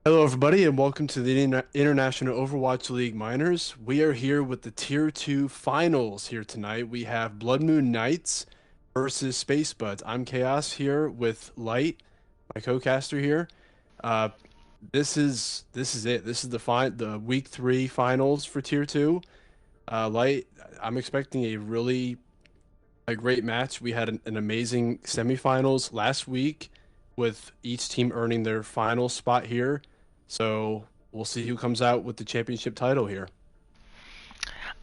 Hello, everybody, and welcome to the International Overwatch League Minors. We are here with the Tier 2 finals here tonight. We have Blood Moon Knights versus Space Buds. I'm Chaos here with Light, my co-caster here. Uh, this is it. This is the week 3 finals for Tier 2. Light, I'm expecting a great match. We had an amazing semifinals last week with each team earning their final spot here. So we'll see who comes out with the championship title here.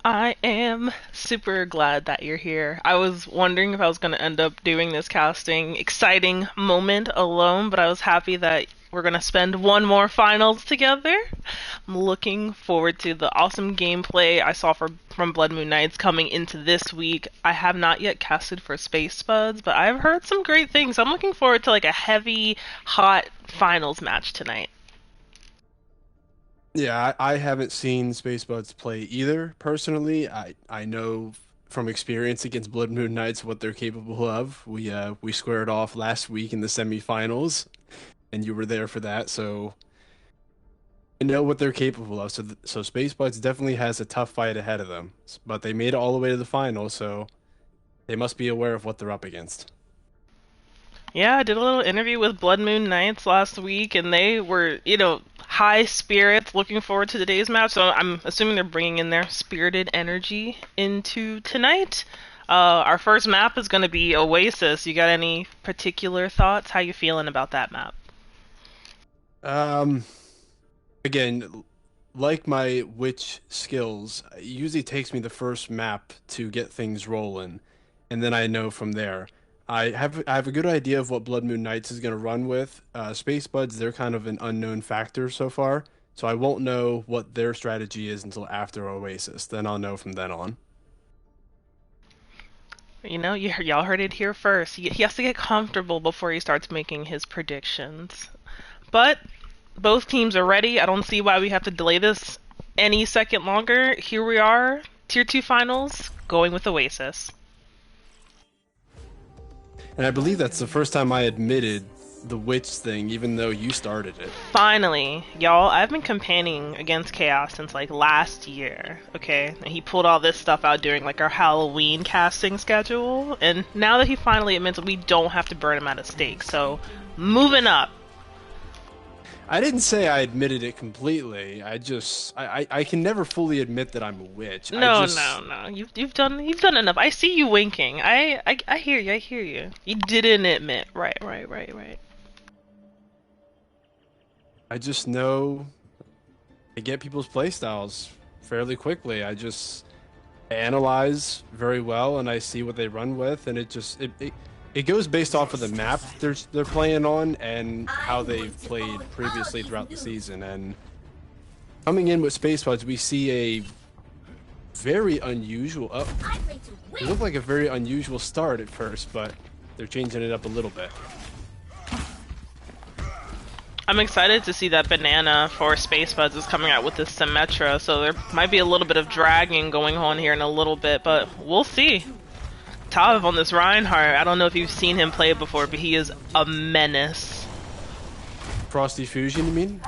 I am super glad that you're here. I was wondering if I was going to end up doing this casting exciting moment alone, but I was happy that we're going to spend one more finals together. I'm looking forward to the awesome gameplay I saw from Blood Moon Knights coming into this week. I have not yet casted for Space Spuds, but I've heard some great things. I'm looking forward to like a heavy, hot finals match tonight. Yeah, I haven't seen Space Buds play either personally. I know from experience against Blood Moon Knights what they're capable of. We squared off last week in the semifinals, and you were there for that, so I know what they're capable of. So Space Buds definitely has a tough fight ahead of them, but they made it all the way to the final, so they must be aware of what they're up against. Yeah, I did a little interview with Blood Moon Knights last week, and they were, high spirits, looking forward to today's match. So I'm assuming they're bringing in their spirited energy into tonight. Our first map is going to be Oasis. You got any particular thoughts? How you feeling about that map? Um, Again, like my witch skills, it usually takes me the first map to get things rolling, and then I know from there. I have a good idea of what Blood Moon Knights is going to run with. Space Buds, they're kind of an unknown factor so far, so I won't know what their strategy is until after Oasis. Then I'll know from then on. Y'all heard it here first. He has to get comfortable before he starts making his predictions. But both teams are ready. I don't see why we have to delay this any second longer. Here we are, Tier 2 finals, going with Oasis. And I believe that's the first time I admitted the witch thing, even though you started it. Finally, y'all, I've been campaigning against Chaos since like last year, okay? And he pulled all this stuff out during like our Halloween casting schedule, and now that he finally admits we don't have to burn him at a stake, so moving up. I didn't say I admitted it completely. I can never fully admit that I'm a witch. No, no, no. You've done enough. I see you winking. I hear you. I hear you. You didn't admit. Right, right, right, right. I just know I get people's playstyles fairly quickly. I analyze very well and I see what they run with, and it goes based off of the map they're playing on and how they've played previously throughout the season. And coming in with Space Pods, we see a very unusual. Oh, it looked like a very unusual start at first, but they're changing it up a little bit. I'm excited to see that banana for Space Buds is coming out with this Symmetra, so there might be a little bit of dragging going on here in a little bit, but we'll see. Tav on this Reinhardt, I don't know if you've seen him play before, but he is a menace. Frosty Fusion, you mean?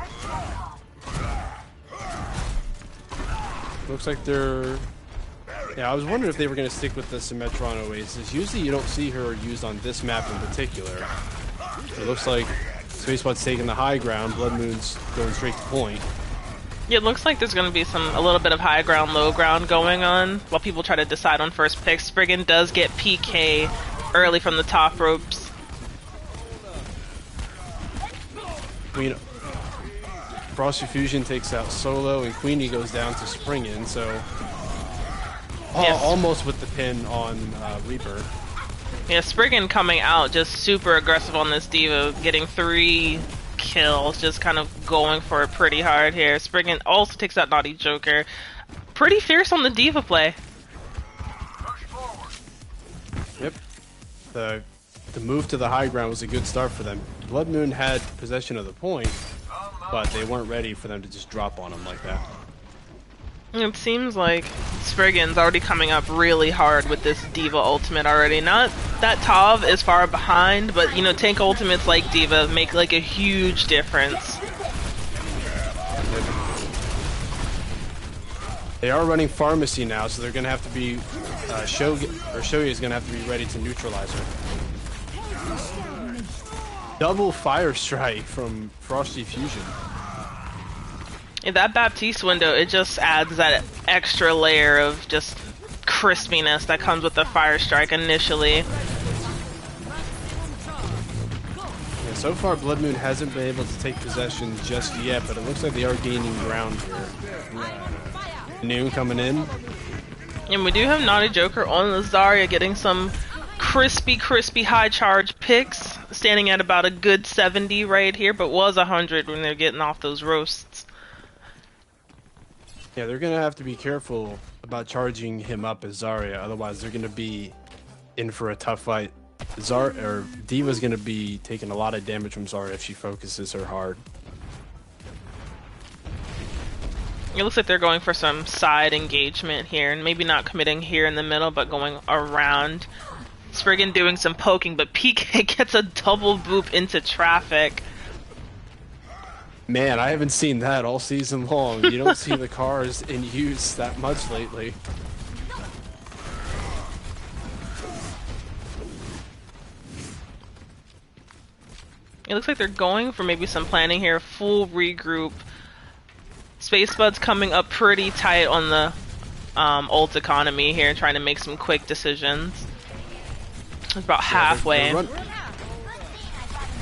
Looks like they're... Yeah, I was wondering if they were going to stick with the Symmetra on Oasis. Usually you don't see her used on this map in particular. It looks like Spacebot's taking the high ground, Blood Moon's going straight to point. Yeah, it looks like there's going to be a little bit of high ground, low ground going on while people try to decide on first pick. Spriggan does get PK early from the top ropes. Queen, Frosty Fusion takes out Solo, and Queenie goes down to Spriggan, so Yes. almost with the pin on Reaper. Yeah, Spriggan coming out just super aggressive on this Diva, getting 3 kills, just kind of going for it pretty hard here. Spriggan also takes out Naughty Joker. Pretty fierce on the Diva play. Yep. The move to the high ground was a good start for them. Blood Moon had possession of the point, but they weren't ready for them to just drop on them like that. It seems like Spriggan's already coming up really hard with this Diva ultimate already. Not that Tav is far behind, but tank ultimates like Diva make like a huge difference. They are running pharmacy now, so they're gonna have to be Shoya is gonna have to be ready to neutralize her. Double fire strike from Frosty Fusion. In that Baptiste window, it just adds that extra layer of just crispiness that comes with the fire strike initially. Yeah, so far Blood Moon hasn't been able to take possession just yet, but it looks like they are gaining ground here. Noon coming in. And we do have Naughty Joker on the Zarya getting some crispy high charge picks, standing at about a good 70 right here, but was 100 when they're getting off those roasts. Yeah, they're gonna have to be careful about charging him up as Zarya, otherwise they're gonna be in for a tough fight. Diva's gonna be taking a lot of damage from Zarya if she focuses her hard. It looks like they're going for some side engagement here, and maybe not committing here in the middle, but going around. Spriggan doing some poking, but PK gets a double boop into traffic. Man, I haven't seen that all season long. You don't see the cars in use that much lately. It looks like they're going for maybe some planning here, full regroup. Spuds coming up pretty tight on the ult economy here, trying to make some quick decisions. It's about halfway.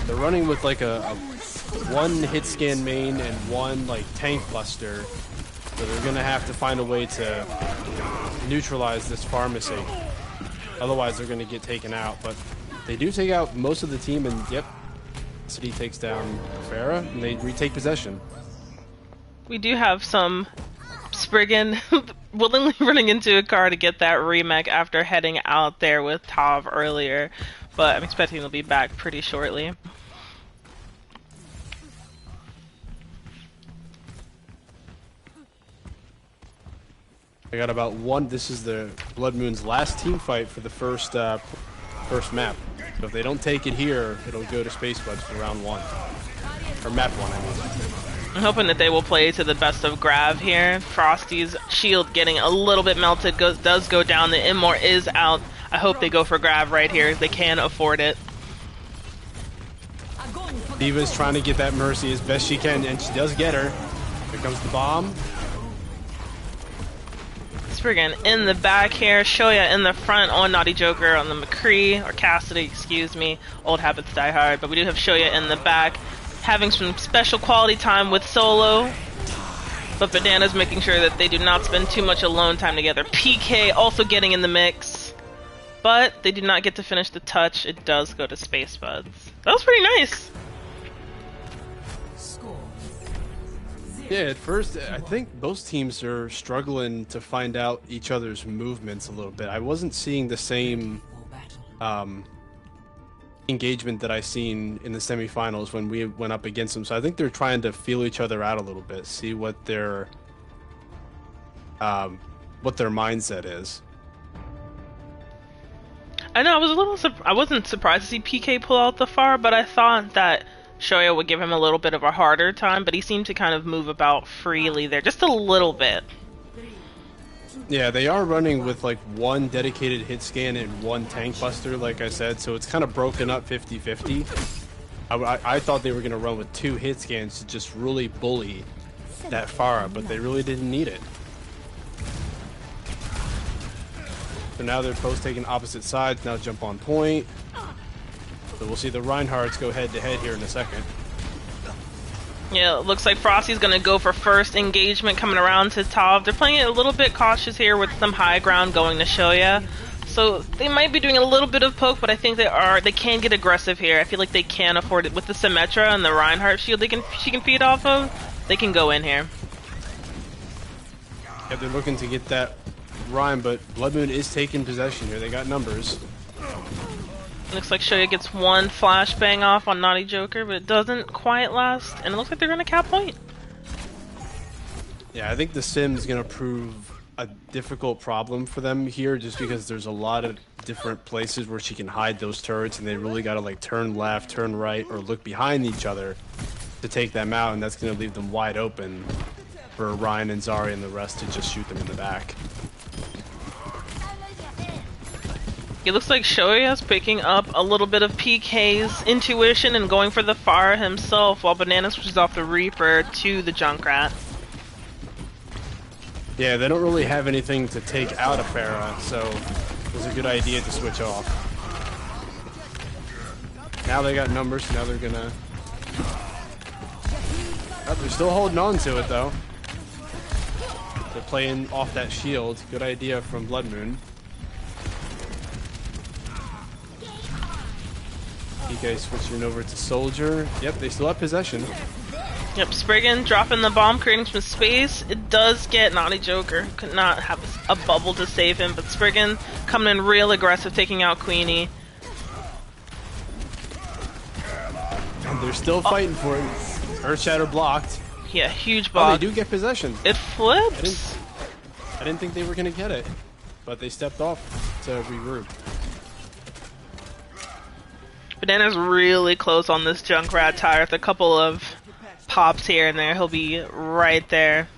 They're running with like a one hit scan main and one like tank buster, so they're gonna have to find a way to neutralize this pharmacy. Otherwise, they're gonna get taken out. But they do take out most of the team, and yep, City takes down Farah, and they retake possession. We do have some Spriggan willingly running into a car to get that remake after heading out there with Tav earlier, but I'm expecting they'll be back pretty shortly. I got about one. This is the Blood Moon's last team fight for the first map. So if they don't take it here, it'll go to Spuds for round 1. Or map 1, I mean. I'm hoping that they will play to the best of Grav here. Frosty's shield getting a little bit melted, does go down. The Immort is out. I hope they go for Grav right here. They can afford it. Diva's trying to get that Mercy as best she can, and she does get her. Here comes the bomb. Spriggan in the back here. Shoya in the front on Naughty Joker on the McCree, or Cassidy, excuse me. Old habits die hard. But we do have Shoya in the back, having some special quality time with Solo. But Bandana's making sure that they do not spend too much alone time together. PK also getting in the mix. But they do not get to finish the touch. It does go to Spuds. That was pretty nice. Yeah, at first, I think both teams are struggling to find out each other's movements a little bit. I wasn't seeing the same engagement that I seen in the semifinals when we went up against them. So I think they're trying to feel each other out a little bit, see what their mindset is. I know I wasn't surprised to see PK pull out the far, but I thought that Shoya would give him a little bit of a harder time, but he seemed to kind of move about freely there, just a little bit. Yeah, they are running with like one dedicated hit scan and one tank buster, like I said, so it's kind of broken up 50-50. I thought they were going to run with 2 hit scans to just really bully that Pharah, but they really didn't need it. So now they're both taking opposite sides, now jump on point. So we'll see the Reinhardts go head-to-head here in a second. Yeah, it looks like Frosty's going to go for first engagement coming around to Tav. They're playing it a little bit cautious here with some high ground going to Shoya. So they might be doing a little bit of poke, but I think they can get aggressive here. I feel like they can afford it with the Symmetra and the Reinhardt shield she can feed off of. They can go in here. Yeah, they're looking to get that Rein, but Blood Moon is taking possession here. They got numbers. Looks like Shoya gets one flashbang off on Naughty Joker, but it doesn't quite last, and it looks like they're going to cap point. Yeah, I think the Sim is going to prove a difficult problem for them here, just because there's a lot of different places where she can hide those turrets, and they really got to like turn left, turn right, or look behind each other to take them out, and that's going to leave them wide open for Ryan and Zari and the rest to just shoot them in the back. It looks like Shoya's picking up a little bit of PK's intuition and going for the Pharah himself, while Banana switches off the Reaper to the Junkrat. Yeah, they don't really have anything to take out of Pharah, so it was a good idea to switch off. Now they got numbers, so now they're gonna... Oh, they're still holding on to it, though. They're playing off that shield. Good idea from Blood Moon. PK switching over to Soldier. Yep, they still have possession. Yep, Spriggan dropping the bomb, creating some space. It does get Naughty Joker. Could not have a bubble to save him, but Spriggan coming in real aggressive, taking out Queenie. And they're still fighting for it. Earthshatter blocked. Yeah, huge Oh, block. they do get possession. It flips. I didn't think they were going to get it, but they stepped off to regroup. Banana's really close on this Junkrat tire with a couple of pops here and there. He'll be right there.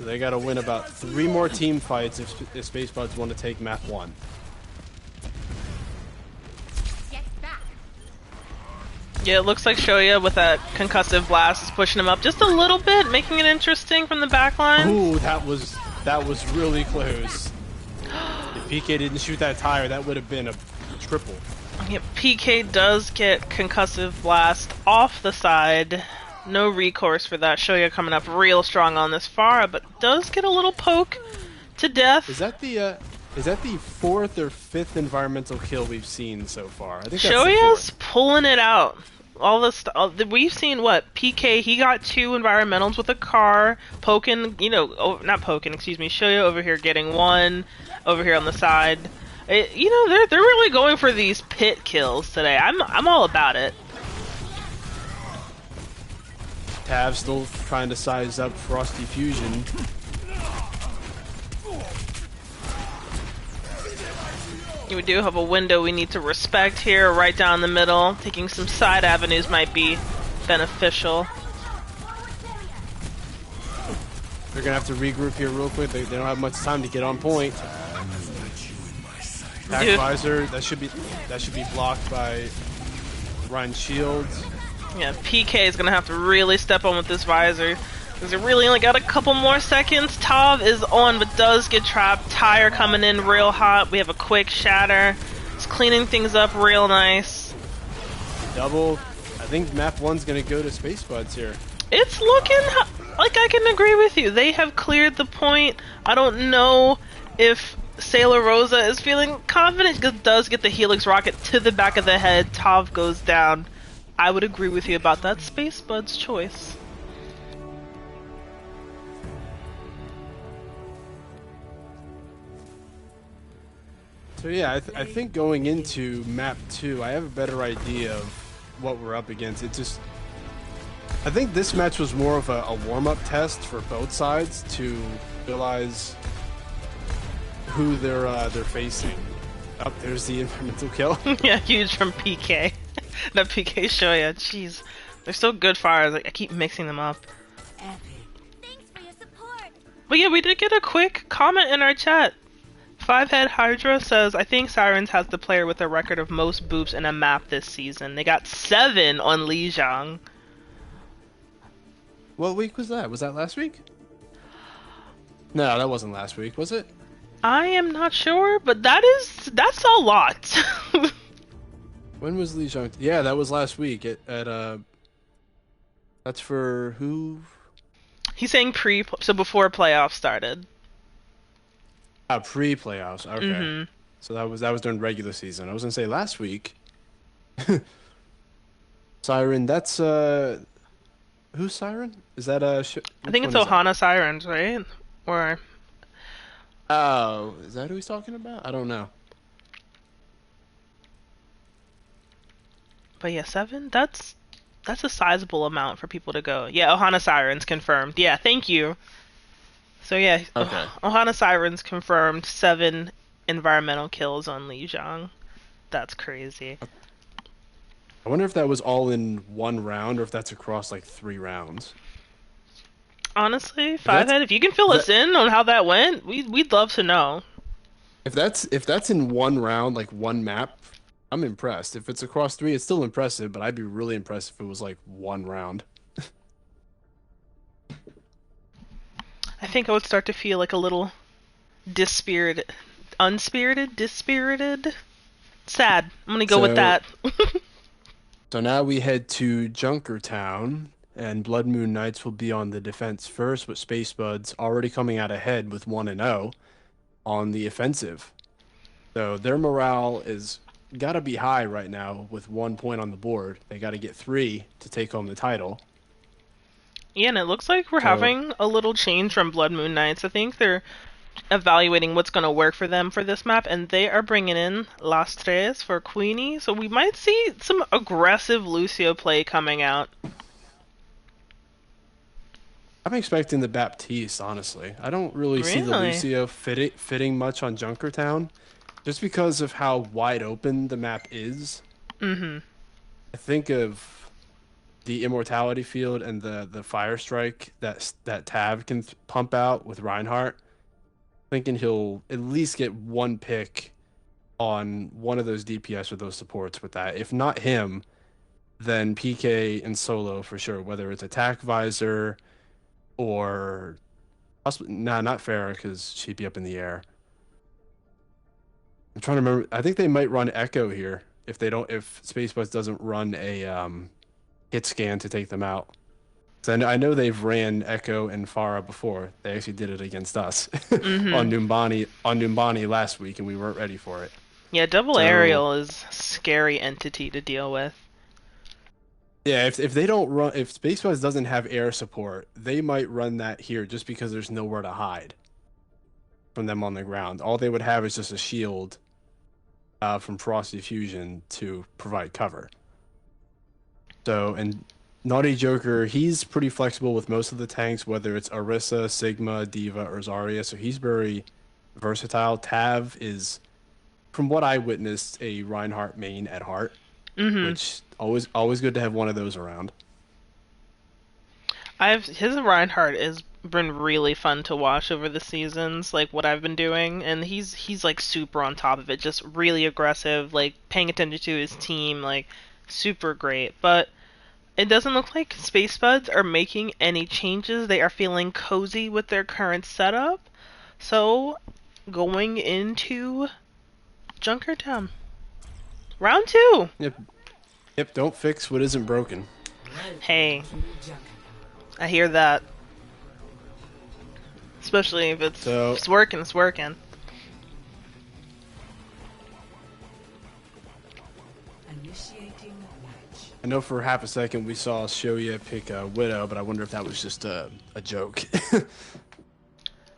They got to win about 3 more team fights if Space Buds want to take map 1. Yeah, it looks like Shoya with that concussive blast is pushing him up just a little bit, making it interesting from the back line. Ooh, that was really close. If PK didn't shoot that tire, that would have been a triple. Yeah, PK does get concussive blast off the side. No recourse for that. Shoya coming up real strong on this Pharah, but does get a little poke to death. Is that the 4th or 5th environmental kill we've seen so far? I think that's Shoya's pulling it out. All the we've seen, what, PK, he got 2 environmentals with a car, poking, not poking, excuse me, Shoya over here getting 1, over here on the side. They're really going for these pit kills today. I'm all about it. Tav still trying to size up Frosty Fusion. We do have a window we need to respect here, right down the middle. Taking some side avenues might be beneficial. They're gonna have to regroup here real quick. They don't have much time to get on point. Back visor, that should be blocked by Ryan's shields. Yeah, PK is gonna have to really step on with this visor. Because it really only got a couple more seconds. Tav is on, but does get trapped. Tire coming in real hot. We have a quick shatter. It's cleaning things up real nice. Double. I think map 1's gonna go to Space Buds here. It's looking like I can agree with you. They have cleared the point. I don't know if Sailor Rosa is feeling confident. Because does get the Helix rocket to the back of the head. Tav goes down. I would agree with you about that. Space Buds choice. So yeah, I think going into map 2, I have a better idea of what we're up against. I think this match was more of a warm-up test for both sides to realize who they're facing. Oh, there's the environmental kill. Yeah, huge from PK. That PK Shoya, jeez. They're so good fires, like, I keep mixing them up. Thanks for your support. But yeah, we did get a quick comment in our chat. Five-Head Hydra says, I think Sirens has the player with a record of most boops in a map this season. They got 7 on Lijiang. What week was that? Was that last week? No, that wasn't last week, was it? I am not sure, but that's a lot. When was Lijiang? Yeah, that was last week that's for who? He's saying so before playoffs started. Pre-playoffs. Okay. Mm-hmm. So that was during regular season. I was gonna say last week. Siren, that's who's Siren? Is that I think it's Ohana Sirens, right? Or oh, is that who he's talking about? I don't know. But yeah, 7? That's a sizable amount for people to go. Yeah, Ohana Sirens confirmed. Yeah, thank you. So yeah, okay. Ohana Sirens confirmed 7 environmental kills on Lijiang. That's crazy. I wonder if that was all in one round or if that's across like 3 rounds. Honestly, If that's Fivehead, if you can fill if that us in on how that went, we'd love to know. if that's in one round, like one map, I'm impressed. If it's across three, it's still impressive, but I'd be really impressed if it was like one round. I think I would start to feel like a little dispirited, unspirited, dispirited, sad. I'm gonna go with So that. so now we head to Junkertown, and Blood Moon Knights will be on the defense first, with Space Buds already coming out ahead with 1-0 on the offensive. So their morale is gotta be high right now with 1 point on the board. They gotta get three to take home the title. Yeah, and it looks like we're So having a little change from Blood Moon Knights. I think they're evaluating what's going to work for them for this map, and they are bringing in Las Tres for Queenie, so we might see some aggressive Lucio play coming out. I'm expecting the Baptiste, honestly. I don't really see the Really? Lucio fitting much on Junkertown, just because of how wide open the map is. Mm-hmm. I think of the Immortality Field and the Fire Strike that Tav can pump out with Reinhardt. Thinking he'll at least get one pick on one of those DPS or those supports with that. If not him, then PK and Solo for sure, whether it's Attack Visor or possibly, nah, not Farah because she'd be up in the air. I'm trying to remember. I think they might run Echo here if Spacebus doesn't run a hit scan to take them out. So I know they've ran Echo and Farah before. They actually did it against us Mm-hmm. On Numbani last week, and we weren't ready for it. Yeah, double So aerial is a scary entity to deal with. yeah, if they don't run, if Spacebus doesn't have air support, they might run that here just because there's nowhere to hide from them on the ground. All they would have is just a shield from Frosty Fusion to provide cover. So, and Naughty Joker, he's pretty flexible with most of the tanks, whether it's Orisa, Sigma, Diva, or Zarya, so he's very versatile. Tav is, from what I witnessed, a Reinhardt main at heart, Mm-hmm. which always good to have one of those around. His Reinhardt has been really fun to watch over the seasons, like what I've been doing, and he's like super on top of it, just really aggressive, like paying attention to his team, like super great. But it doesn't look like Space Buds are making any changes. They are feeling cozy with their current setup. So, going into Junkertown. Round two. Yep, yep, don't fix what isn't broken. Hey, I hear that. Especially if So it's working, it's working. I know for half a second we saw Shoya pick a Widow, but I wonder if that was just a joke.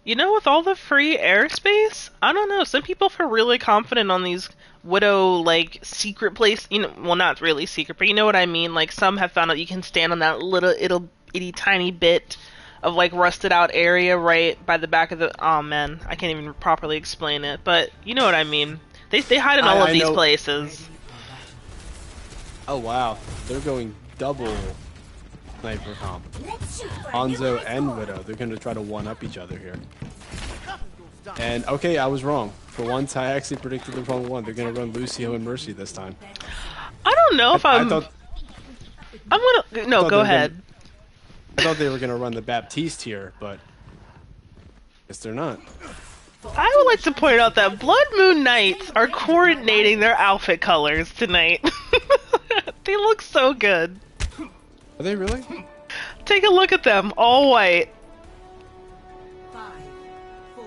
You know, with all the free airspace, I don't know. Some people feel really confident on these Widow, like, secret place. You know, well, not really secret, but you know what I mean. Like, some have found out you can stand on that little itty tiny bit of, like, rusted out area right by the back of the. Oh, man. I can't even properly explain it, but you know what I mean. They hide in all of I these know. places. Oh wow, they're going double sniper comp. Let's shoot for a Hanzo new high and score. Widow, they're going to try to one up each other here. And okay, I was wrong. For once, I actually predicted the wrong one. They're going to run Lucio and Mercy this time. I don't know if I I'm. thought I'm gonna. No, thought go they were gonna- ahead. I thought they were going to run the Baptiste here, but guess they're not. I would like to point out that Blood Moon Knights are coordinating their outfit colors tonight. They look so good. Are they really? Take a look at them, all white. 5, 4,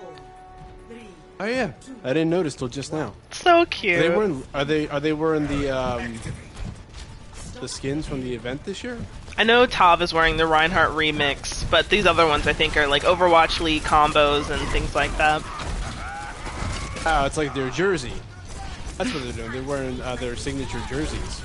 3, Oh yeah, I didn't notice till just now. So cute. Are they wearing the skins from the event this year? I know Tav is wearing the Reinhardt remix, but these other ones I think are like Overwatch League combos and things like that. Oh, it's like their jersey. That's what they're doing. They're wearing their signature jerseys.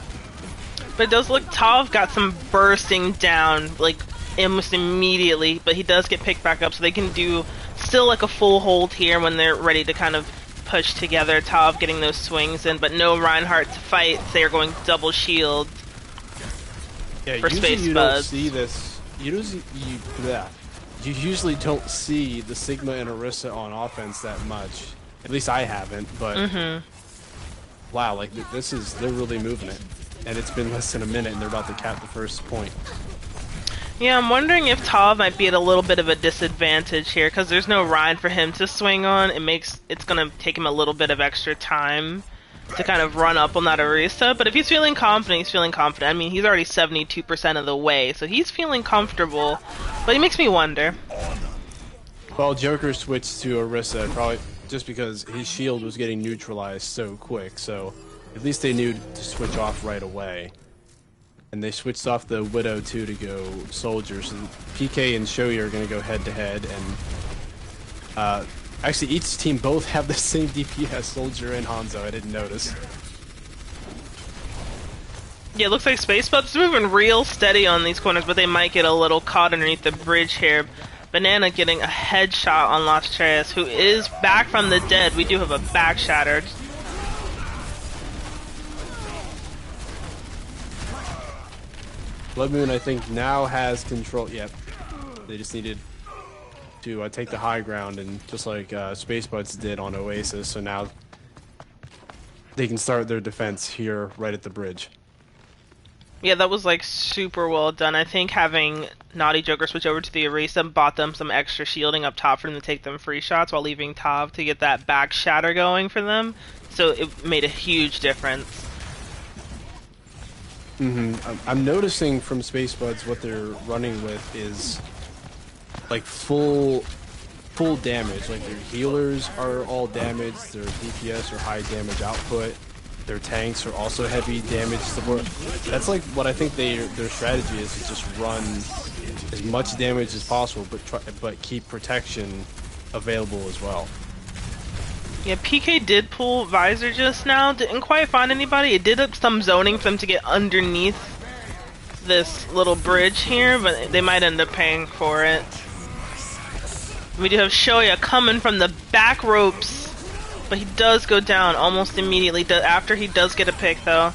But it does look Tav got some bursting down like almost immediately, but he does get picked back up, so they can do still like a full hold here when they're ready to kind of pushed together. Tav getting those swings in, but no Reinhardt to fight. They are going double shield Yeah, for usually Space you don't Spuds. see this. You usually don't see the Sigma and Orisa on offense that much. At least I haven't, but wow, like they're really moving it. And it's been less than a minute and they're about to cap the first point. Yeah, I'm wondering if Tav might be at a little bit of a disadvantage here because there's no Ryan for him to swing on. It's gonna take him a little bit of extra time to kind of run up on that Orisa. But if he's feeling confident, he's feeling confident. I mean, he's already 72% of the way, so he's feeling comfortable. But he makes me wonder. Well, Joker switched to Orisa probably just because his shield was getting neutralized so quick. So at least they knew to switch off right away. And they switched off the Widow too to go Soldier. So PK and Shoei are going to go head to head. And actually, each team both have the same DPS, Soldier and Hanzo. I didn't notice. Yeah, it looks like Space Spuds moving real steady on these corners, but they might get a little caught underneath the bridge here. Banana getting a headshot on Las Tres, who is back from the dead. We do have a back shattered. Blood Moon, I think, now has control. Yep. They just needed to take the high ground, and just like Space Buds did on Oasis, so now they can start their defense here right at the bridge. Yeah, that was like super well done. I think having Naughty Joker switch over to the Orisa bought them some extra shielding up top for them to take them free shots while leaving Tav to get that back shatter going for them. So it made a huge difference. I'm noticing from Space Buds what they're running with is like full damage. Like their healers are all damaged, their DPS are high damage output, their tanks are also heavy damage support. That's like what I think their strategy is to just run as much damage as possible, but keep protection available as well. Yeah, PK did pull Visor just now. Didn't quite find anybody. It did up some zoning for them to get underneath this little bridge here, but they might end up paying for it. We do have Shoya coming from the back ropes, but he does go down almost immediately after he does get a pick, though.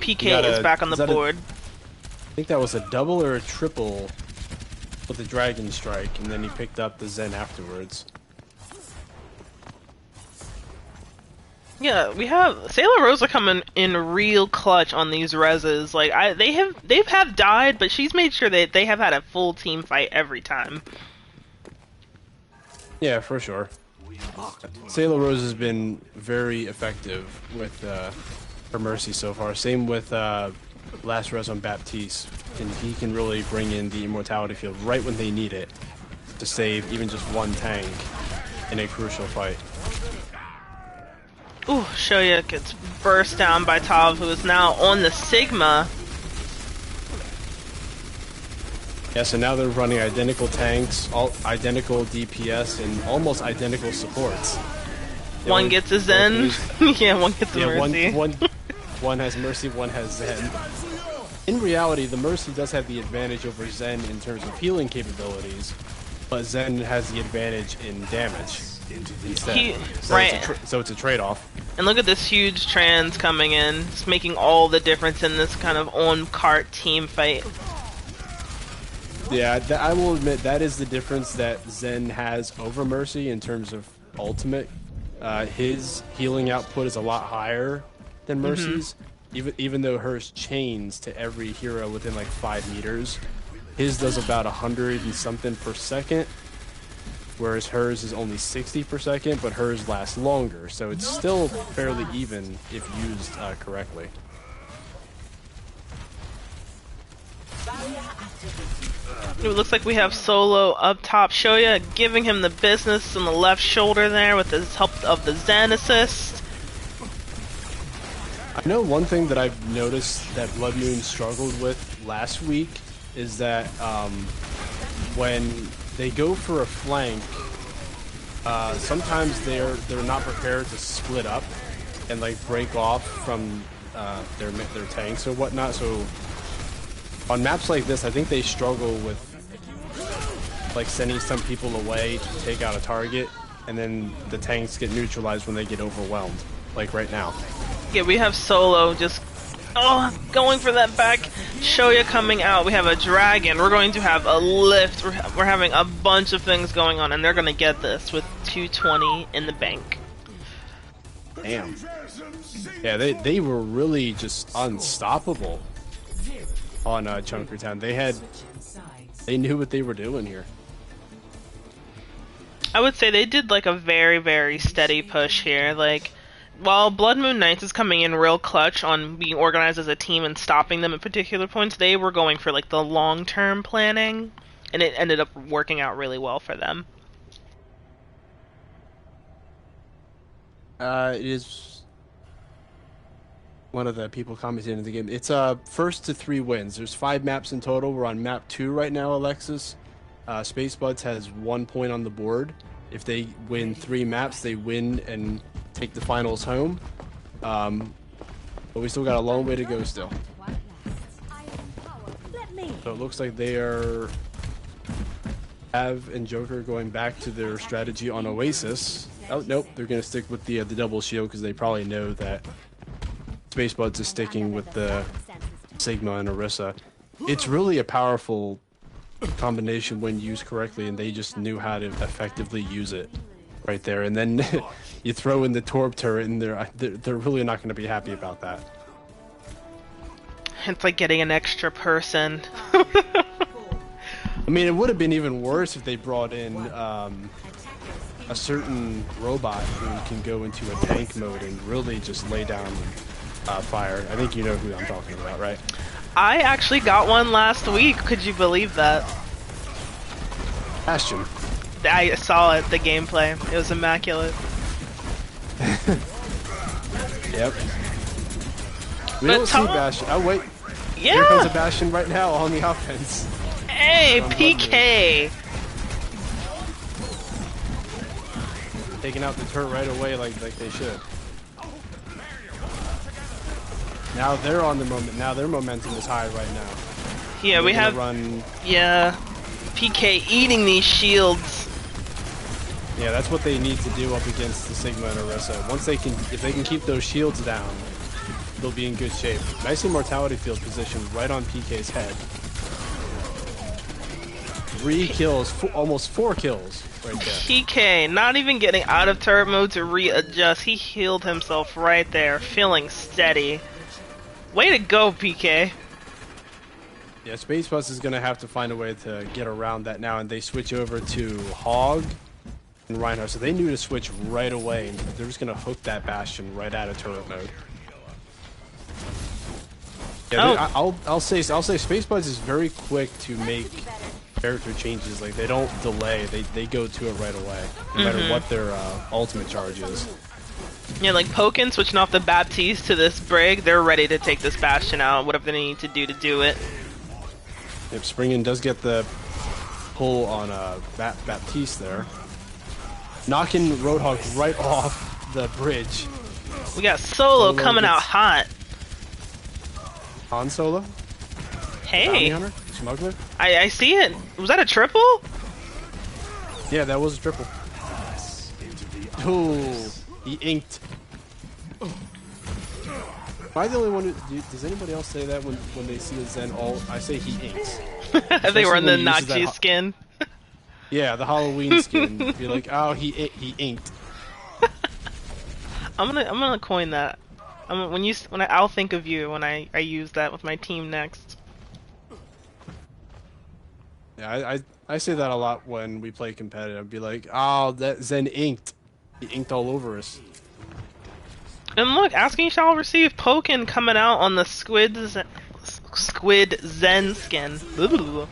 PK is back on the board. I think that was a double or a triple with the Dragon Strike, and then he picked up the Zen afterwards. Yeah, we have Sailor Rosa coming in real clutch on these reses. Like they've have died, but she's made sure that they have had a full team fight every time. Yeah, for sure. Sailor Rose has been very effective with her Mercy so far. Same with last res on Baptiste, and he can really bring in the Immortality Field right when they need it to save even just one tank in a crucial fight. Ooh, Shoya gets burst down by Tav, who is now on the Sigma. Yeah, so now they're running identical tanks, all identical DPS, and almost identical supports. One gets a Zen. Yeah, one gets a Mercy. One has Mercy, one has Zen. In reality, the Mercy does have the advantage over Zen in terms of healing capabilities, but Zen has the advantage in damage instead. So it's a trade-off. And look at this huge trans coming in. It's making all the difference in this kind of on-cart team fight. Yeah, I will admit that is the difference that Zen has over Mercy in terms of ultimate. His healing output is a lot higher than Mercy's, even though hers chains to every hero within like 5 meters. His does about 100 and something per second, whereas hers is only 60 per second, but hers lasts longer, so it's still fairly even if used correctly. It looks like we have Solo up top. Shoya giving him the business on the left shoulder there with the help of the Zen assist. I know one thing that I've noticed that Blood Moon struggled with last week is that when they go for a flank, sometimes they're not prepared to split up and like break off from their tanks or whatnot. So on maps like this, I think they struggle with like sending some people away to take out a target and then the tanks get neutralized when they get overwhelmed, like right now. Yeah, we have Solo just going for that back. Shoya coming out. We have a dragon. We're going to have a lift. We're having a bunch of things going on, and they're going to get this with 220 in the bank. Damn. Yeah, they were really just unstoppable on Chunkertown. They knew what they were doing here. I would say they did like a very, very steady push here. Like, while Blood Moon Knights is coming in real clutch on being organized as a team and stopping them at particular points, they were going for like the long-term planning, and it ended up working out really well for them. It is one of the people commenting in the game. It's first to 3 wins. There's 5 maps in total. We're on map 2 right now, Alexis. Space Buds has 1 point on the board. If they win 3 maps, they win and take the finals home. But we still got a long way to go still. So it looks like they are Av and Joker going back to their strategy on Oasis. Oh, nope, they're going to stick with the double shield because they probably know that Space Buds is sticking with the Sigma and Orisa. It's really a powerful combination when used correctly, and they just knew how to effectively use it right there. And then you throw in the Torp turret, and they're really not going to be happy about that. It's like getting an extra person. I mean, it would have been even worse if they brought in a certain robot who can go into a tank mode and really just lay down fire. I think you know who I'm talking about, right? I actually got one last week. Could you believe that? Bastion. I saw it, the gameplay. It was immaculate. Yep. We But don't see Bastion. Oh, wait. Yeah! Here comes a Bastion right now on the offense. Hey, PK! Taking out the turret right away like they should. Now they're on the moment. Now their momentum is high right now. Yeah, we have PK eating these shields. Yeah, that's what they need to do up against the Sigma and Orisa. If they can keep those shields down, they'll be in good shape. Nice immortality field position right on PK's head. 3 kills, almost 4 kills right there. PK not even getting out of turret mode to readjust. He healed himself right there, feeling steady. Way to go, PK. Yeah, Space Bus is going to have to find a way to get around that now, and they switch over to Hog and Reinhardt. So they knew to switch right away, and they're just going to hook that Bastion right out of turret mode. Yeah, I'll say Space Buds is very quick to make character changes. Like, they don't delay. They go to it right away, no matter what their ultimate charge is. Yeah, like Pokin switching off the Baptiste to this Brig, they're ready to take this Bastion out, whatever they need to do it. Yep, Springen does get the pull on Baptiste there. Knocking Roadhog right off the bridge. We got Solo coming out hot. Han Solo? Hey! Bounty Hunter? Smuggler? I see it. Was that a triple? Yeah, that was a triple. Ooh, he inked. Am I the only one who... Does anybody else say that when they see a Zen ult? I say he inks. They were in the Nachi skin. Yeah, the Halloween skin. Be like, oh, he inked. I'm gonna coin that. I'll think of you when I use that with my team next. Yeah, I say that a lot when we play competitive. Be like, oh, that Zen inked. He inked all over us. And look, asking shall receive. Pokin coming out on the Squid Zen skin. Ooh.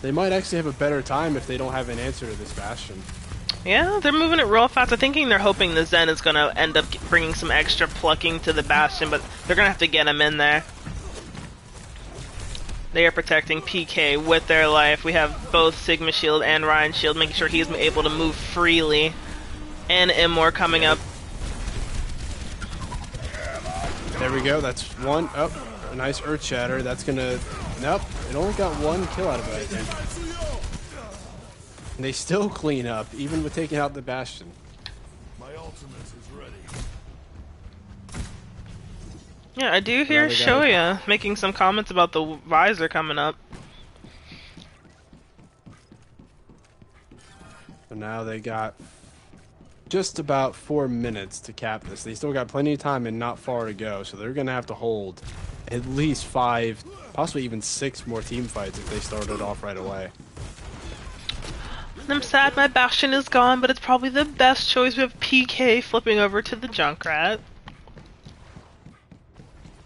They might actually have a better time if they don't have an answer to this Bastion. Yeah, they're moving it real fast. They're hoping the Zen is gonna end up bringing some extra plucking to the Bastion, but they're gonna have to get him in there. They are protecting PK with their life. We have both Sigma Shield and Ryan Shield, making sure he's able to move freely. And Immor coming up. There we go. That's one. Oh, a nice Earth Shatter. That's gonna. Nope. It only got 1 kill out of it, I think. And they still clean up, even with taking out the Bastion. My ultimate is ready. Yeah, I do Now hear they got it. Shoya making some comments about the visor coming up. So now they got just about 4 minutes to cap this. They still got plenty of time and not far to go, so they're gonna have to hold at least 5, possibly even 6 more team fights if they started off right away. I'm sad my Bastion is gone, but it's probably the best choice. We have PK flipping over to the Junkrat.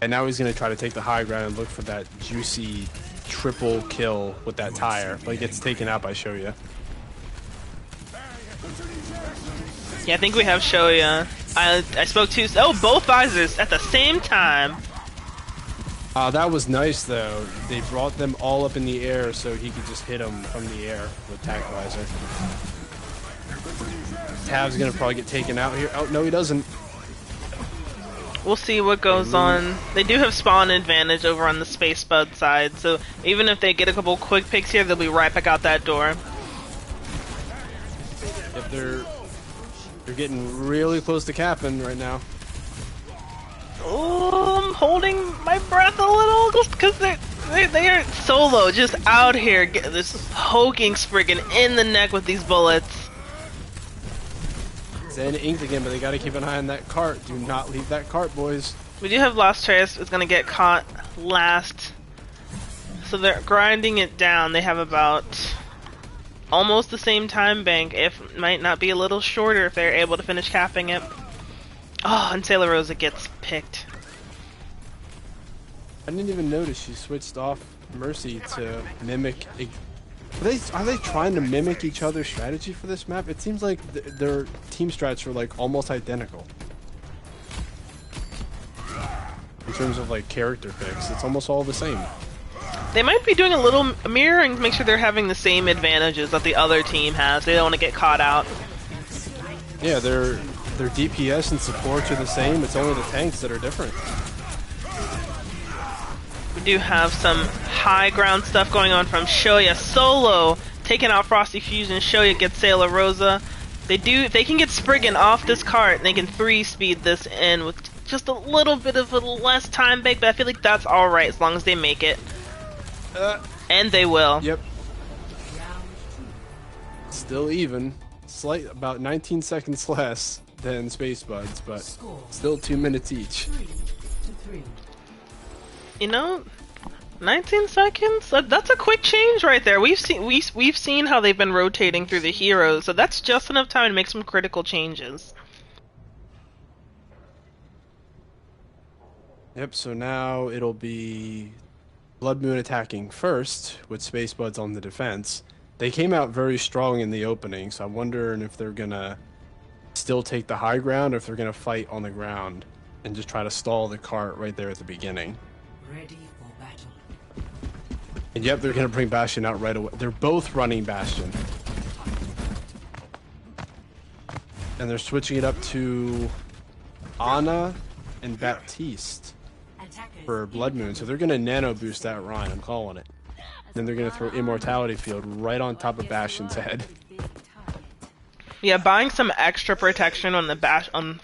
And now he's gonna try to take the high ground and look for that juicy triple kill with that tire, but he gets taken out by Shoya. Yeah, I think we have Shoya. I spoke to both visors at the same time. That was nice though. They brought them all up in the air so he could just hit them from the air with Tac Visor. Tav's gonna probably get taken out here. Oh no, he doesn't. We'll see what goes on. They do have spawn advantage over on the Space Bud side, so even if they get a couple quick picks here, they'll be right back out that door. If they're getting really close to capping right now. Oh, I'm holding my breath a little just because they are solo, just out here, this poking Spriggan in the neck with these bullets. It's in inked again, but they gotta keep an eye on that cart. Do not leave that cart, boys. We do have Lost Trace. It's gonna get caught last, so they're grinding it down. They have about almost the same time bank, if might not be a little shorter if they're able to finish capping it. Oh, and Sailor Rosa gets picked. I didn't even notice she switched off Mercy to mimic. Are they trying to mimic each other's strategy for this map? It seems like their team strats are like almost identical. In terms of like character picks, it's almost all the same. They might be doing a little mirroring to make sure they're having the same advantages that the other team has. They don't want to get caught out. Yeah, their DPS and supports are the same. It's only the tanks that are different. We do have some high ground stuff going on from Shoya solo, taking out Frosty Fusion. Shoya gets Sailor Rosa. They can get Spriggan off this cart and they can 3-speed this in with just a little bit of a less time bank, but I feel like that's alright as long as they make it. And they will. Yep. Still even. Slight, about 19 seconds less than Space Buds, but still 2 minutes each. 3-3. You know, 19 seconds? That's a quick change right there. We've seen how they've been rotating through the heroes, so that's just enough time to make some critical changes. Yep, so now it'll be Blood Moon attacking first with Space Buds on the defense. They came out very strong in the opening, so I'm wondering if they're gonna still take the high ground or if they're gonna fight on the ground and just try to stall the cart right there at the beginning. Ready for battle. And yep, they're gonna bring Bastion out right away. They're both running Bastion. And they're switching it up to Ana and Baptiste for Blood Moon, so they're gonna nano boost that Rhine, I'm calling it. Then they're gonna throw Immortality Field right on top of Bastion's head. Yeah, buying some extra protection on the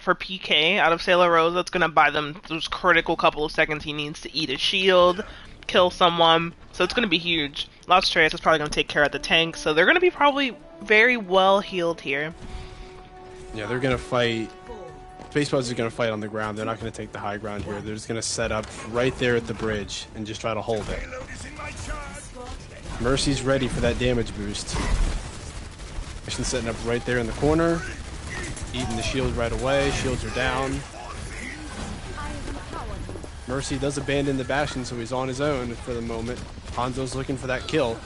for PK out of Sailor Rosa, it's gonna buy them those critical couple of seconds he needs to eat a shield, kill someone, so it's gonna be huge. Lost Trace is probably gonna take care of the tank, so they're gonna be probably very well healed here. Yeah, they're gonna fight. Space Buds are gonna fight on the ground. They're not gonna take the high ground here. They're just gonna set up right there at the bridge and just try to hold it. Mercy's ready for that damage boost. Bastion setting up right there in the corner, eating the shield right away. Shields are down. Mercy does abandon the Bastion, so he's on his own for the moment. Hanzo's looking for that kill.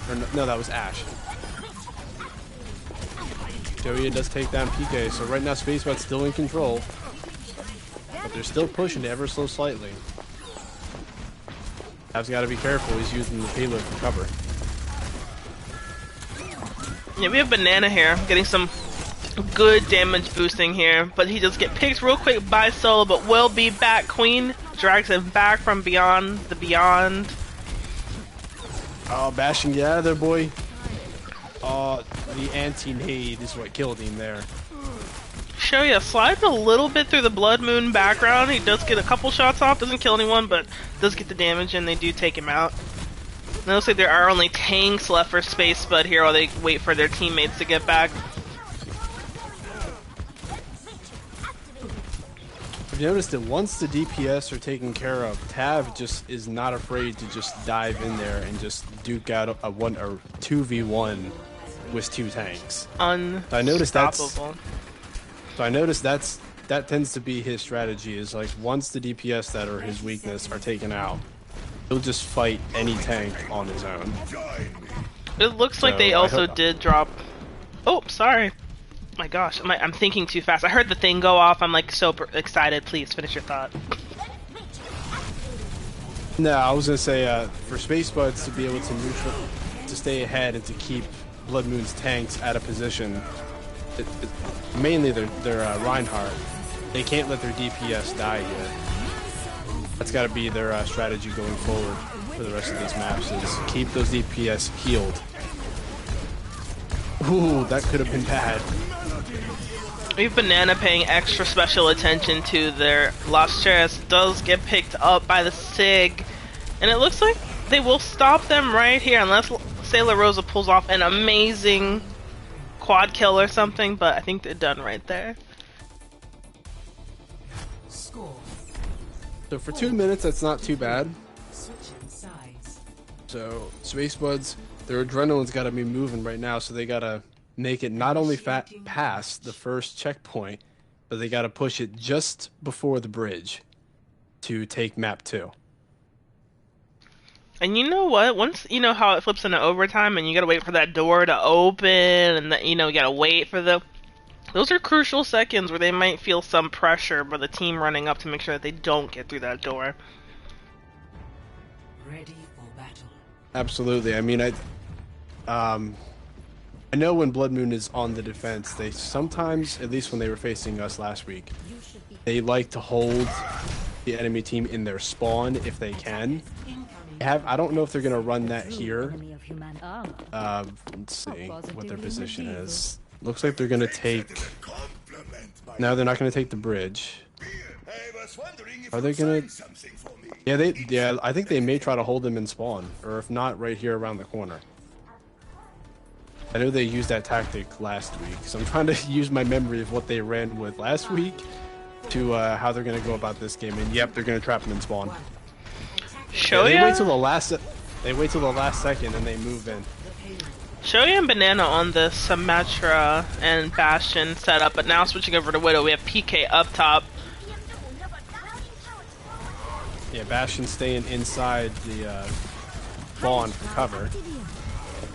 Or no, that was Ashe. Joey does take down PK, so right now Spacebot's still in control. But they're still pushing it ever so slightly. Tav's got to be careful, he's using the payload for cover. Yeah, we have Banana here, getting some good damage boosting here, but he just get picked real quick by Solo, but will be back. Queen drags him back from beyond the beyond. Oh, Bastion, get out of there, boy. The anti-nade is what killed him there. Shoya slides a little bit through the Blood Moon background. He does get a couple shots off, doesn't kill anyone, but does get the damage, and they do take him out. And it looks like there are only tanks left for Space Spud here while they wait for their teammates to get back. I've noticed that once the DPS are taken care of, Tav just is not afraid to just dive in there and just duke out a 1 or 2v1 with 2 tanks. I noticed that tends to be his strategy, is like once the DPS that are his weakness are taken out, he'll just fight any tank on his own. It looks like they also did drop... Oh, sorry. My gosh, I'm thinking too fast. I heard the thing go off. I'm like so excited. Please finish your thought. No, I was gonna say for Space Buds to be able to stay ahead and to keep Blood Moon's tanks out of position, mainly their Reinhardt, they can't let their DPS die here. That's got to be their strategy going forward for the rest of these maps, is keep those DPS healed. Ooh, that could have been bad. We have Banana paying extra special attention to their Lost Chest. Does get picked up by the Sig, and it looks like they will stop them right here unless Sailor Rosa pulls off an amazing quad kill or something, but I think they're done right there. Score. So for 2 minutes, that's not too bad. Switching sides. So Space Buds, their adrenaline's got to be moving right now, so they got to make it not only past the first checkpoint, but they got to push it just before the bridge to take map 2. And you know what? Once you know how it flips into overtime, and you gotta wait for that door to open, and you gotta wait for the. Those are crucial seconds where they might feel some pressure by the team running up to make sure that they don't get through that door. Ready for battle. Absolutely. I mean, I know when Blood Moon is on the defense, they sometimes, at least when they were facing us last week, they like to hold the enemy team in their spawn if they can. I don't know if they're gonna run that here. Let's see what their position is. Looks like they're gonna take. No, they're not gonna take the bridge. Are they gonna? Yeah, I think they may try to hold them in spawn, or if not, right here around the corner. I know they used that tactic last week, so I'm trying to use my memory of what they ran with last week to how they're gonna go about this game. And yep, they're gonna trap them in spawn. Shoya? They wait till the last. They wait till the last second and they move in. Shoya and Banana on the Symmetra and Bastion setup, but now switching over to Widow, we have PK up top. Yeah, Bastion staying inside the spawn for cover.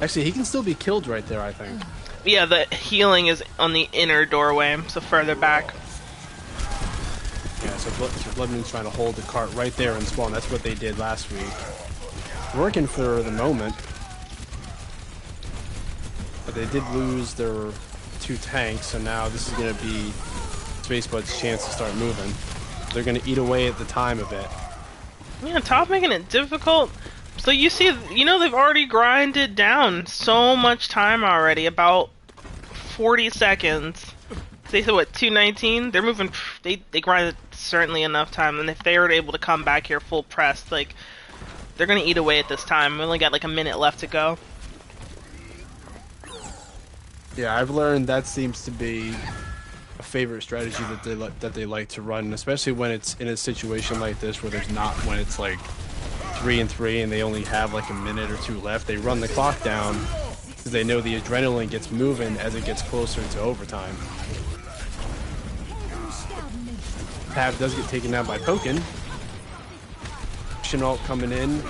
Actually, he can still be killed right there, I think. Yeah, the healing is on the inner doorway, so further back. Yeah, so Blood Moon's trying to hold the cart right there in spawn. That's what they did last week. Working for the moment. But they did lose their 2 tanks, so now this is going to be Space Bud's chance to start moving. They're going to eat away at the time a bit. Yeah, top making it difficult. So you see, they've already grinded down so much time already, about 40 seconds. They said what, 219? They're moving. They grinded certainly enough time, and if they were able to come back here full pressed, like they're gonna eat away at this time. We only got like a minute left to go. Yeah, I've learned that seems to be a favorite strategy that they like to run, especially when it's in a situation like this where there's not, when it's like 3-3 and they only have like a minute or 2 left. They run the clock down because they know the adrenaline gets moving as it gets closer to overtime. Tab does get taken down by Pokin. Chenault coming in.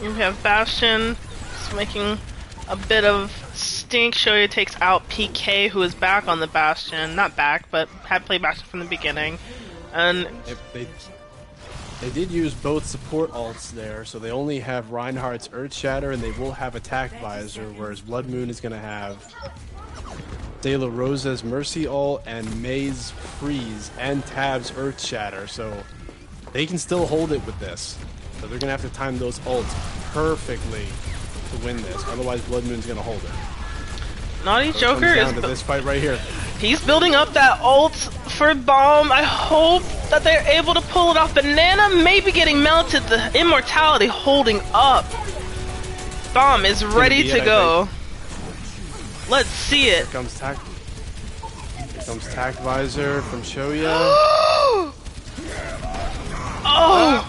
We have Bastion just making a bit of stink. Shoya takes out PK, who is back on the Bastion. Not back, but had played Bastion from the beginning. And they did use both support ults there, so they only have Reinhardt's Earth Shatter and they will have Attack Visor, whereas Blood Moon is going to have De La Rosa's Mercy ult and May's Freeze and Tab's Earth Shatter, so they can still hold it with this. So they're going to have to time those ults perfectly to win this. Otherwise, Blood Moon's gonna hold it. Naughty So Joker it is comes down to this fight right here. he's building up that ult for Bomb. I hope that they're able to pull it off. Banana maybe getting melted. The immortality holding up. Bomb is ready to go. Let's see it. Here comes Tact Visor from Shoya. Oh!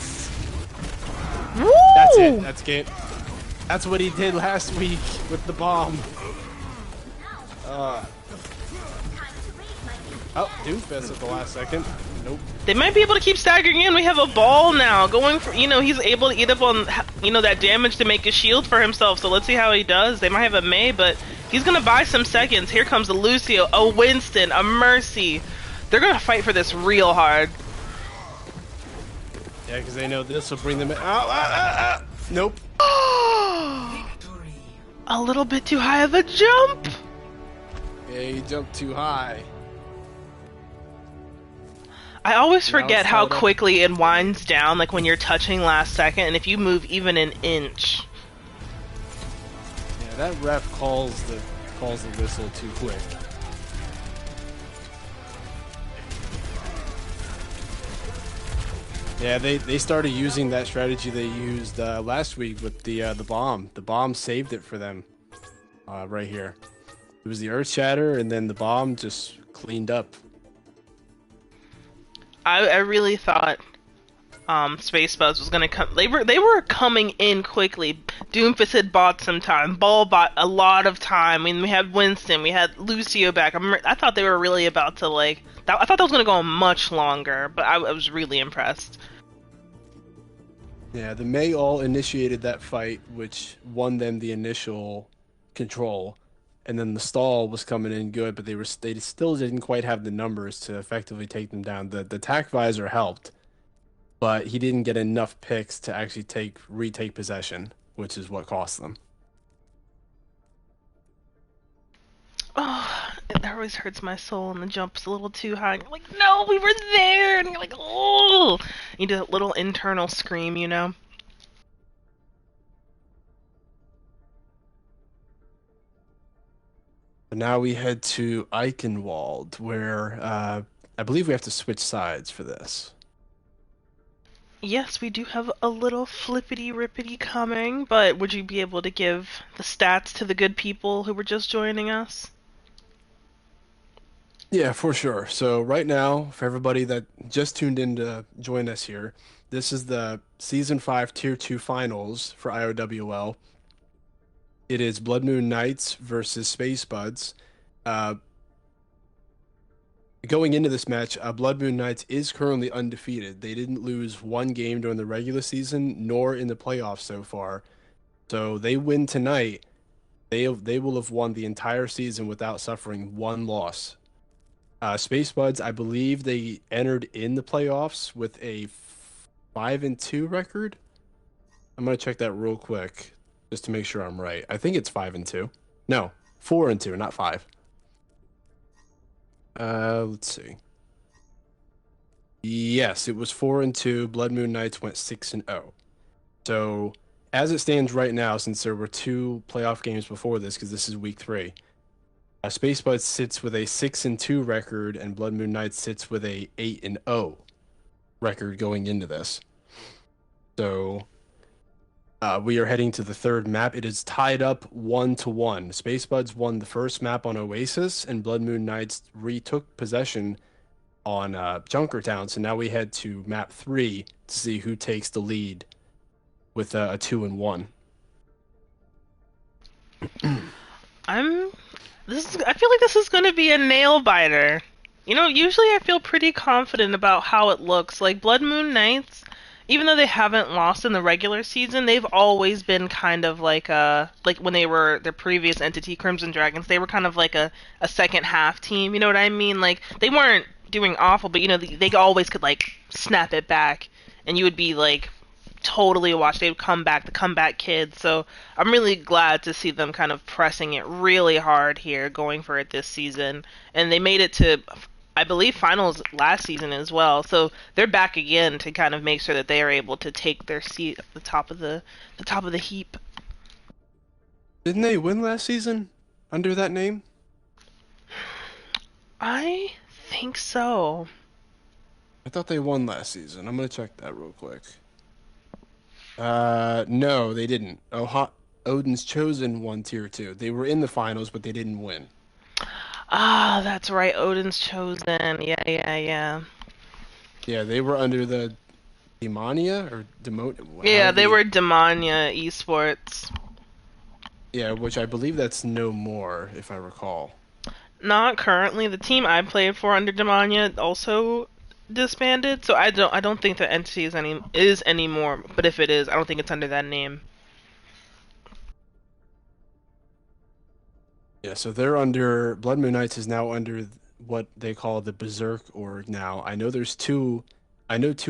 Woo! That's it. That's game. That's what he did last week with the bomb. Oh, Doomfist at the last second. Nope. They might be able to keep staggering in. We have a ball now going for, he's able to eat up on, that damage to make a shield for himself. So let's see how he does. They might have a Mei, but he's going to buy some seconds. Here comes a Lucio, a Winston, a Mercy. They're going to fight for this real hard. Yeah, because they know this will bring them in. Nope. A little bit too high of a jump. Yeah, he jumped too high. I always Now forget it's how tied up. quickly it winds down, like when you're touching last second, and if you move even an inch. Yeah, that ref calls the whistle too quick. Yeah, they started using that strategy they used last week with the bomb. The bomb saved it for them right here. It was the Earth Shatter, and then the bomb just cleaned up. I really thought Space Spuds was gonna come. They were coming in quickly. Doomfist had bought some time. Ball bought a lot of time. I mean, we had Winston, we had Lucio back. I thought they were really about to I thought that was gonna go much longer, but I was really impressed. Yeah, the Mei all initiated that fight, which won them the initial control, and then the stall was coming in good, but they still didn't quite have the numbers to effectively take them down. The Tac Visor helped, but he didn't get enough picks to actually retake possession, which is what cost them. Oh, it always hurts my soul when the jump's a little too high. And you're like, no, we were there, and you're like, oh, you do that little internal scream, But now we head to Eichenwald, where I believe we have to switch sides for this. Yes, we do have a little flippity-rippity coming, but would you be able to give the stats to the good people who were just joining us? Yeah, for sure. So right now, for everybody that just tuned in to join us here, this is the Season 5 Tier 2 Finals for IOWL. It is Blood Moon Knights versus Space Spuds. Going into this match, Blood Moon Knights is currently undefeated. They didn't lose one game during the regular season, nor in the playoffs so far. So they win tonight. They will have won the entire season without suffering one loss. Space Buds, I believe they entered in the playoffs with a 5-2 record. I'm gonna check that real quick just to make sure I'm right. I think it's 5-2. No, 4-2, not 5. Let's see. Yes, it was 4-2. Blood Moon Knights went 6-0. So as it stands right now, since there were 2 playoff games before this, because this is week 3. Space Buds sits with a 6-2 record, and Blood Moon Knights sits with a 8-0 record going into this. So we are heading to the third map. It is tied up 1-1. Space Buds won the first map on Oasis, and Blood Moon Knights retook possession on Junkertown. So now we head to map 3 to see who takes the lead with a 2-1. I feel like this is going to be a nail biter. Usually I feel pretty confident about how it looks. Like Blood Moon Knights, even though they haven't lost in the regular season, they've always been kind of like when they were their previous entity, Crimson Dragons, they were kind of like a second half team. You know what I mean? Like they weren't doing awful, but they always could like snap it back, and you would be like totally watch. They would come back, the comeback kids. So I'm really glad to see them kind of pressing it really hard here, going for it this season. And they made it to, I believe, finals last season as well. So they're back again to kind of make sure that they are able to take their seat at the top of the heap. Didn't they win last season under that name? I think so. I thought they won last season. I'm gonna check that real quick. No, they didn't. Odin's Chosen won tier two. They were in the finals, but they didn't win. Ah, that's right. Odin's Chosen. Yeah, yeah, yeah. Yeah, they were under the Demonia or Yeah, however they you, were Demania Esports. yeah, which I believe that's no more, if I recall. Not currently. The team I played for under Demania also disbanded, so I don't think the entity is anymore. But if it is, I don't think it's under that name. Yeah, so they're under Blood Moon Knights is now under what they call the Berserk org now. I know two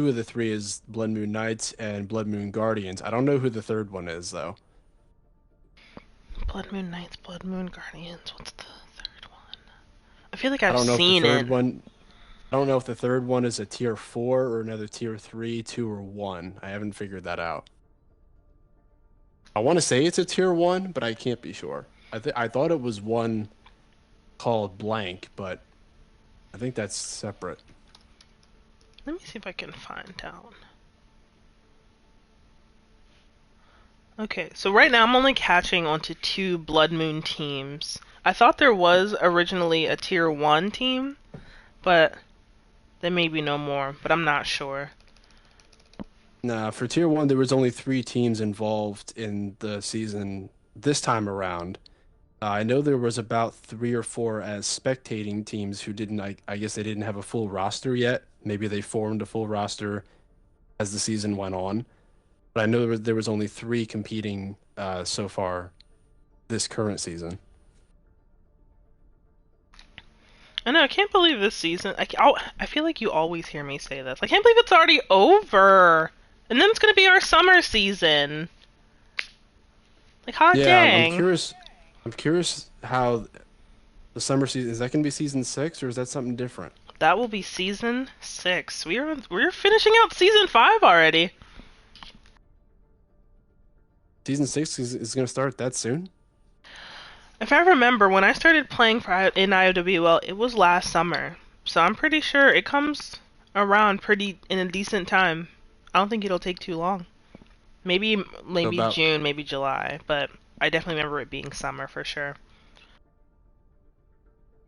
of the three is Blood Moon Knights and Blood Moon Guardians. I don't know who the third one is though. Blood Moon Knights, Blood Moon Guardians. What's the third one? I feel like I I've don't know if the seen it. third one I don't know if the third one is a tier four or another tier three, two, or one. I haven't figured that out. I want to say it's a tier one, but I can't be sure. I thought it was one called blank, but I think that's separate. Let me see if I can find out. Okay, so right now I'm only catching onto two Blood Moon teams. I thought there was originally a tier 1 team, but there may be no more, but I'm not sure. Nah, for tier one, there was only three teams involved in the season this time around. I know there was about three or four as spectating teams who didn't, I guess they didn't have a full roster yet. Maybe they formed a full roster as the season went on. But I know there was only three competing so far this current season. I know, I can't believe this season. I feel like you always hear me say this. I can't believe it's already over. And then it's going to be our summer season. Like, hot Yeah, I'm dang. curious. I'm curious how the summer season is that going to be season six or is that something different? That will be season 6. We're finishing out season 5 already. Season six is going to start that soon? If I remember, when I started playing in IOWL, it was last summer. So I'm pretty sure it comes around pretty in a decent time. I don't think it'll take too long. Maybe So maybe about June, maybe July, but I definitely remember it being summer for sure.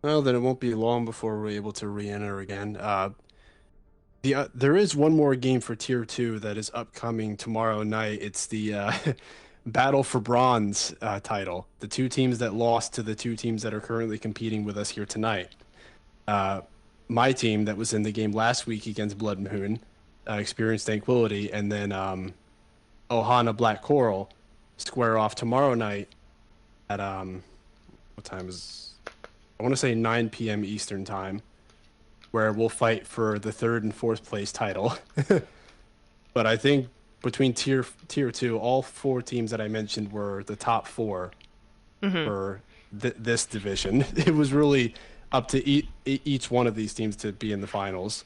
Well, then it won't be long before we're able to re-enter again. There is one more game for Tier 2 that is upcoming tomorrow night. It's the Battle for Bronze title. The two teams that lost to the two teams that are currently competing with us here tonight. Uh, my team that was in the game last week against Blood Moon experienced Tranquility, and then Ohana Black Coral square off tomorrow night at what time is I want to say 9 p.m. Eastern time, where we'll fight for the third and fourth place title. But I think between tier two, all four teams that I mentioned were the top four Hmm. for this division. It was really up to each one of these teams to be in the finals.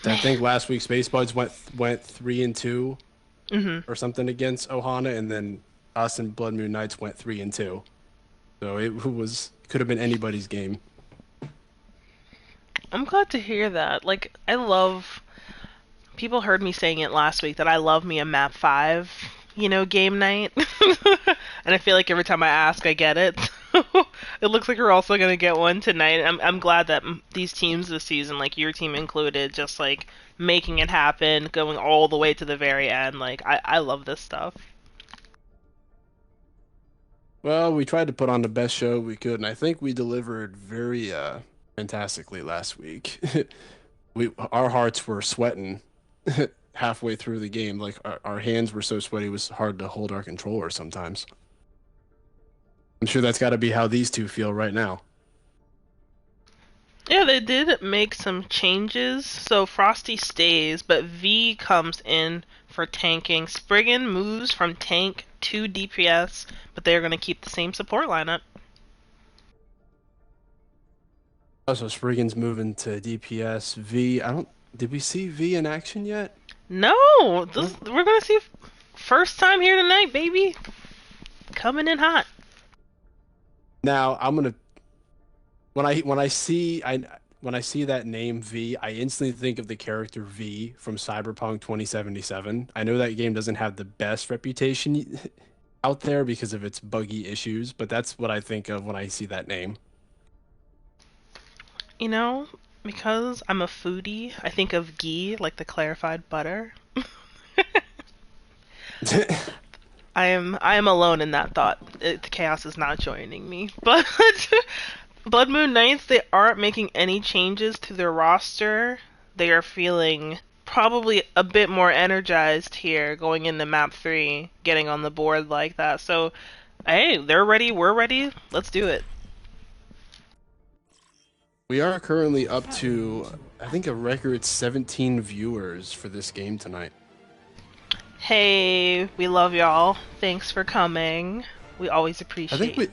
I Man. think last week Space Buds went 3-2 Hmm. or something against Ohana, and then us and Blood Moon Knights went 3-2. So it was could have been anybody's game. I'm glad to hear that. Like, I love. People heard me saying it last week that I love me a map 5, game night. And I feel like every time I ask, I get it. It looks like we're also gonna get one tonight. I'm glad that these teams this season, like your team included, just like making it happen, going all the way to the very end. Like, I love this stuff. Well, we tried to put on the best show we could, and I think we delivered very fantastically last week. Our hearts were sweating halfway through the game. Like our hands were so sweaty, it was hard to hold our controller sometimes. I'm sure that's got to be how these two feel right now. Yeah, they did make some changes. So Frosty stays, but V comes in for tanking. Spriggan moves from tank to DPS, but they're going to keep the same support lineup. Also, Spriggan's moving to DPS. V, I don't. Did we see V in action yet? No, No? we're going to see first time here tonight, baby. coming in hot. Now I'm gonna when I see that name V, I instantly think of the character V from Cyberpunk 2077. I know that game doesn't have the best reputation out there because of its buggy issues, but that's what I think of when I see that name. You know, because I'm a foodie, I think of ghee, like the clarified butter. I am alone in that thought. The chaos is not joining me. But Blood Moon Knights, they aren't making any changes to their roster. They are feeling probably a bit more energized here going into map 3, getting on the board like that. So, hey, they're ready, we're ready. Let's do it. We are currently up to, I think, a record 17 viewers for this game tonight. Hey, we love y'all. Thanks for coming. We always appreciate.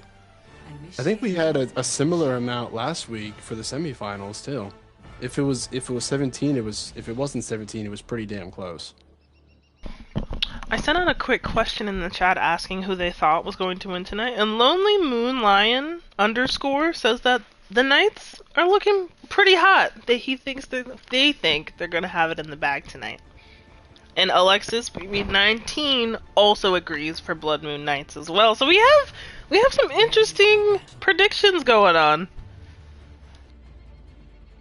I think we had a similar amount last week for the semifinals too. If it was 17, it was, if it wasn't 17, it was pretty damn close. I sent out a quick question in the chat asking who they thought was going to win tonight, and Lonely Moon Lion _ says that the Knights are looking pretty hot. They think they're gonna have it in the bag tonight. And Alexis BB19 also agrees for Blood Moon Knights as well. So we have some interesting predictions going on.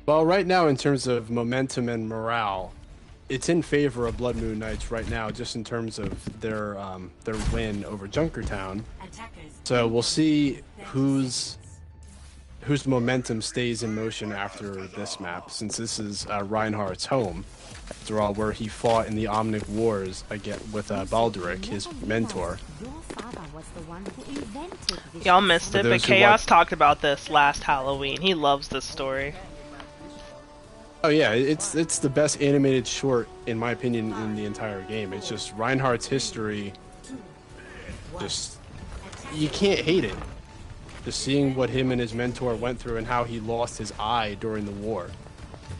Well, right now in terms of momentum and morale, it's in favor of Blood Moon Knights right now, just in terms of their win over Junkertown. So we'll see whose momentum stays in motion after this map, since this is Reinhardt's home. After all, where he fought in the Omnic Wars again with Baldric, his mentor. Y'all missed it, but Chaos talked about this last Halloween. He loves this story. Oh yeah, it's the best animated short, in my opinion, in the entire game. It's just Reinhardt's history. Just, you can't hate it. Just seeing what him and his mentor went through and how he lost his eye during the war.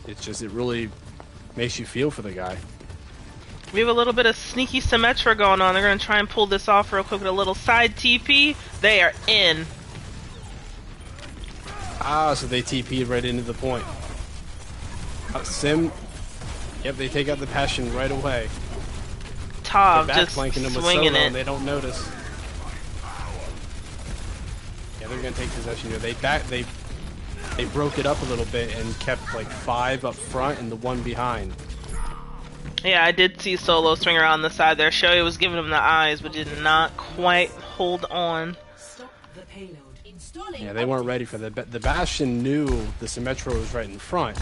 It's just, it really makes you feel for the guy. We have a little bit of sneaky Symmetra going on. They're going to try and pull this off real quick with a little side TP. They are in. Ah, so they TP'd right into the point. Sim, yep, they take out the Passion right away. Tav just them with swinging Solo, it. And they don't notice. Yeah, they're going to take possession here. They broke it up a little bit and kept like 5 up front and the 1 behind. Yeah, I did see Solo swing around the side there. Shoei was giving him the eyes, but did not quite hold on. Yeah, they weren't ready for that. The Bastion knew the Symmetra was right in front,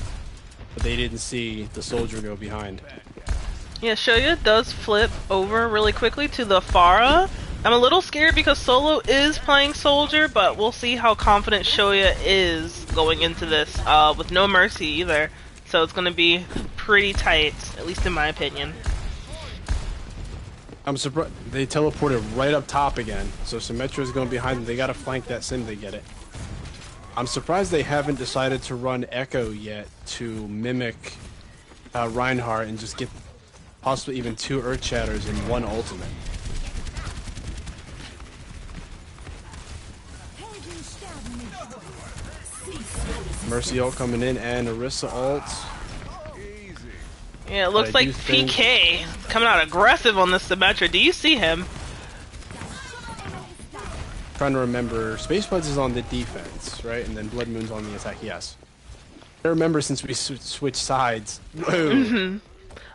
but they didn't see the soldier go behind. Yeah, Shoya does flip over really quickly to the Pharah. I'm a little scared because Solo is playing soldier, but we'll see how confident Shoya is going into this, with no mercy either. So it's going to be pretty tight, at least in my opinion. I'm surprised they teleported right up top again, so Symmetra is going behind them. They got to flank that Sim to get it. I'm surprised they haven't decided to run Echo yet to mimic Reinhardt and just get possibly even 2 Earth Shatters in 1 ultimate. Mercy ult coming in and Orisa ult. Yeah, it looks like PK coming out aggressive on this Symmetra. Do you see him? Trying to remember, Space Spuds is on the defense, right? And then Blood Moon's on the attack, yes. I remember since we switched sides. Whoa.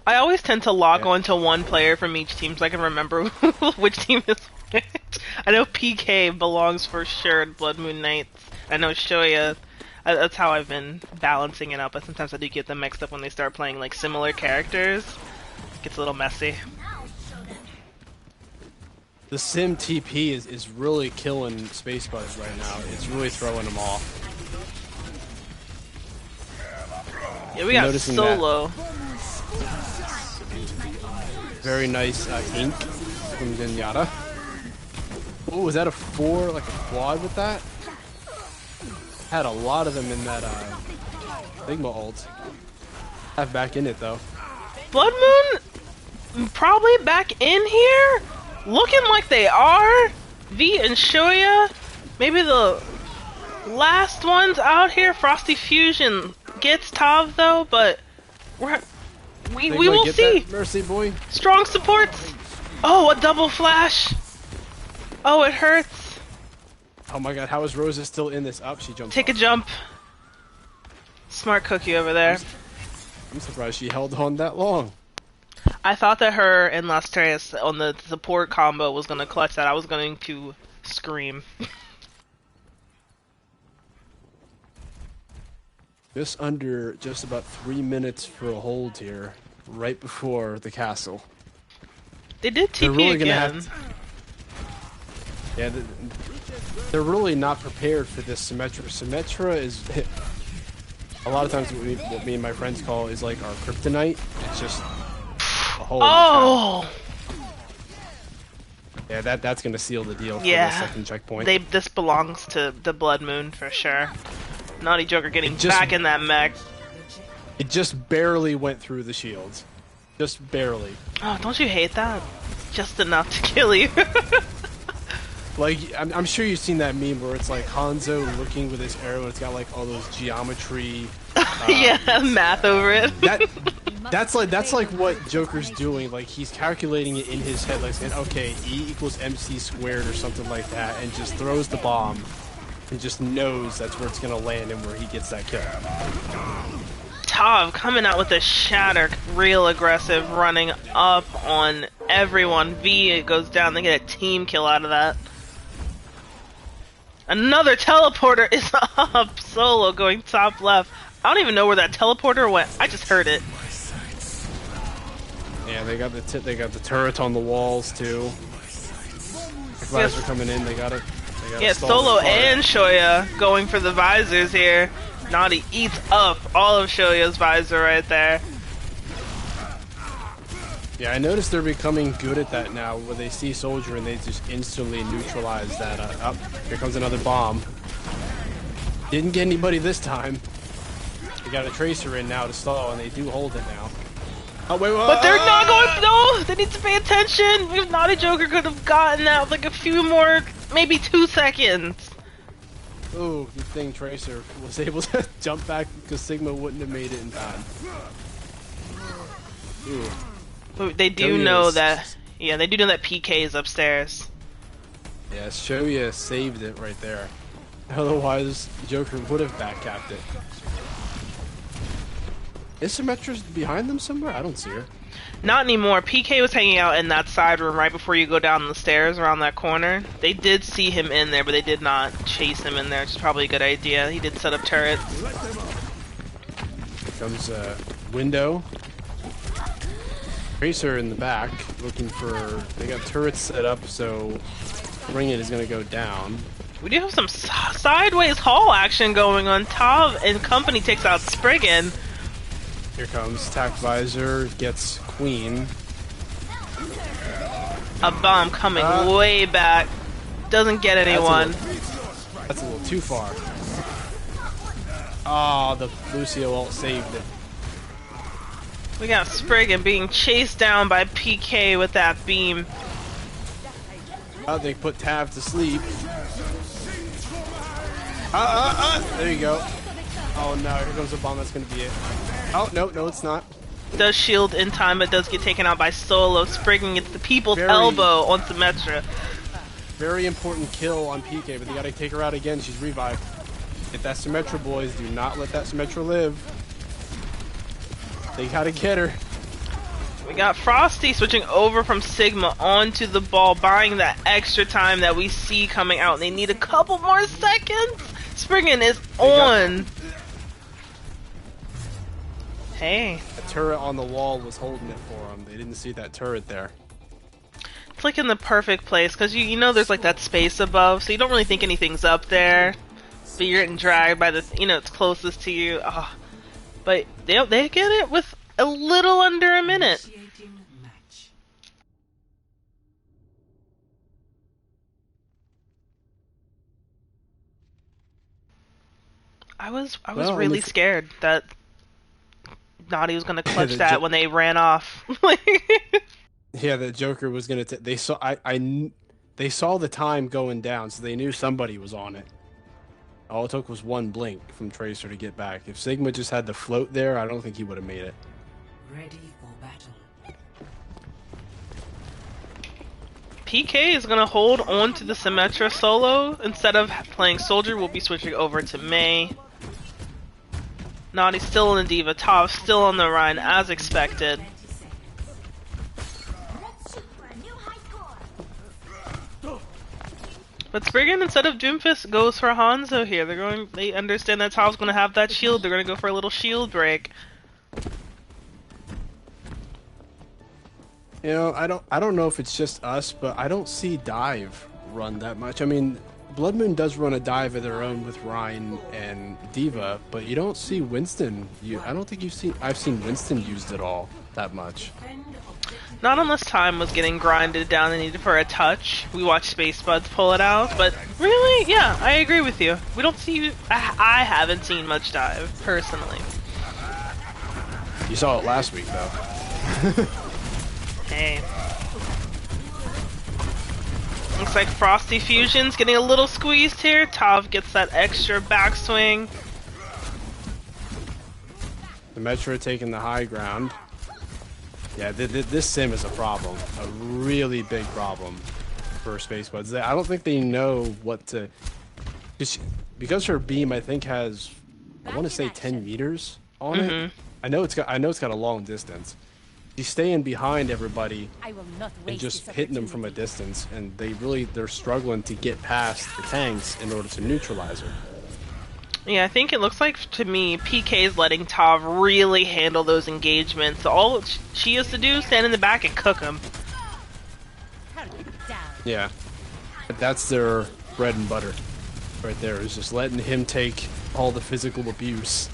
I always tend to lock onto one player from each team so I can remember which team is which. I know PK belongs for sure in Blood Moon Knights. I know Shoya. That's how I've been balancing it out, but sometimes I do get them mixed up when they start playing like similar characters. It gets a little messy. The Sim TP is really killing Space Buds right now. It's really throwing them off. Yeah, we got Solo. Very nice ink from Zenyatta. Oh, was that a 4, like a quad with that? Had a lot of them in that Sigma ult. Have back in it though. Blood Moon probably back in here? Looking like they are, V and Shoya, maybe the last ones out here. Frosty Fusion gets Tav though, but we will see. That, Mercy boy. Strong supports. Oh, a double flash. Oh, it hurts. Oh my god, how is Rosa still in this? Up, she jumped. Take a jump. Smart cookie over there. I'm surprised she held on that long. I thought that her and Lastreus on the support combo was gonna clutch that. I was going to scream. Just about 3 minutes for a hold here, right before the castle. They did TP they're really again. Yeah, they're really not prepared for this Symmetra. Symmetra is a lot of times what me and my friends call is like our kryptonite. It's just a whole. Oh. Yeah, that's gonna seal the deal for Yeah. the second checkpoint. This belongs to the Blood Moon for sure. Naughty Joker getting back in that mech. It just barely went through the shields. Just barely. Oh, don't you hate that? Just enough to kill you. Like, I'm sure you've seen that meme where it's like Hanzo looking with his arrow and it's got like all those geometry. Yeah, math over it. That's like what Joker's doing. Like, he's calculating it in his head, like saying, okay, E equals MC squared or something like that, and just throws the bomb and just knows that's where it's gonna land and where he gets that kill. Tav coming out with a shatter, real aggressive, running up on everyone. V, it goes down. They get a team kill out of that. Another teleporter is up. Solo going top left. I don't even know where that teleporter went. I just heard it. Yeah, they got the turret on the walls too. Visors are coming in. They got it. Yeah, Solo and Shoya going for the visors here. Naughty eats up all of Shoya's visor right there. Yeah, I noticed they're becoming good at that now, where they see Soldier and they just instantly neutralize that. Up, here comes another bomb. Didn't get anybody this time. They got a Tracer in now to stall, and they do hold it now. Oh wait, but they're not going. No, they need to pay attention. If Naughty Joker could have gotten out like a few more, maybe 2 seconds. Ooh, good thing Tracer was able to jump back because Sigma wouldn't have made it in time. Ooh. But they do know that. Yeah, they do know that PK is upstairs. Yeah, Shoya saved it right there. Otherwise, Joker would have backcapped it. Is Symmetra's behind them somewhere? I don't see her. Not anymore. PK was hanging out in that side room right before you go down the stairs around that corner. They did see him in there, but they did not chase him in there, which is probably a good idea. He did set up turrets. Here comes Window. Tracer in the back, looking for... They got turrets set up, so Ring It is going to go down. We do have some sideways haul action going on. Tav and company takes out Spriggan. Here comes Tac Visor, gets Queen. A bomb coming way back. Doesn't get anyone. That's a little too far. Oh, the Lucio ult saved it. We got Spriggan being chased down by PK with that beam. Oh, they put Tav to sleep. There you go. Oh no, here comes a bomb, that's gonna be it. Oh, no, it's not. Does shield in time, but does get taken out by Solo. Spriggan gets the people's elbow on Symmetra. Very important kill on PK, but they gotta take her out again, she's revived. Get that Symmetra, boys, do not let that Symmetra live. They gotta get her. We got Frosty switching over from Sigma onto the ball, buying that extra time that we see coming out. They need a couple more seconds. Spriggan is on. Hey. The turret on the wall was holding it for them. They didn't see that turret there. It's like in the perfect place, because you know there's like that space above, so you don't really think anything's up there. But you're getting dragged by the, it's closest to you. Oh. But they get it with a little under a minute. I was really scared that Naughty was gonna clutch that when they ran off. Yeah, the Joker was gonna. They saw. they saw the time going down, so they knew somebody was on it. All it took was one blink from Tracer to get back. If Sigma just had the float there, I don't think he would have made it. Ready for battle. PK is going to hold on to the Symmetra solo. Instead of playing Soldier, we'll be switching over to Mei. Naughty's still in the Diva. Tav still on the Rhine, as expected. 20 seconds. But Spriggan, instead of Doomfist, goes for Hanzo here. They understand that Tav's going to have that shield. They're going to go for a little shield break. You know, I don't know if it's just us, but I don't see dive run that much. I mean, Blood Moon does run a dive of their own with Rhine and Diva, but you don't see Winston. I don't think I've seen Winston used at all that much. Not unless time was getting grinded down and needed for a touch. We watched Space Spuds pull it out, but really, yeah, I agree with you. We don't see. I haven't seen much dive personally. You saw it last week, though. Hey. Looks like Frosty Fusion's getting a little squeezed here. Tav gets that extra backswing. The Metro taking the high ground. Yeah, this sim is a problem. A really big problem for Space Buds. I don't think they know what to... Because her beam, I think, has... I want to say 10 meters on it. I know it's got a long distance. She's staying behind everybody and just hitting them from a distance, and they're struggling to get past the tanks in order to neutralize her. Yeah, I think it looks like to me PK is letting Tav really handle those engagements. All she has to do is stand in the back and cook them. Yeah, but that's their bread and butter right there, is just letting him take all the physical abuse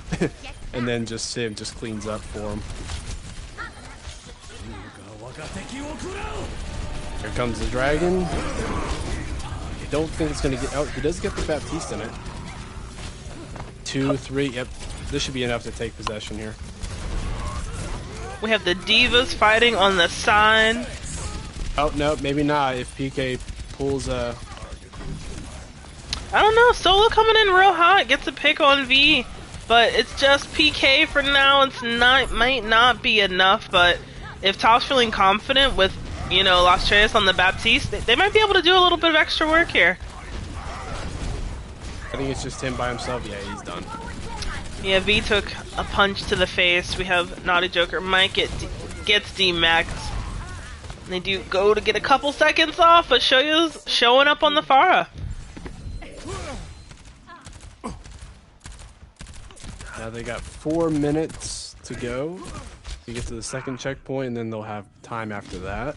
and then just Sim just cleans up for him. Here comes the dragon. I don't think it's gonna get out. He does get the Baptiste in it. 2, 3. Yep, this should be enough to take possession here. We have the Divas fighting on the side. Oh no, maybe not. If PK pulls a. I don't know. Solo coming in real hot, gets a pick on V, but it's just PK for now. Might not be enough, but if Tav's feeling confident with, you know, Las Tres on the Baptiste, they might be able to do a little bit of extra work here. I think it's just him by himself. Yeah, he's done. Yeah, V took a punch to the face. We have Naughty Joker. Mike gets D-Maxed. They do go to get a couple seconds off, but Shoya's showing up on the Pharah. Now they got 4 minutes to go to get to the second checkpoint, and then they'll have time after that.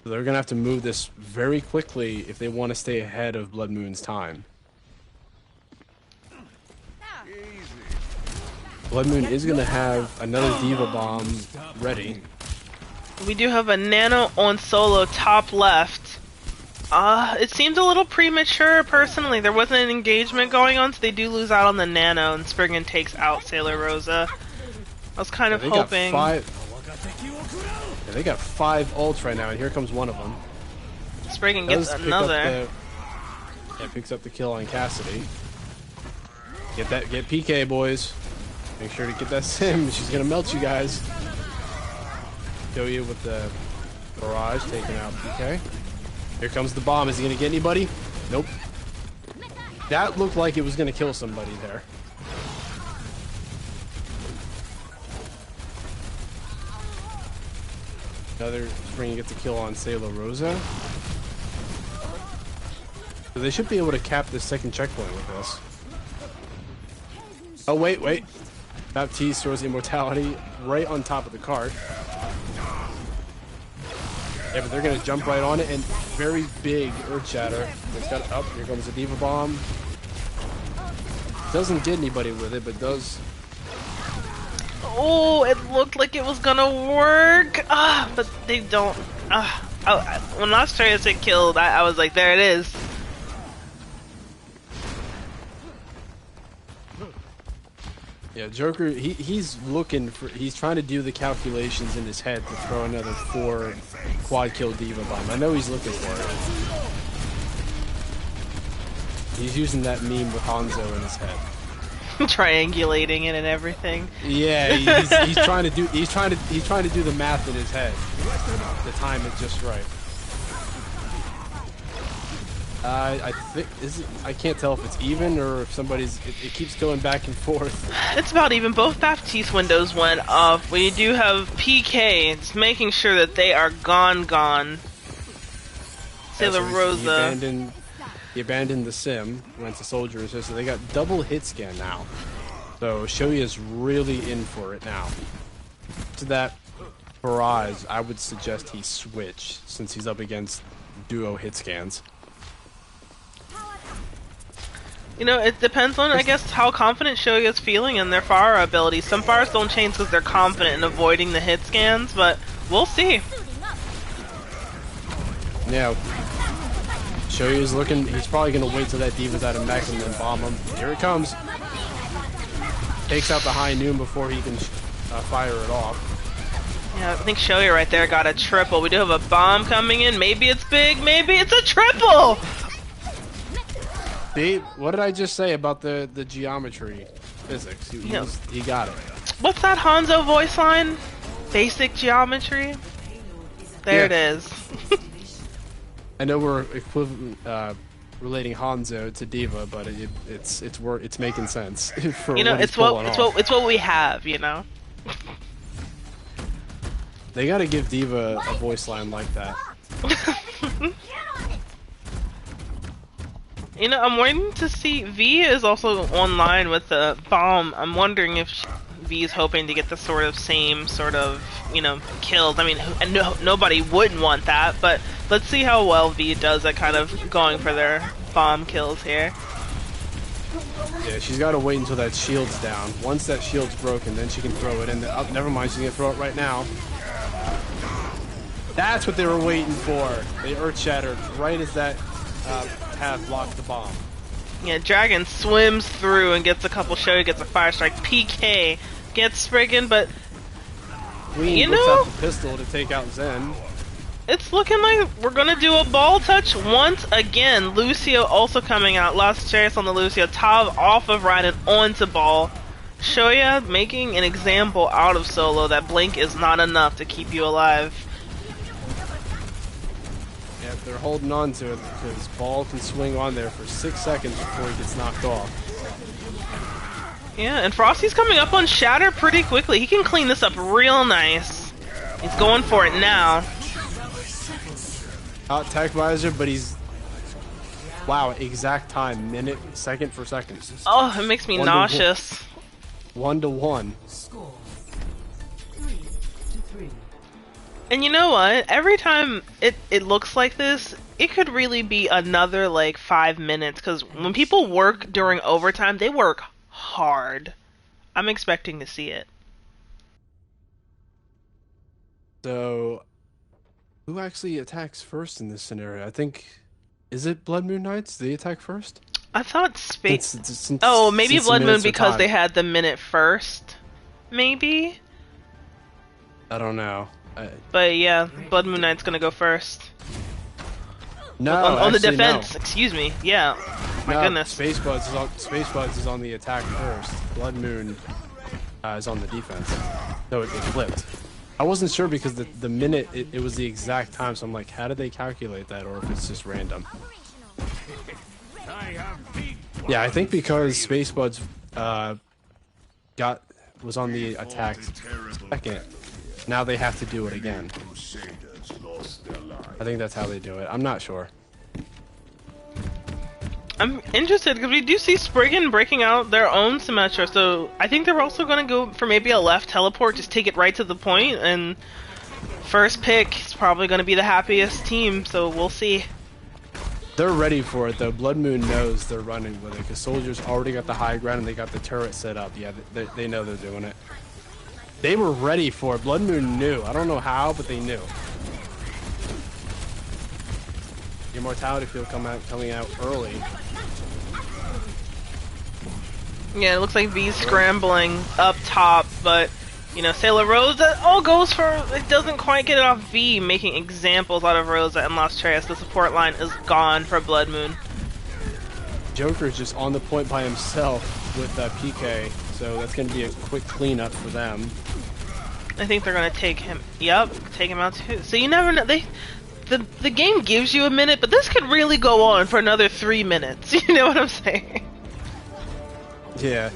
So they're gonna have to move this very quickly if they want to stay ahead of Blood Moon's time. Blood Moon is gonna have another Diva Bomb ready. We do have a Nano on Solo top left. It seemed a little premature personally. There wasn't an engagement going on, so they do lose out on the Nano, and Spriggan takes out Sailor Rosa. I was kind of hoping. They got 5 ults right now, and here comes one of them. Spriggan gets another. Picks up the kill on Cassidy. Get PK, boys. Make sure to get that sim. She's gonna melt you guys. Show you with the barrage taking out PK. Here comes the bomb. Is he gonna get anybody? Nope. That looked like it was gonna kill somebody there. Another Spring gets a kill on Sailor Rosa. So they should be able to cap this second checkpoint with this. Oh, wait. Baptiste throws Immortality right on top of the cart. Yeah, but they're going to jump right on it, and very big Earth Shatter. It's got up. Here comes the Diva Bomb. Doesn't get anybody with it, but does... Oh, it looked like it was gonna work. But they don't. When Las Tres hit killed, I was like, there it is. Yeah, Joker, he's looking for, he's trying to do the calculations in his head to throw another 4 quad kill Diva bomb. I know he's looking for it. He's using that meme with Hanzo in his head. Triangulating it and everything. Yeah, he's trying to do he's trying to do the math in his head to time it just right. I think I can't tell if it's even or if somebody's. It keeps going back and forth. It's about even. Both Baptiste windows went off. We do have PK. It's making sure that they are gone. Sailor Rosa. He abandoned the sim. Went to Soldier Resist. So they got double hit scan now. So Shoya's really in for it now. To that barrage, I would suggest he switch since he's up against duo hit scans. You know, it depends on, I guess, how confident Shoya's feeling in their Pharah abilities. Some Pharahs don't change because they're confident in avoiding the hit scans, but we'll see. Yeah. Shoya's looking, he's probably going to wait till that Diva's out of mech and then bomb him. Here it comes. Takes out the high noon before he can fire it off. Yeah, I think Shoya right there got a triple. We do have a bomb coming in. Maybe it's big, maybe it's a triple! See, what did I just say about the geometry physics? He got it. What's that Hanzo voice line? Basic geometry? There it is. I know we're equivalent relating Hanzo to Diva, but it's making sense for you know, what it's what we have, you know. They got to give Diva a voice line like that. You know, I'm waiting to see. V is also online with the bomb. I'm wondering if V is hoping to get the same sort of, you know, kills. I mean, nobody would want that, but let's see how well V does at kind of going for their bomb kills here. Yeah, she's got to wait until that shield's down. Once that shield's broken, then she can throw it in. Oh, never mind, she's going to throw it right now. That's what they were waiting for. They earth-shattered right as that tab blocked the bomb. Yeah, Dragon swims through and gets a couple Shoya, gets a fire strike. PK gets Spriggan, but Queen whips out the pistol to take out Zen. It's looking like we're gonna do a ball touch once again. Lucio also coming out. Lost chance on the Lucio. Tav off of Raiden onto ball. Shoya making an example out of Solo that Blink is not enough to keep you alive. Yeah, they're holding on to it because ball can swing on there for 6 seconds before he gets knocked off. Yeah, and Frosty's coming up on Shatter pretty quickly. He can clean this up real nice. He's going for it now. Out tech visor, but he's... Wow, exact time. Minute, second for second. Oh, it makes me nauseous. 1-1. Score 3-3. And you know what? Every time it looks like this, it could really be another like 5 minutes. Because when people work during overtime, they work hard. I'm expecting to see it. So, who actually attacks first in this scenario? I think, is it Blood Moon Knights? They attack first? I thought Space. Since Oh, maybe Blood Moon because time. they had the minute first. Maybe. I don't know. But yeah, Blood Moon Knight's gonna go first. No, on the actually, defense. no. Excuse me. Yeah. My goodness. Space Buds is on the attack first. Blood Moon is on the defense. So it flipped. I wasn't sure because the minute it was the exact time, so I'm like, how did they calculate that, or if it's just random? Yeah, I think because Space Buds was on the attack second, now they have to do it again. I think that's how they do it. I'm not sure. I'm interested because we do see Spriggan breaking out their own Symmetra, so I think they're also going to go for maybe a left teleport, just take it right to the point, and first pick is probably going to be the happiest team, so we'll see. They're ready for it though. Blood Moon knows they're running with it because Soldiers already got the high ground and they got the turret set up. Yeah, they know they're doing it. They were ready for it. Blood Moon knew. I don't know how, but they knew. Immortality field coming out early. Yeah, it looks like V's scrambling up top, but you know, Sailor Rosa all goes for it doesn't quite get it off V, making examples out of Rosa and Las Treas. The support line is gone for Blood Moon. Joker's just on the point by himself with PK, so that's going to be a quick cleanup for them. I think they're gonna take him. Yep, take him out too. So you never know. The game gives you a minute, but this could really go on for another 3 minutes. You know what I'm saying? Yeah,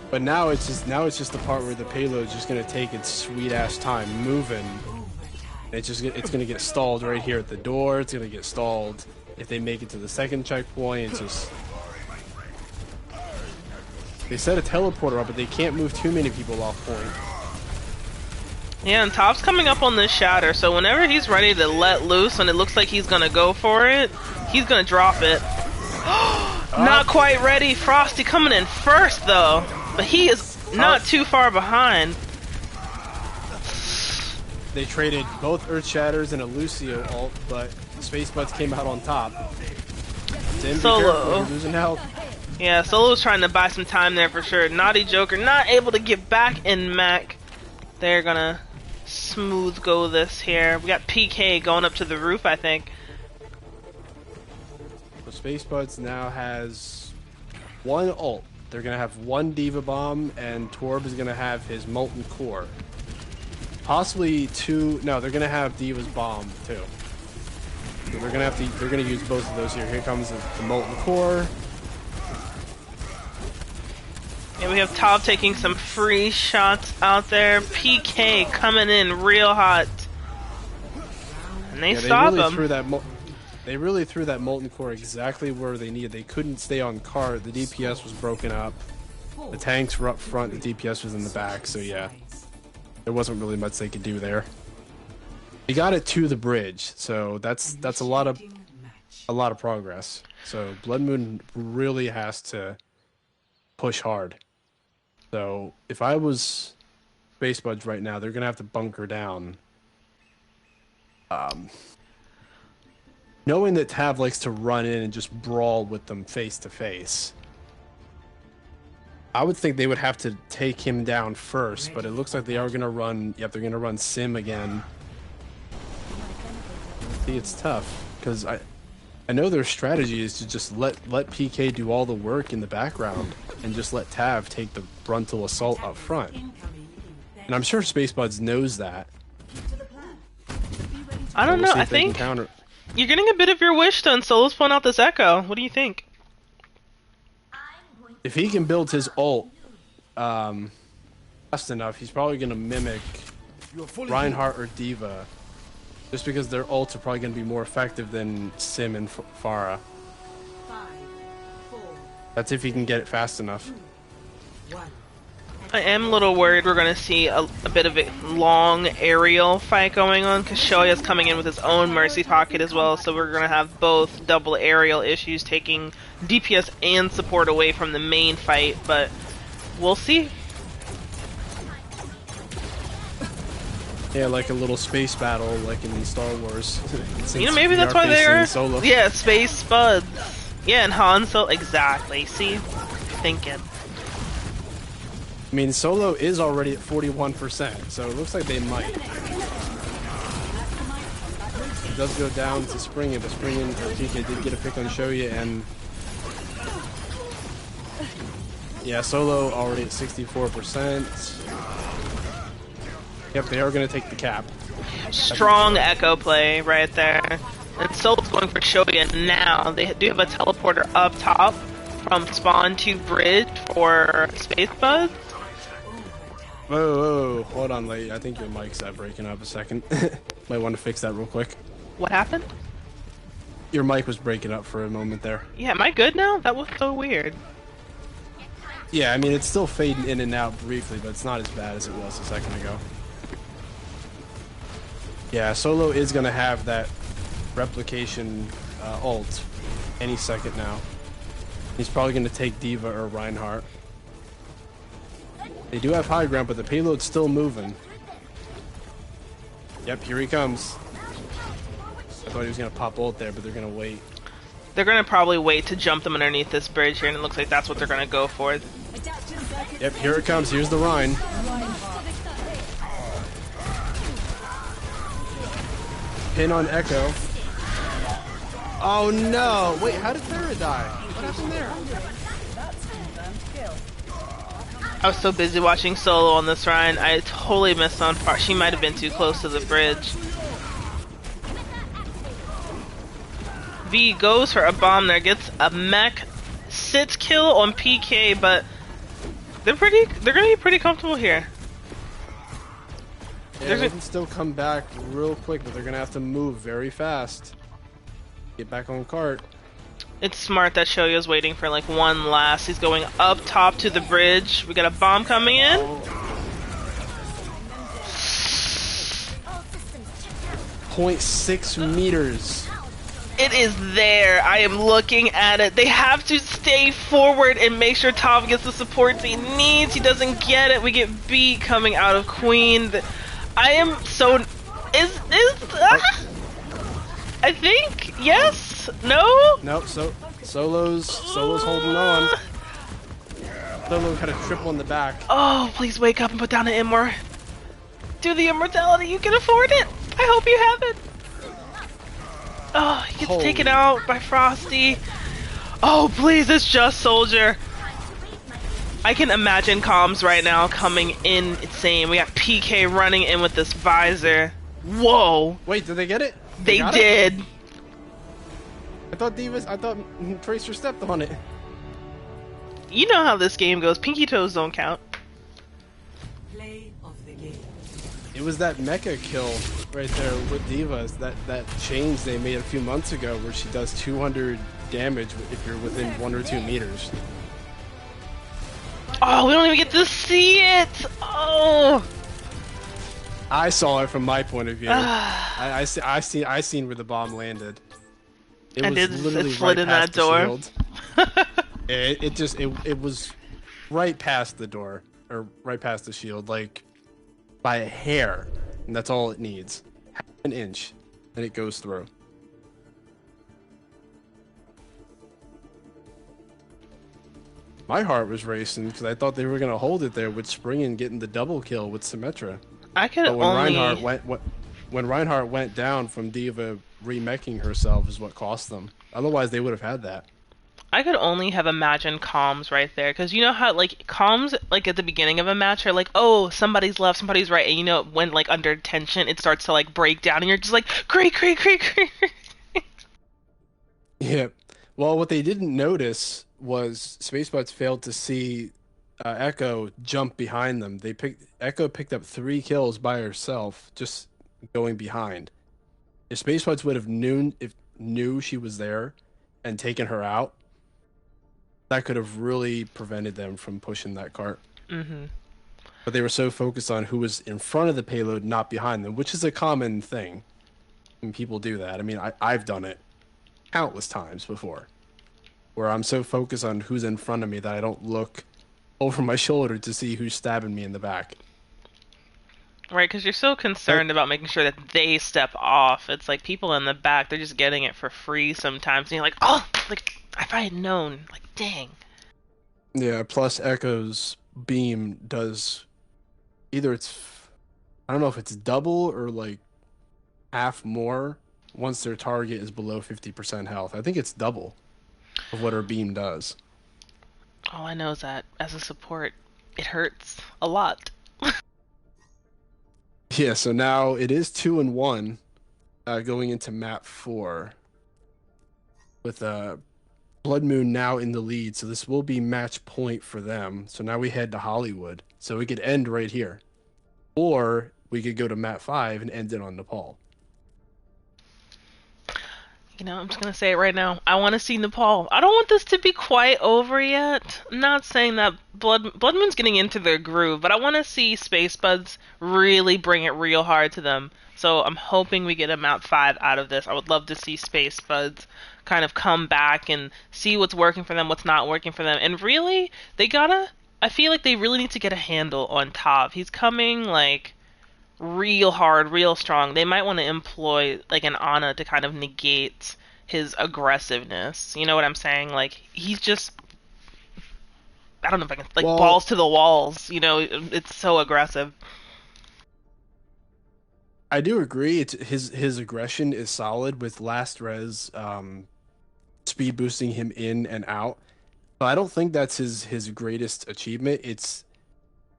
but now it's just the part where the payload's just gonna take its sweet ass time moving. It's gonna get stalled right here at the door. It's gonna get stalled if they make it to the second checkpoint. It's just they set a teleporter up, but they can't move too many people off point. Yeah, and Top's coming up on this shatter, so whenever he's ready to let loose and it looks like he's gonna go for it, he's gonna drop it. Not quite ready. Frosty coming in first though, but he is not too far behind. They traded both Earth Shatters and a Lucio ult, but Space Buds came out on top. Zen, Solo. you're losing health. Yeah, Solo's trying to buy some time there for sure. Naughty Joker not able to get back in Mac. They're gonna smooth go this here. We got PK going up to the roof, I think. So Space Buds now has one ult. They're gonna have one Diva Bomb, and Torb is gonna have his Molten Core. Possibly two. No, they're gonna have Diva's Bomb too. So they're gonna have to. They're gonna use both of those here. Here comes the Molten Core. Yeah, we have Top taking some free shots out there. PK coming in real hot. And they stop him. They really threw that Molten Core exactly where they needed. They couldn't stay on cart. The DPS was broken up. The tanks were up front. The DPS was in the back. So yeah, there wasn't really much they could do there. They got it to the bridge, so that's a lot of progress. So Blood Moon really has to push hard. So if I was Space Buds right now, they're gonna have to bunker down. Knowing that Tav likes to run in and just brawl with them face to face, I would think they would have to take him down first. But it looks like they are gonna run. Yep, they're gonna run Sim again. See, it's tough because I know their strategy is to just let PK do all the work in the background and just let Tav take the frontal assault up front. And I'm sure Space Buds knows that. I don't know. I think you're getting a bit of your wish done. Solo's pulling out this Echo. What do you think? If he can build his ult fast enough, he's probably going to mimic Reinhardt or Diva. Just because their ults are probably going to be more effective than Sim and Pharah. That's if he can get it fast enough. I am a little worried we're going to see a bit of a long aerial fight going on, because Shoya's coming in with his own Mercy Pocket as well, so we're going to have both double aerial issues taking DPS and support away from the main fight, but we'll see. Yeah, like a little space battle, like in Star Wars. You know, maybe that's why they're... Yeah, Space Spuds. Yeah, and Han Solo... Exactly, see? Thinking. I mean, Solo is already at 41%, so it looks like they might. It does go down to Springin, but Springin, PK did get a pick on Shoya, and... Yeah, Solo already at 64%. Yep, they are going to take the cap. Strong Echo play right there. And Solo's going for Shoya now. They do have a teleporter up top from spawn to bridge for Space Buzz. Whoa, hold on, late. I think your mic's breaking up a second. Might want to fix that real quick. What happened? Your mic was breaking up for a moment there. Yeah, am I good now? That was so weird. Yeah, I mean, it's still fading in and out briefly, but it's not as bad as it was a second ago. Yeah, Solo is going to have that replication ult any second now. He's probably going to take Diva or Reinhardt. They do have high ground, but the payload's still moving. Yep, here he comes. I thought he was going to pop ult there, but they're going to wait. They're going to probably wait to jump them underneath this bridge here, and it looks like that's what they're going to go for. Yep, here it comes. Here's the Rhine. Pin on Echo. Oh no! Wait, how did Farah die? What happened there? I was so busy watching solo on this Rhine, I totally missed on part. She might have been too close to the bridge. V goes for a bomb there, gets a mech, sits kill on PK, but they're gonna be pretty comfortable here. Yeah, they can still come back real quick, but they're gonna have to move very fast. Get back on cart. It's smart that Shoyo's waiting for like one last. He's going up top to the bridge. We got a bomb coming in. 0.6 meters. It is there. I am looking at it. They have to stay forward and make sure Tav gets the supports he needs. He doesn't get it. We get beat coming out of Queen. I am so... I think yes. No. Nope. So Solo's holding on. Solo got a triple in the back. Oh, please wake up and put down an Immor. Do the immortality. You can afford it. I hope you have it. Oh, he gets taken out by Frosty. Oh, please, it's just Soldier. I can imagine comms right now coming in insane. We got PK running in with this visor. Whoa. Wait, did they get it? They did. It? I thought Tracer stepped on it. You know how this game goes. Pinky toes don't count. Play of the game. It was that mecha kill right there with Divas, that change they made a few months ago where she does 200 damage if you're within 1 or 2 meters. Oh, we don't even get to see it. Oh. I saw it from my point of view. I seen where the bomb landed. It was literally slid right in that past the door. shield. it was right past the door, or right past the shield, like by a hair, and that's all it needs. Half an inch, and it goes through. My heart was racing because I thought they were gonna hold it there with Spring and getting the double kill with Symmetra. I could But when only... Reinhardt went down from Diva remeching herself is what cost them. Otherwise, they would have had that. I could only have imagined comms right there, because you know how like comms like at the beginning of a match are like, oh, somebody's left, somebody's right, and you know when like under tension it starts to like break down, and you're just like, great. Yeah. Well, what they didn't notice was Spacebuds failed to see Echo jump behind them. Echo picked up 3 kills by herself, just going behind. If Spacebuds would have knew she was there and taken her out, that could have really prevented them from pushing that cart. Mm-hmm. But they were so focused on who was in front of the payload, not behind them, which is a common thing. And people do that. I mean, I've done it countless times before, where I'm so focused on who's in front of me that I don't look over my shoulder to see who's stabbing me in the back. Right, because you're so concerned about making sure that they step off. It's like people in the back, they're just getting it for free sometimes. And you're like, oh, like, if I had known, like, dang. Yeah, plus Echo's beam does either I don't know if it's double or like half more once their target is below 50% health. I think it's double of what her beam does. All I know is that as a support, it hurts a lot. Yeah, so now it is 2-1 going into map 4 with Blood Moon now in the lead. So this will be match point for them. So now we head to Hollywood. So we could end right here. Or we could go to map 5 and end it on Nepal. You know, I'm just going to say it right now. I want to see Nepal. I don't want this to be quite over yet. I'm not saying that Blood Moon's getting into their groove, but I want to see Spacebuds really bring it real hard to them. So I'm hoping we get a map 5 out of this. I would love to see Spacebuds kind of come back and see what's working for them, what's not working for them. And really, I feel like they really need to get a handle on Tav. He's coming, like, real hard, real strong. They might want to employ like an Ana to kind of negate his aggressiveness. You know what I'm saying? Like, he's just I don't know if I can like Well, balls to the walls. You know, it's so aggressive. I do agree. It's his aggression is solid with last res speed boosting him in and out. But I don't think that's his greatest achievement. It's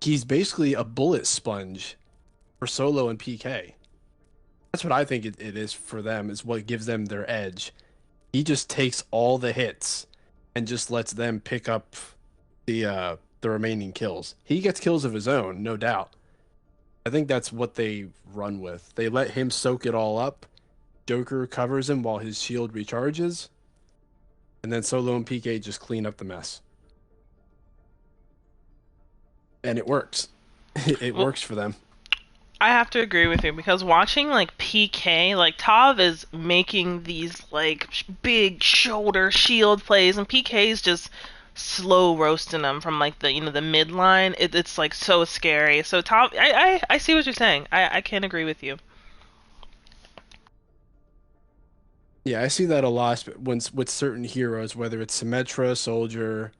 he's basically a bullet sponge for solo and PK. That's what I think it is for them, is what gives them their edge. He just takes all the hits and just lets them pick up the remaining kills. He gets kills of his own, no doubt. I think that's what they run with. They let him soak it all up. Joker covers him while his shield recharges, and then Solo and PK just clean up the mess. And it works. It Well, works for them. I have to agree with you because watching like PK, like Tav is making these like big shoulder shield plays, and PK is just slow roasting them from like the the midline. It's like so scary. So Tav, I see what you're saying. I can't agree with you. Yeah, I see that a lot when with certain heroes, whether it's Symmetra, Soldier,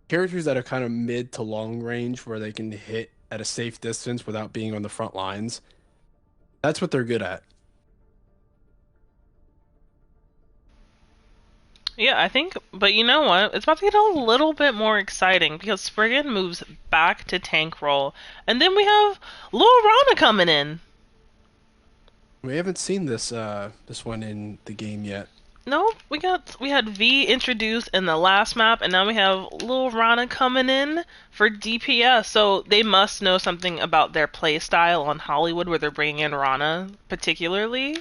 characters that are kind of mid to long range where they can hit at a safe distance without being on the front lines. That's what they're good at. Yeah, I think, but you know what? It's about to get a little bit more exciting because Spriggan moves back to tank role, and then we have Lil Rana coming in. We haven't seen this one in the game yet. No, we had V introduced in the last map, and now we have Lil Rana coming in for DPS. So they must know something about their play style on Hollywood, where they're bringing in Rana particularly.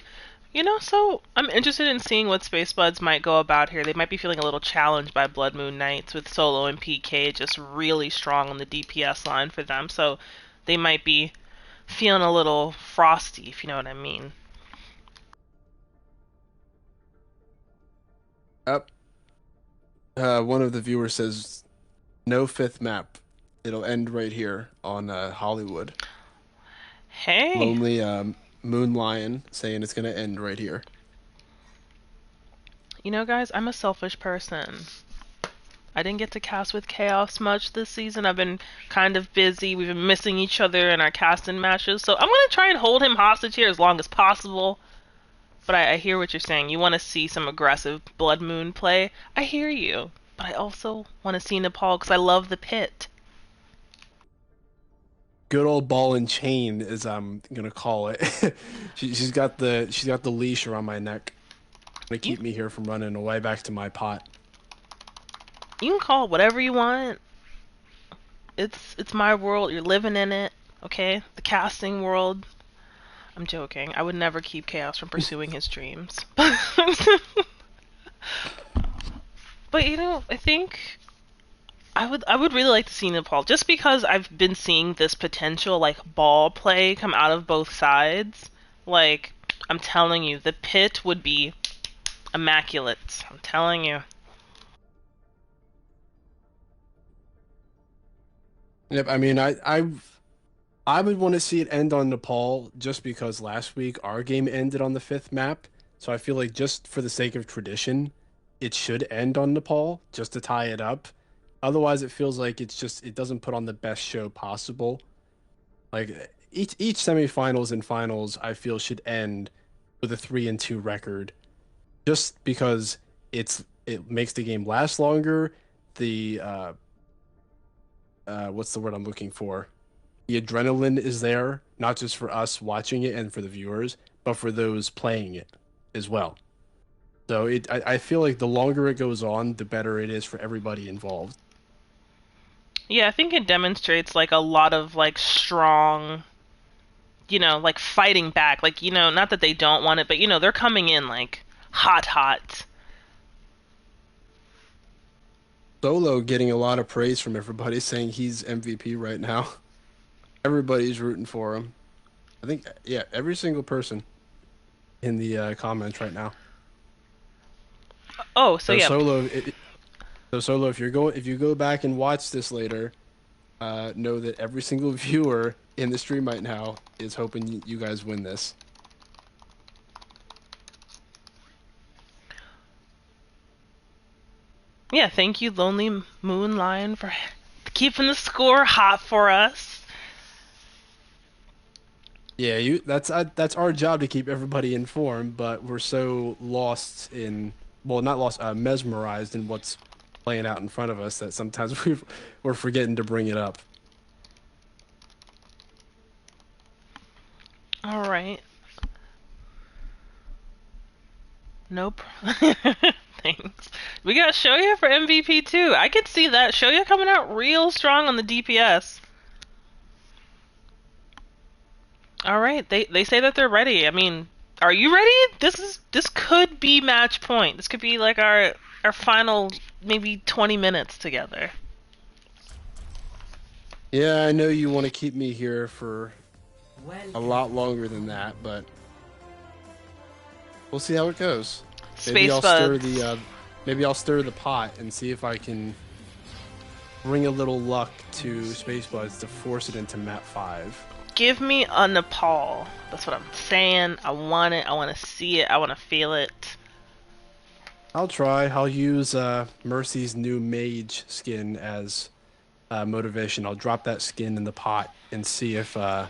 So I'm interested in seeing what Space Buds might go about here. They might be feeling a little challenged by Blood Moon Knights with Solo and PK just really strong on the DPS line for them. So they might be feeling a little frosty, if you know what I mean. Up. One of the viewers says no fifth map. It'll end right here on Hollywood. Hey, Lonely Moon Lion saying it's gonna end right here. guys, I'm a selfish person. I didn't get to cast with Chaos much this season. I've been kind of busy. We've been missing each other in our casting matches. So I'm going to try and hold him hostage here as long as possible. But I hear what you're saying. You want to see some aggressive Blood Moon play. I hear you. But I also want to see Nepal because I love the pit. Good old ball and chain, as I'm gonna call it. She's got the leash around my neck, gonna You, keep me here from running away back to my pot. you can call it whatever you want. It's my world. You're living in it. Okay? The casting world. I'm joking. I would never keep Chaos from pursuing his dreams. But I think I would really like to see Nepal just because I've been seeing this potential like ball play come out of both sides. Like I'm telling you, the pit would be immaculate. I'm telling you. Yep, I mean, I would want to see it end on Nepal just because last week our game ended on the fifth map. So I feel like just for the sake of tradition, it should end on Nepal just to tie it up. Otherwise, it feels like it doesn't put on the best show possible. Like each semifinals and finals, I feel should end with a 3-2 record, just because it makes the game last longer. The what's the word I'm looking for? The adrenaline is there, not just for us watching it and for the viewers, but for those playing it as well. So I feel like the longer it goes on, the better it is for everybody involved. Yeah, I think it demonstrates like a lot of like strong, like fighting back. Like, not that they don't want it, but they're coming in like hot hot. Solo getting a lot of praise from everybody saying he's MVP right now. Everybody's rooting for him. I think, yeah, every single person in the comments right now. Oh, so So yeah. Solo, if you go back and watch this later, know that every single viewer in the stream right now is hoping you guys win this. Yeah, thank you, Lonely Moon Lion, for keeping the score hot for us. Yeah, that's our job to keep everybody informed, but we're so lost in, well, not lost, mesmerized in what's playing out in front of us that sometimes we're forgetting to bring it up. All right. Nope. Thanks. We got Shoya for MVP too. I could see that. Shoya coming out real strong on the DPS. All right. They say that they're ready. I mean, are you ready? This could be match point. This could be like our final maybe 20 minutes together. Yeah, I know you want to keep me here for a Welcome. lot longer than that, but we'll see how it goes. Space Spuds. Maybe I'll stir the pot and see if I can bring a little luck to Space Buds to force it into map 5. Give me a Nepal. That's what I'm saying. I want it. I want to see it. I want to feel it. I'll try. I'll use Mercy's new mage skin as motivation. I'll drop that skin in the pot and see if I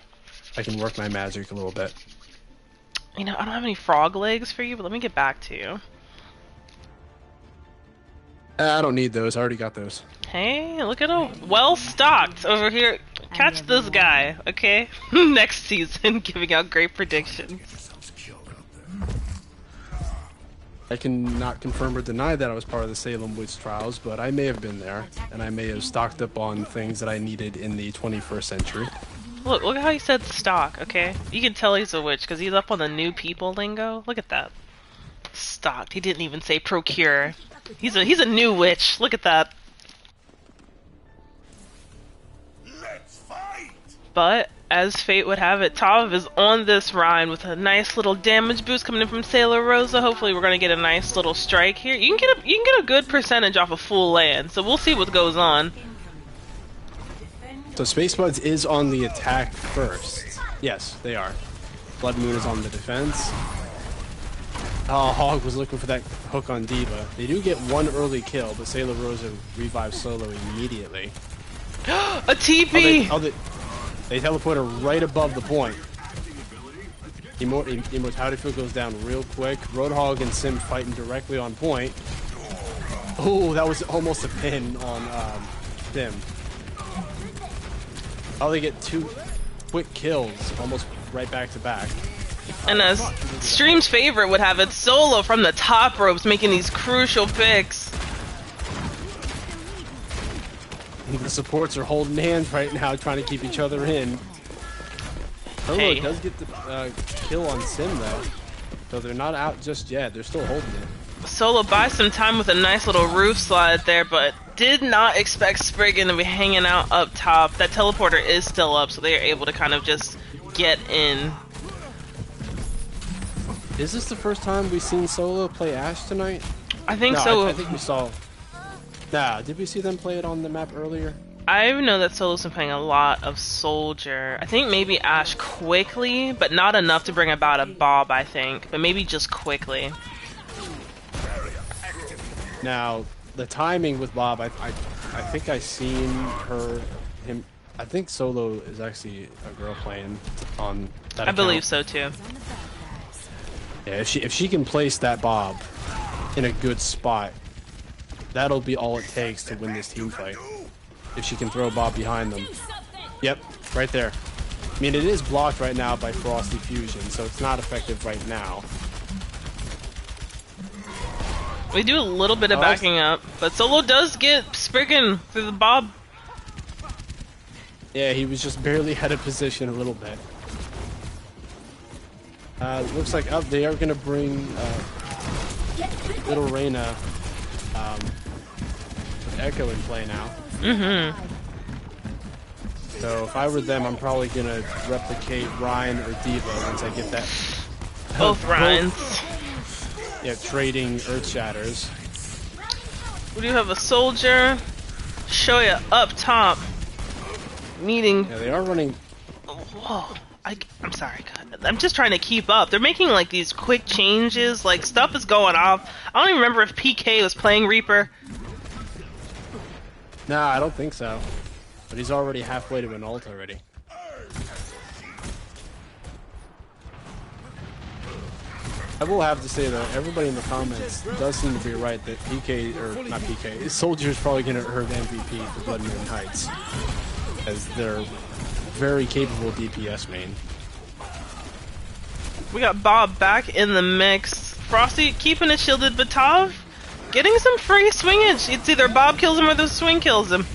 can work my magic a little bit. You know, I don't have any frog legs for you, but let me get back to you. I don't need those. I already got those. Hey, look at him. Well stocked over here. Catch this guy, okay? Next season, giving out great predictions. I cannot confirm or deny that I was part of the Salem Witch Trials, but I may have been there, and I may have stocked up on things that I needed in the 21st century. Look how he said stock, okay? You can tell he's a witch, because he's up on the new people lingo. Look at that. Stocked. He didn't even say procure. He's a new witch. Look at that. Let's fight! But, as fate would have it, Tav is on this Rhine with a nice little damage boost coming in from Sailor Rosa. Hopefully we're gonna get a nice little strike here. You can get a good percentage off a full land, so we'll see what goes on. So Space Buds is on the attack first. Yes, they are. Blood Moon is on the defense. Oh, Hog was looking for that hook on Diva. They do get one early kill, but Sailor Rosa revives Solo immediately. A TP! They teleport her right above the point. Immortality Field goes down real quick. Roadhog and Sim fighting directly on point. Oh, that was almost a pin on Sim. Oh, they get 2 quick kills, almost right back to back. And as Stream's favorite would have it, Solo from the top ropes making these crucial picks. The supports are holding hands right now, trying to keep each other in. Solo Hey. does get the kill on Sim, though. So they're not out just yet. They're still holding it. Solo buys some time with a nice little roof slide there, but did not expect Spriggan to be hanging out up top. That teleporter is still up, so they are able to kind of just get in. Is this the first time we've seen Solo play Ashe tonight? I think No, so. I think we saw... Nah, did we see them play it on the map earlier? I know that Solo's been playing a lot of Soldier. I think maybe Ashe quickly, but not enough to bring about a Bob, I think. But maybe just quickly. Now, the timing with Bob, I think I seen him. I think Solo is actually a girl playing on that I account. believe so too. Yeah, if she can place that Bob in a good spot, that'll be all it takes to win this team fight. If she can throw Bob behind them. Yep, right there. I mean, it is blocked right now by Frosty Fusion, so it's not effective right now. We do a little bit of backing up, but Solo does get Spriggan through the Bob. Yeah, he was just barely out of position a little bit. Looks like they are going to bring Little Reyna with Echo in play now. Mm-hmm. So if I were them, I'm probably going to replicate Ryan or Diva once I get that. Both Ryans. Yeah, trading Earth Shatters. We do have a Soldier. Shoya up top. Meeting. Yeah, they are running. Whoa. I'm sorry, God. I'm just trying to keep up. They're making like these quick changes. Like stuff is going off. I don't even remember if PK was playing Reaper. Nah, I don't think so. But he's already halfway to an ult already. I will have to say that everybody in the comments does seem to be right that PK, or not PK, Soldier is probably going to earn MVP for Blood Moon Heights, as they're very capable DPS main. We got Bob back in the mix. Frosty keeping it shielded, but Tav getting some free swingage. It's either Bob kills him or the swing kills him.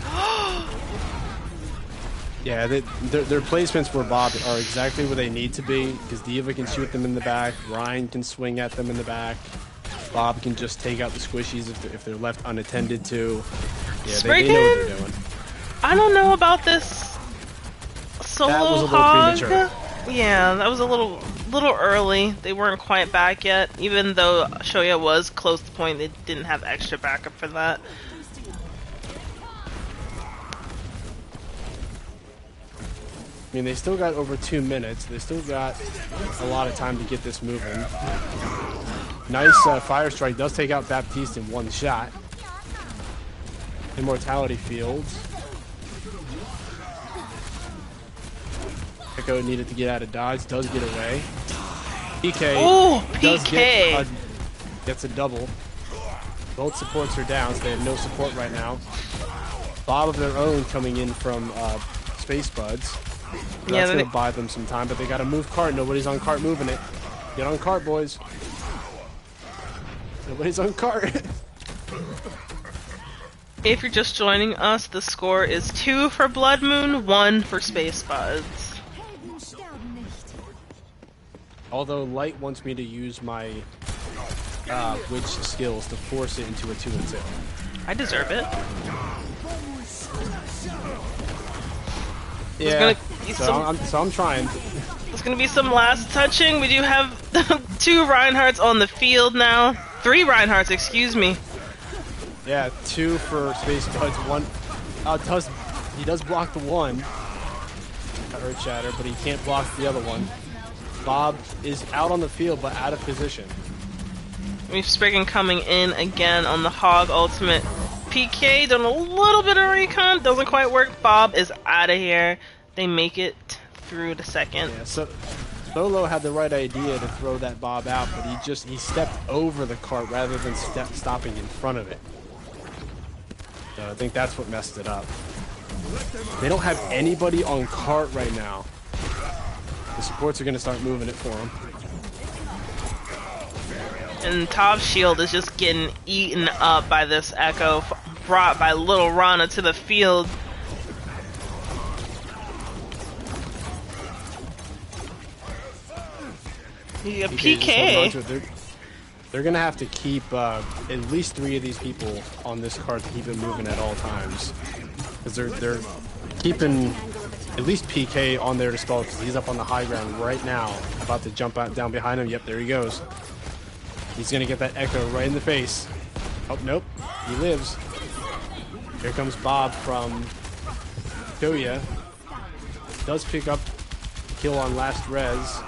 Yeah, their placements for Bob are exactly where they need to be, because Diva can shoot them in the back, Ryan can swing at them in the back, Bob can just take out the squishies if they're left unattended to. Yeah, they know what they're doing. I don't know about this solo That was a little hog. premature. Yeah, that was a little early. They weren't quite back yet, even though Shoya was close to the point. They didn't have extra backup for that. I mean, they still got over 2 minutes. They still got a lot of time to get this moving. Nice Fire Strike does take out Baptiste in one shot. Immortality Fields. Echo needed to get out of dodge, does get away. PK. Oh, does PK! Gets a double. Both supports are down, so they have no support right now. Bob of their own coming in from Spuds. Yeah, That's gonna buy them some time, but they gotta move cart. Nobody's on cart moving it. Get on cart, boys. Nobody's on cart. If you're just joining us, the score is 2 for Blood Moon, 1 for Spuds. Although Light wants me to use my witch skills to force it into a 2-2. I deserve it. Yeah, so I'm trying. There's gonna be some last touching. We do have 2 Reinhardts on the field now. 3 Reinhardts, excuse me. Yeah, 2 for Spuds. 1. He does block the one. Earth Shatter, but he can't block the other one. Bob is out on the field, but out of position. We've Spriggan coming in again on the Hog Ultimate. PK done a little bit of recon, doesn't quite work. Bob is out of here. They make it through the second. Yeah, so Solo had the right idea to throw that Bob out, but he stepped over the cart rather than stopping in front of it. So I think that's what messed it up. They don't have anybody on cart right now. The supports are going to start moving it for them. And Tav's shield is just getting eaten up by this Echo, brought by little Rana to the field. Yeah, PK. They're going to have to keep at least 3 of these people on this cart to keep it moving at all times. Because they're keeping at least PK on there to stall, because he's up on the high ground right now, about to jump out down behind him. Yep, there he goes. He's gonna get that Echo right in the face. Oh, nope. He lives. Here comes Bob from Toya. Does pick up the kill on last res.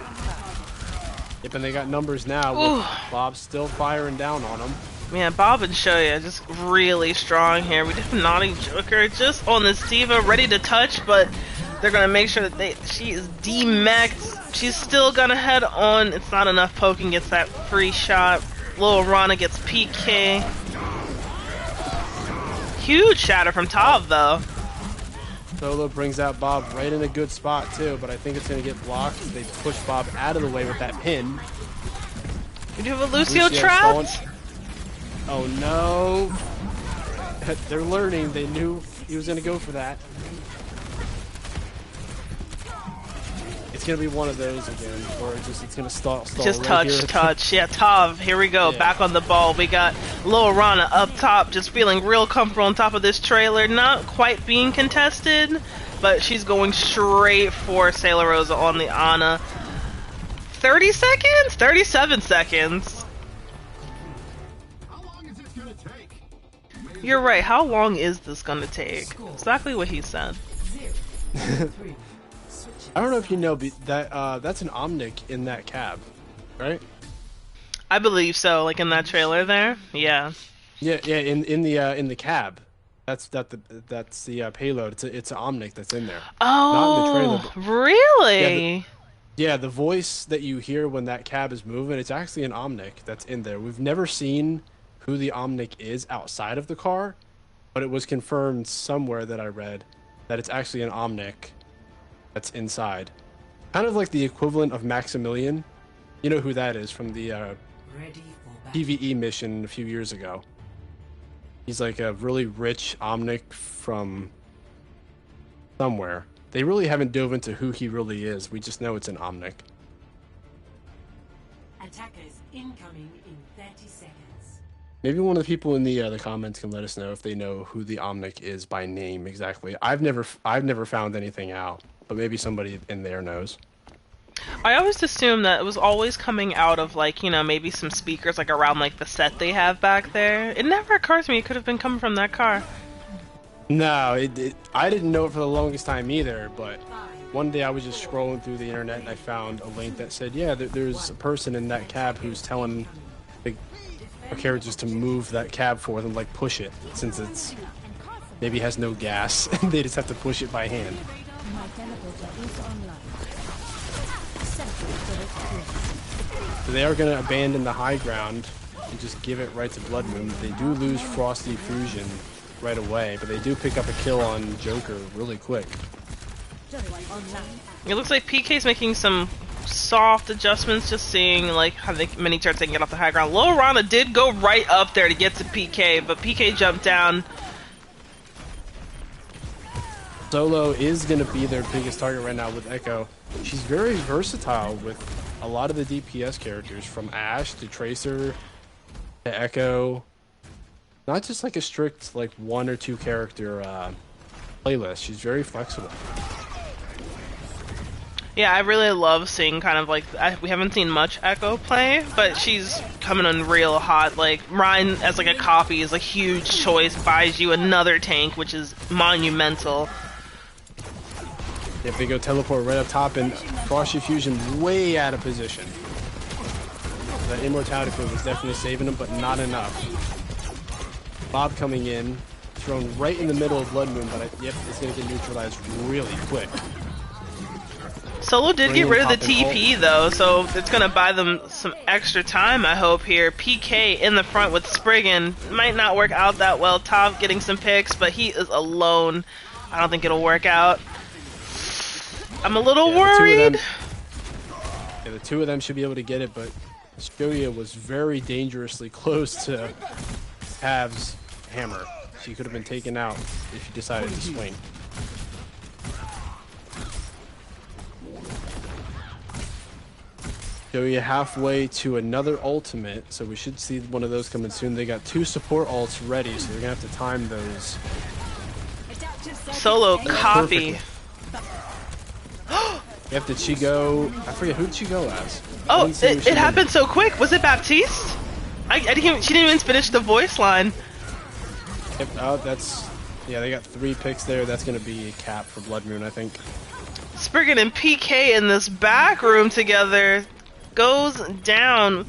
Yep, and they got numbers now with Bob still firing down on him. Man, Bob and Shoya just really strong here. We have Naughty Joker just on this Diva, ready to touch, but they're gonna make sure that she is demexed. She's still gonna head on. It's not enough. Poking gets that free shot. Lil Rana gets PK. Huge shatter from Tav though. Solo brings out Bob right in a good spot too, but I think it's gonna get blocked. They push Bob out of the way with that pin. We do have a Lucio trapped. Oh no! They're learning. They knew he was gonna go for that. It's gonna be one of those again, or it's gonna stall just right touch. Yeah, Tav, here we go, back on the ball. We got Lil Rana up top, just feeling real comfortable on top of this trailer. Not quite being contested, but she's going straight for Sailor Rosa on the Ana. 30 seconds? 37 seconds. How long is this gonna take? You're right, how long is this gonna take? Exactly what he said. I don't know if you know, but that's an Omnic in that cab, right? I believe so, like in that trailer there. Yeah. Yeah, in the cab. That's the payload. It's an Omnic that's in there, not in the trailer. Oh, But yeah, really? yeah, the voice that you hear when that cab is moving, it's actually an Omnic that's in there. We've never seen who the Omnic is outside of the car, but it was confirmed somewhere that I read that it's actually an Omnic that's inside. Kind of like the equivalent of Maximilian. You know who that is from the Ready for battle. PvE mission a few years ago. He's like a really rich Omnic from somewhere. They really haven't dove into who he really is. We just know it's an Omnic. Attackers incoming in 30 seconds. Maybe one of the people in the comments can let us know if they know who the Omnic is by name exactly. I've never found anything out, but maybe somebody in there knows. I always assumed that it was always coming out of, like, you know, maybe some speakers, like, around, like, the set they have back there. It never occurred to me it could have been coming from that car. No, I didn't know it for the longest time either, but one day I was just scrolling through the internet and I found a link that said, yeah, there's a person in that cab who's telling the carriages to move that cab for them, like push it, since it's maybe has no gas. They just have to push it by hand. So they are going to abandon the high ground and just give it right to Blood Moon. They do lose Frosty Fusion right away, but they do pick up a kill on Joker really quick. It looks like PK's making some soft adjustments, just seeing, like, how many turns they can get off the high ground. Lil Rana did go right up there to get to PK, but PK jumped down. Solo is going to be their biggest target right now with Echo. She's very versatile with a lot of the DPS characters, from Ashe to Tracer to Echo. Not just like a strict like one or two character playlist. She's very flexible. Yeah, I really love seeing kind of like, we haven't seen much Echo play, but she's coming in real hot. Like, Ryan as like a copy is a huge choice, buys you another tank, which is monumental. If they go teleport right up top, and Frosty Fusion way out of position. That immortality field was definitely saving him, but not enough. Bob coming in, thrown right in the middle of Blood Moon, but yep, it's going to get neutralized really quick. Solo did get rid of the TP though, so it's gonna buy them some extra time, I hope, here. PK in the front with Spriggan. Might not work out that well. Tav getting some picks, but he is alone. I don't think it'll work out. I'm a little worried. The two of them should be able to get it, but Shoya was very dangerously close to Tav's hammer. She could have been taken out if she decided to swing. Shoya halfway to another ultimate, so we should see one of those coming soon. They got two support ults ready, so they're gonna have to time those. Solo copy. Yep, did she go? I forget, who did she go as? Oh, it happened so quick. Was it Baptiste? I didn't. She didn't even finish the voice line. Yep. Oh, that's. Yeah, they got 3 picks there. That's gonna be a cap for Blood Moon, I think. Spriggan and PK in this back room together goes down.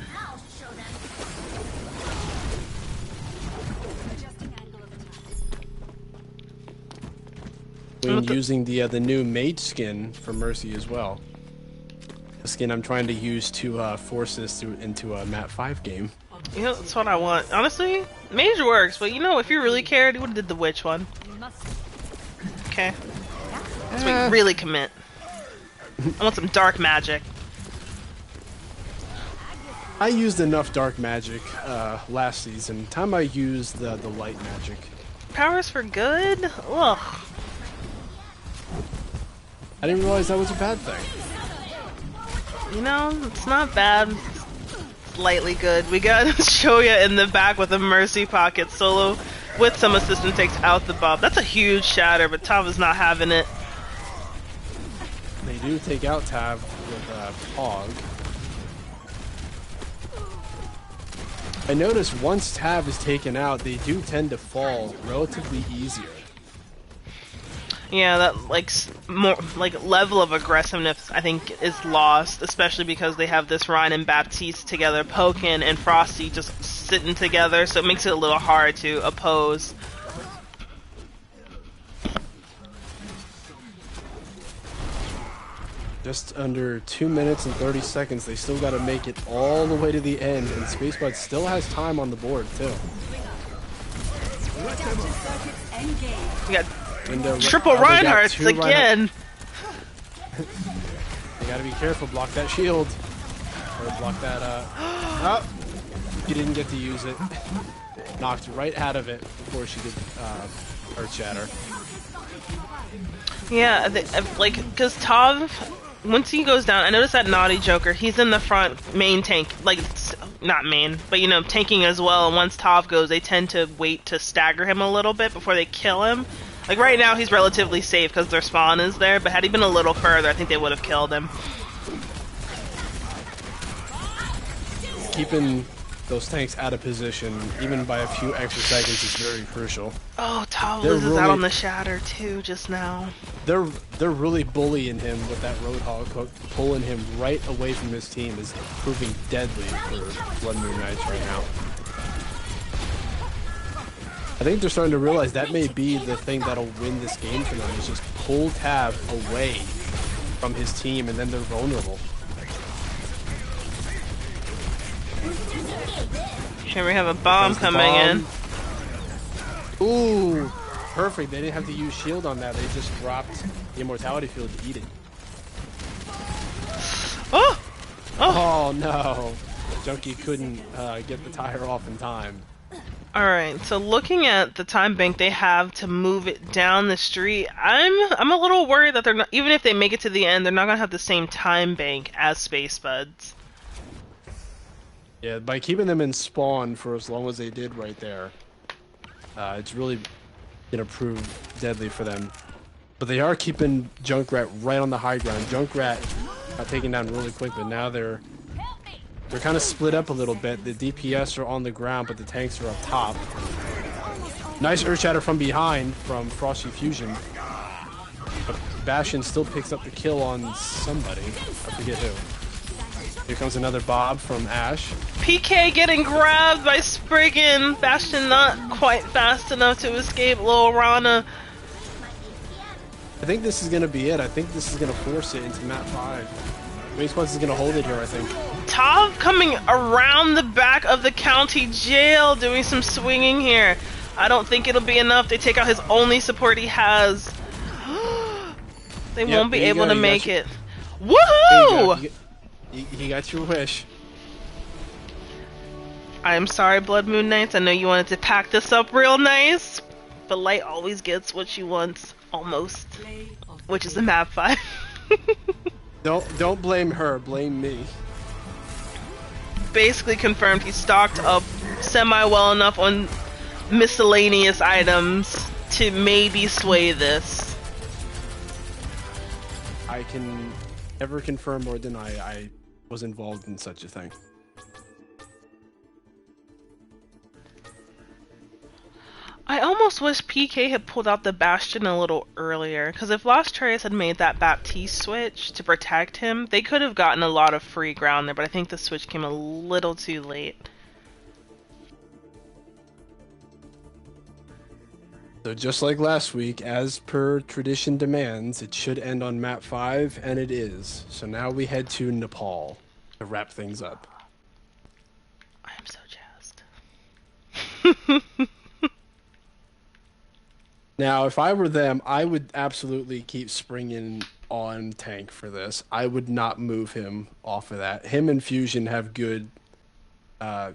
Using the new mage skin for Mercy as well. The skin I'm trying to use to force this into a map 5 game. You know, that's what I want. Honestly, mage works, but you know, if you really cared, you would have did the witch one. Okay. Let's really commit. I want some dark magic. I used enough dark magic last season. Time I used the light magic. Powers for good? Ugh. I didn't realize that was a bad thing. You know, it's not bad. It's slightly good. We got Shoya in the back with a mercy pocket. Solo with some assistance takes out the buff. That's a huge shatter, but Tav is not having it. They do take out Tav with Pog. I noticed once Tav is taken out, they do tend to fall relatively easier. Yeah, that more level of aggressiveness I think is lost, especially because they have this Ryan and Baptiste together, Pokin and Frosty just sitting together, so it makes it a little hard to oppose. Just under 2 minutes and 30 seconds. They still got to make it all the way to the end, and Spacebud still has time on the board too. We got And, triple Reinhardts again. You gotta be careful. Block that shield. Or block that, oh! You didn't get to use it. Knocked right out of it before she did, Earth Shatter. Yeah, like, because Tav, once he goes down, I noticed that Naughty Joker, he's in the front main tank. Like, not main, but, you know, tanking as well. And once Tav goes, they tend to wait to stagger him a little bit before they kill him. Like, right now, he's relatively safe because their spawn is there, but had he been a little further, I think they would have killed him. Keeping those tanks out of position, even by a few extra seconds, is very crucial. Oh, Tav loses out on the Shatter, too, just now. They're really bullying him with that Roadhog hook. Pulling him right away from his team is proving deadly for Blood Moon Knights right now. I think they're starting to realize that may be the thing that'll win this game for them, is just pull Tav away from his team, and then they're vulnerable. Here we have a bomb coming in. Ooh, perfect. They didn't have to use shield on that. They just dropped the immortality field to eat it. Oh! Oh no. Junkie couldn't get the tire off in time. Alright, so looking at the time bank they have to move it down the street, I'm a little worried that they're not, even if they make it to the end, they're not gonna have the same time bank as Space Buds. Yeah, by keeping them in spawn for as long as they did right there, it's really gonna prove deadly for them. But they are keeping Junkrat right on the high ground. Junkrat got taken down really quick, but now they're kind of split up a little bit. The DPS are on the ground, but the tanks are up top. Nice Earth Shatter from behind from Frosty Fusion. But Bastion still picks up the kill on somebody. I forget who. Here comes another Bob from Ash. PK getting grabbed by Spriggan. Bastion not quite fast enough to escape Lil Rana. I think this is going to be it. I think this is going to force it into map 5. Spacebuds is going to hold it here, I think. Tav coming around the back of the county jail, doing some swinging here. I don't think it'll be enough. They take out his only support he has. They won't be able to make it. Woohoo! He got your wish. I'm sorry, Blood Moon Knights. I know you wanted to pack this up real nice, but Light always gets what she wants, almost, which is the map 5. Don't blame her, blame me. Basically confirmed he stocked up semi well enough on miscellaneous items to maybe sway this. I can never confirm or deny I was involved in such a thing. I almost wish PK had pulled out the Bastion a little earlier, because if Lost Trace had made that Baptiste switch to protect him, they could have gotten a lot of free ground there, but I think the switch came a little too late. So just like last week, as per tradition demands, it should end on map 5, and it is. So now we head to Nepal to wrap things up. I am so jazzed. Now, if I were them, I would absolutely keep Springin on tank for this. I would not move him off of that. Him and Fusion have good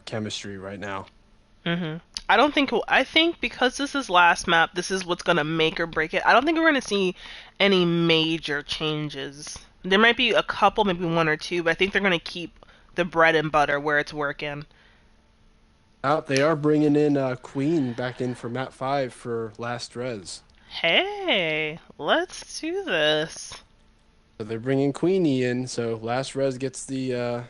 chemistry right now. I think because this is last map, this is what's gonna make or break it. I don't think we're gonna see any major changes. There might be a couple, maybe one or two, but I think they're gonna keep the bread and butter where it's working. They are bringing in Queen back in for map 5 for last res. Hey, let's do this. So they're bringing Queenie in, so last res gets the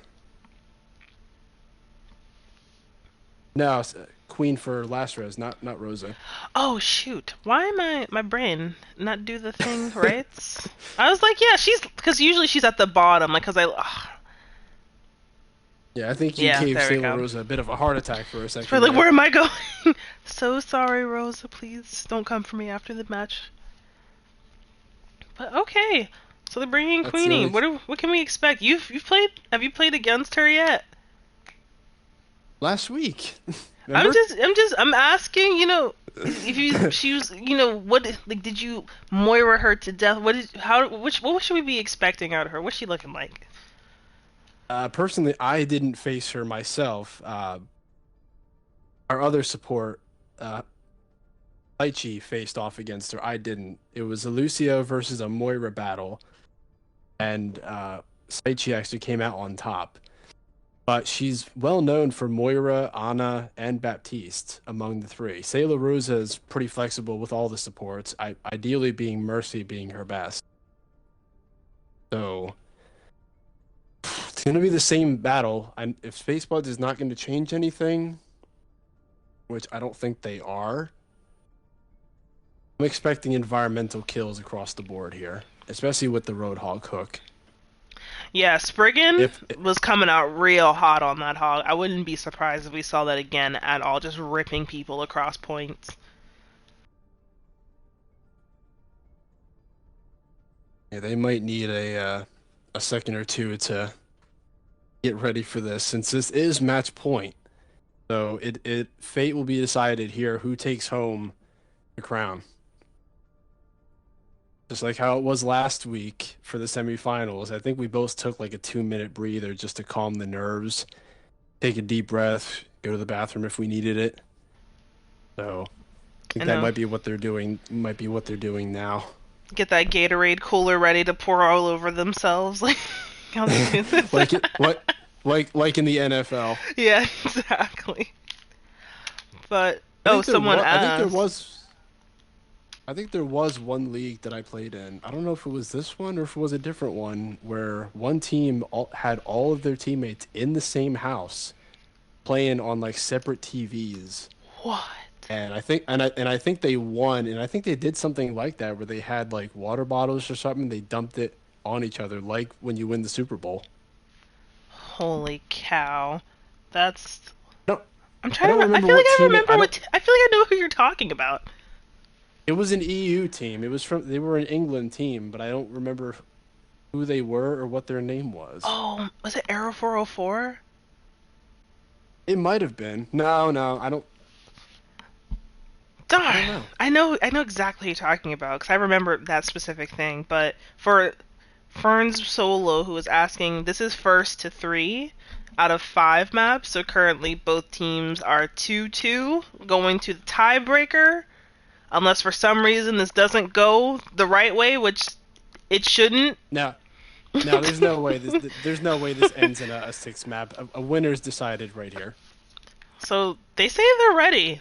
no, Queen for last res, not Rosa. Oh shoot! Why am my brain not do the thing right? I was like, yeah, she's because usually she's at the bottom, like because Yeah, I think you gave Sailor Rosa a bit of a heart attack for a second. Like, where am I going? So sorry, Rosa. Please don't come for me after the match. But okay, So they're bringing That's the Queenie. only What can we expect? You've played? Have you played against her yet? last week. Remember? I'm asking. If you she was, what like did you Moira her to death? What should we be expecting out of her? What's she looking like? Personally, I didn't face her myself. Our other support, Aichi, faced off against her. I didn't. It was a Lucio versus a Moira battle, and Saichi actually came out on top. But she's well known for Moira, Ana, and Baptiste among the three. Sailor Rosa is pretty flexible with all the supports, ideally being Mercy being her best. So it's going to be the same battle. And if Space Buds is not going to change anything, which I don't think they are, I'm expecting environmental kills across the board here, especially with the Roadhog hook. Yeah, Spriggan was coming out real hot on that hog. I wouldn't be surprised if we saw that again at all, just ripping people across points. Yeah, they might need a second or two to get ready for this, since this is match point. So fate will be decided here who takes home the crown. Just like how it was last week for the semifinals. I think we both took like a 2-minute breather just to calm the nerves, take a deep breath, go to the bathroom if we needed it. So I think that might be what they're doing. Might be what they're doing now. Get that Gatorade cooler ready to pour all over themselves, like how they do this. like in the NFL. Yeah, exactly. But someone asked. I think there was one league that I played in. I don't know if it was this one or if it was a different one, where one team had all of their teammates in the same house playing on like separate TVs. What? And I think they won, and I think they did something like that where they had like water bottles or something. They dumped it on each other, like when you win the Super Bowl. Holy cow! That's. No, I'm trying to. I feel like I remember what. I feel like I know who you're talking about. It was an EU team. They were an England team, but I don't remember who they were or what their name was. Oh, was it Arrow 404? It might have been. No, I don't. Darn. I know exactly who you're talking about because I remember that specific thing. But for Fern's Solo, who was asking, this is first to 3 out of 5 maps. So currently both teams are 2-2, going to the tiebreaker. Unless for some reason this doesn't go the right way, which it shouldn't. No, there's no way. There's no way this ends in a 6 map. A winner's decided right here. So they say they're ready.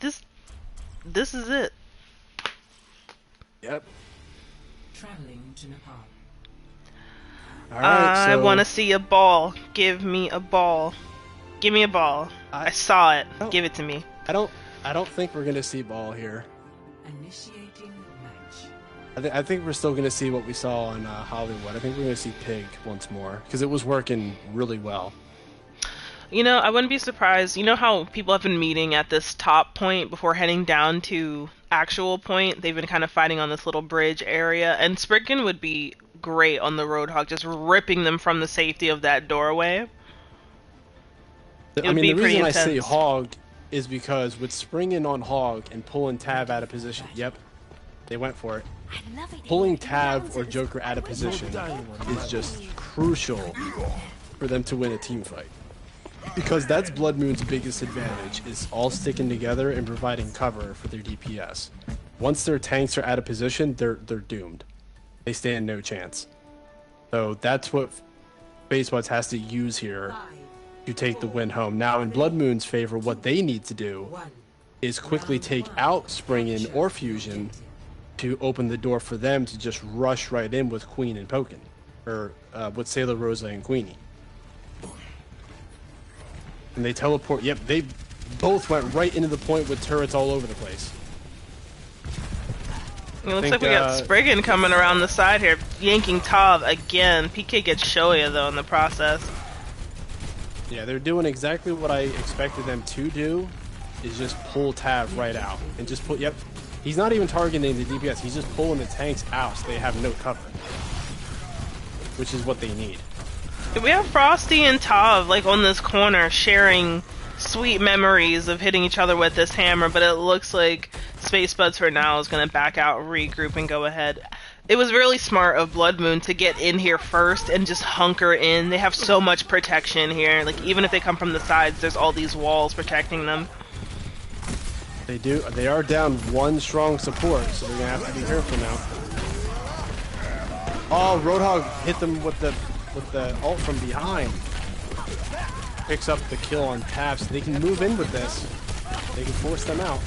This is it. Yep. Traveling to Nepal. All right, I want to see a ball. Give me a ball. Give me a ball. I saw it. Give it to me. I don't think we're gonna see ball here. Initiating match. I think we're still gonna see what we saw in Hollywood. I think we're gonna see Pig once more because it was working really well. I wouldn't be surprised. You know how people have been meeting at this top point before heading down to actual point? They've been kind of fighting on this little bridge area, and Spriggan would be great on the Roadhog, just ripping them from the safety of that doorway. The reason I say Hog is because with springing on Hog and pulling Tab out of position, yep, they went for it. Pulling Tab or Joker out of position is just crucial for them to win a team fight. Because that's Blood Moon's biggest advantage, is all sticking together and providing cover for their DPS. Once their tanks are out of position, they're doomed. They stand no chance. So that's what Space Buds has to use here to take the win home. Now, in Blood Moon's favor, what they need to do is quickly take out Spring-In or Fusion to open the door for them to just rush right in with Queen and Pokin, or with Sailor Rosa and Queenie. And they teleport. Yep, they both went right into the point with turrets all over the place. It looks like we got Spriggan coming around the side here, yanking Tav again. PK gets Shoya though in the process. Yeah, they're doing exactly what I expected them to do, is just pull Tav right out. And just pull, yep. He's not even targeting the DPS, he's just pulling the tanks out so they have no cover. which is what they need. We have Frosty and Tav like on this corner sharing sweet memories of hitting each other with this hammer, but it looks like Space Buds for now is going to back out, regroup, and go ahead. It was really smart of Blood Moon to get in here first and just hunker in. They have so much protection here. Like, even if they come from the sides, there's all these walls protecting them. They do. They are down one strong support, so they're gonna have to be careful now. Oh, Roadhog hit them with the ult from behind. Picks up the kill on tap, so they can move in with this. They can force them out.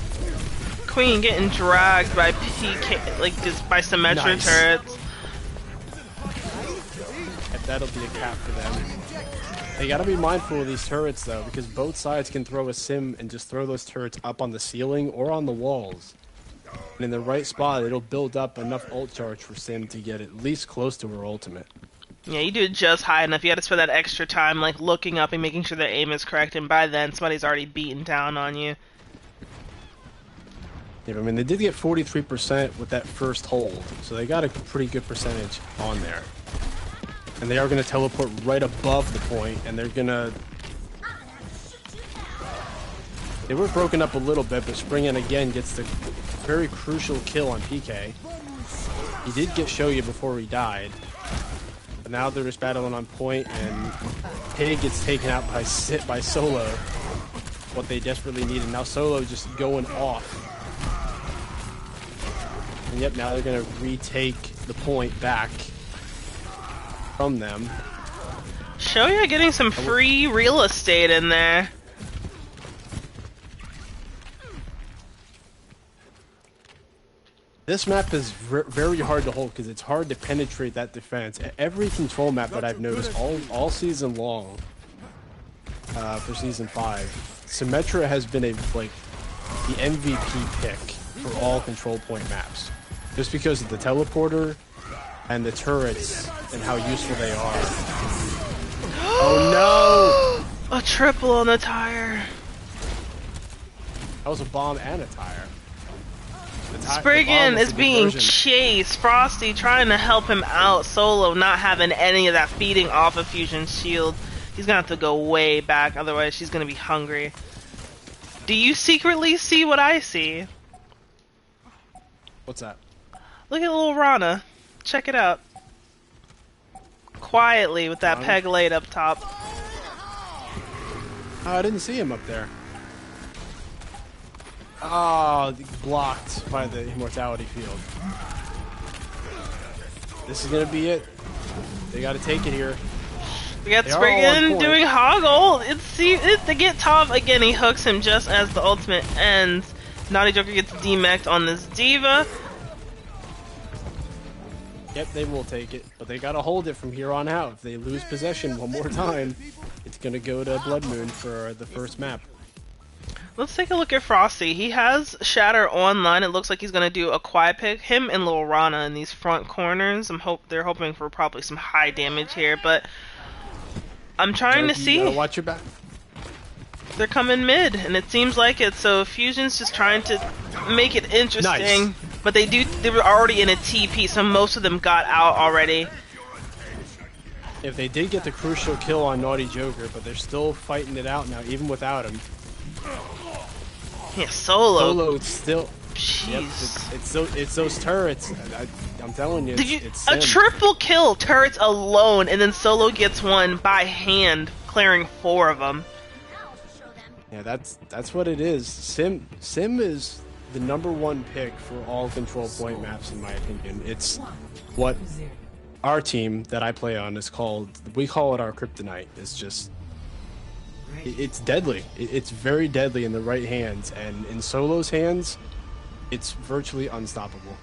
Queen getting dragged by PK, like just by Symmetra turrets. That'll be a cap for them. They gotta be mindful of these turrets though, because both sides can throw a sim and just throw those turrets up on the ceiling or on the walls. And in the right spot, it'll build up enough ult charge for Sim to get at least close to her ultimate. Yeah, you do it just high enough. You had to spend that extra time like looking up and making sure their aim is correct, and by then somebody's already beaten down on you. Yeah, I mean, they did get 43% with that first hold, so they got a pretty good percentage on there. And they are going to teleport right above the point, and they're going to... They were broken up a little bit, but Springin again gets the very crucial kill on PK. He did get Shoya before he died. But now they're just battling on point, and Pig gets taken out by Solo. What they desperately need, and now Solo just going off. And yep, now they're going to retake the point back from them. Shoya getting some free real estate in there. This map is very hard to hold because it's hard to penetrate that defense. Every control map that I've noticed all season long, for season 5, Symmetra has been the MVP pick for all control point maps, just because of the teleporter and the turrets and how useful they are. Oh no! A triple on the tire. That was a bomb and a tire. Spriggan is being chased. Frosty trying to help him out. Solo not having any of that feeding off of Fusion's shield. He's gonna have to go way back, otherwise she's gonna be hungry. Do you secretly see what I see? What's that? Look at little Rana. Check it out. Quietly with that peg laid up top. Oh, I didn't see him up there. Oh, blocked by the immortality field. This is gonna be it. They gotta take it here. We got Spriggan doing Hoggle. It's to get Tav again. He hooks him just as the ultimate ends. Naughty Joker gets demeched on this Diva. Yep, they will take it, but they gotta hold it from here on out. If they lose possession one more time, it's gonna go to Blood Moon for the first map. Let's take a look at Frosty. He has Shatter online. It looks like he's gonna do a quiet pick. Him and Lil Rana in these front corners. They're hoping for probably some high damage here, but I'm trying to see. Watch your back. They're coming mid, and it seems like it. So Fusion's just trying to make it interesting. Nice. But they were already in a TP, so most of them got out already. If they did get the crucial kill on Naughty Joker, but they're still fighting it out now, even without him. Yeah, Solo still. Jeez. Yep, it's those turrets. I'm telling you, it's a triple kill, turrets alone, and then Solo gets one by hand, clearing 4 of them. Yeah, that's what it is. Sim is the #1 pick for all control point maps, in my opinion. It's what our team that I play on is called. We call it our kryptonite. It's just. It's deadly. It's very deadly in the right hands, and in Solo's hands, it's virtually unstoppable.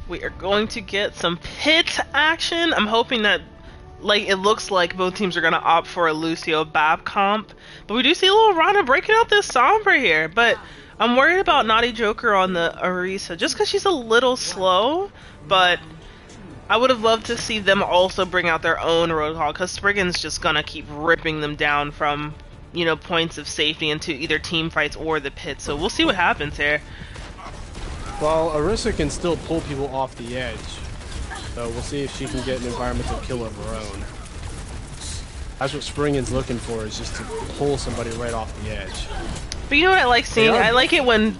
We are going to get some pit action. I'm hoping that, it looks like both teams are going to opt for a Lucio Bab comp, but we do see a little Rana breaking out this Sombra here, but I'm worried about Naughty Joker on the Orisa, just because she's a little slow, but I would have loved to see them also bring out their own Roadhog, because Spriggan's just gonna keep ripping them down from, points of safety into either team fights or the pit. So we'll see what happens here. Well, Arissa can still pull people off the edge. So we'll see if she can get an environmental kill of her own. That's what Springin's looking for, is just to pull somebody right off the edge. But you know what I like seeing? I like it when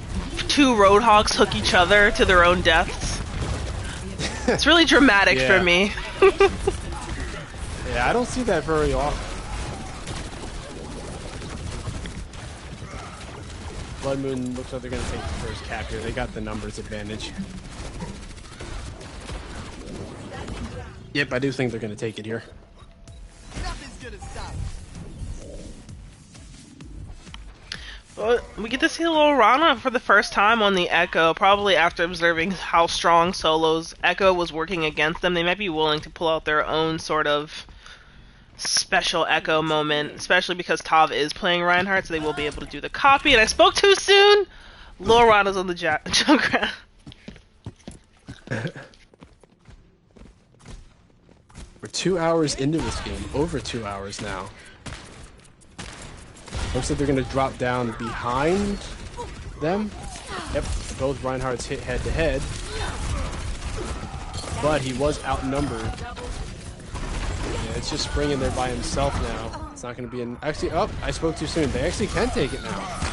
two Roadhogs hook each other to their own deaths. It's really dramatic for me. Yeah, I don't see that very often. Blood Moon looks like they're going to take the first cap here. They got the numbers advantage. Yep, I do think they're going to take it here. Nothing's gonna stop. Well, we get to see a little Rana for the first time on the Echo, probably after observing how strong Solo's Echo was working against them. They might be willing to pull out their own sort of special Echo moment, especially because Tav is playing Reinhardt, so they will be able to do the copy. And I spoke too soon! Lil Rana's on the Junkrat. We're 2 hours into this game, over 2 hours now. Looks like they're going to drop down behind them. Yep, both Reinhardts hit head to head. But he was outnumbered. Yeah, it's just Springin there by himself now. It's not going to be an... Actually, oh, I spoke too soon. They actually can take it now.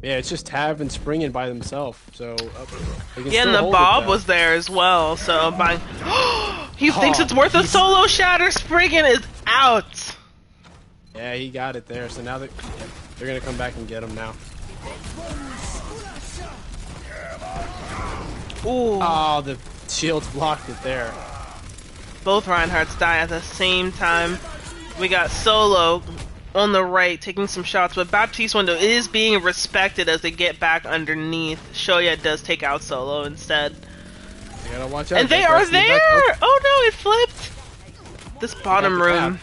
Yeah, it's just Tav and Springin by themselves. So, yeah, and the Bob was there as well. So, by he thinks it's worth a solo shatter. Springin is out. Yeah, he got it there. So now they're gonna come back and get him now. Ooh. Oh, the shields blocked it there. Both Reinhardts die at the same time. We got Solo on the right taking some shots, but Baptiste window is being respected as they get back underneath. Shoya does take out Solo instead. You gotta watch out. And they are there! Oh no, it flipped! This bottom room.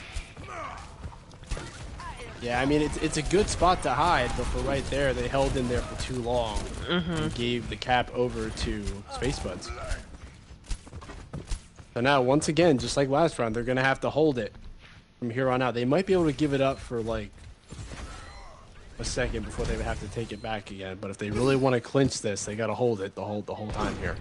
Yeah, I mean, it's a good spot to hide, but for right there, they held in there for too long. And gave the cap over to Space Buds. So now, once again, just like last round, they're gonna have to hold it from here on out. They might be able to give it up for like a second before they would have to take it back again. But if they really want to clinch this, they gotta hold it the whole time here.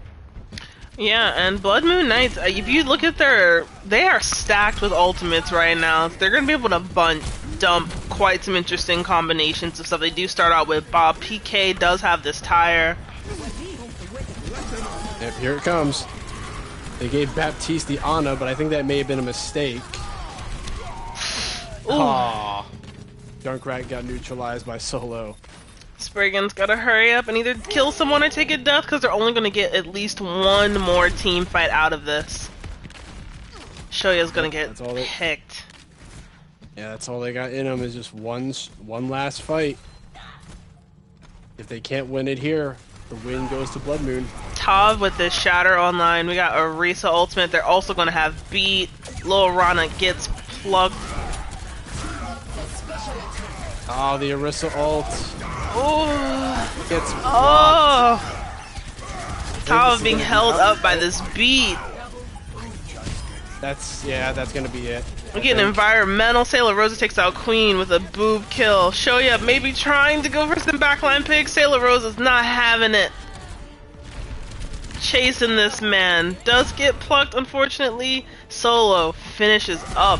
Yeah, and Blood Moon Knights, if you look at they are stacked with ultimates right now. They're gonna be able to dump quite some interesting combinations of stuff. They do start out with Bob. PK does have this tire. Yep, here it comes. They gave Baptiste the Ana, but I think that may have been a mistake. Aww. Junkrat got neutralized by Solo. Spriggan's gotta hurry up and either kill someone or take a death, because they're only gonna get at least one more team fight out of this. Shoya's gonna get picked. Yeah, that's all they got in them, is just one last fight. If they can't win it here, the win goes to Blood Moon. Tav with this Shatter online. We got Orisa ultimate. They're also gonna have beat. Lil Rana gets plugged. Oh, the Orisa ult. Oh, gets blocked. Tav being held up by this beat. That's gonna be it. We get an environmental. Sailor Rosa takes out Queen with a boob kill. Shoya maybe trying to go for some backline picks. Sailor Rosa's not having it. Chasing this man. Does get plucked, unfortunately. Solo finishes up.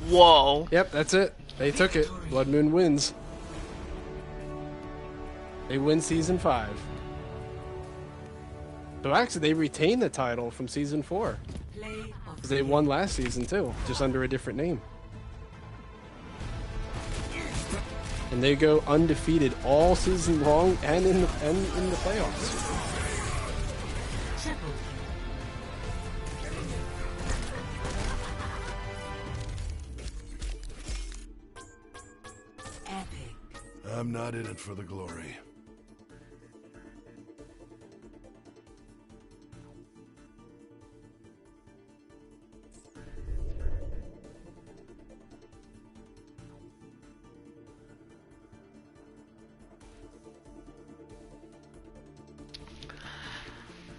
Whoa. Yep, that's it. They took it. Blood Moon wins. They win Season 5. So actually, they retain the title from Season 4. Because they won last season too, just under a different name. And they go undefeated all season long and in the playoffs. I'm not in it for the glory.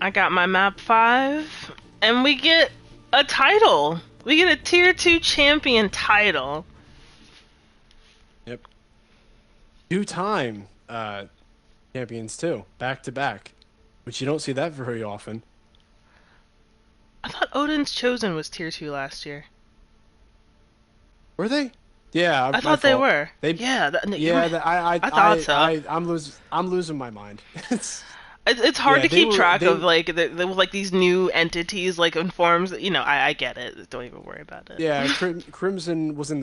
I got my map 5, and we get a title. We get a tier 2 champion title. Yep. Two-time champions too, back to back, which you don't see that very often. I thought Odin's Chosen was tier 2 last year. Were they? Yeah, I my thought they fault. were. They, Yeah, you yeah, were. I thought so. I'm losing my mind. It's, It's hard yeah, to keep track they, of like like these new entities like in forms. I get it. Don't even worry about it. yeah, Crimson was in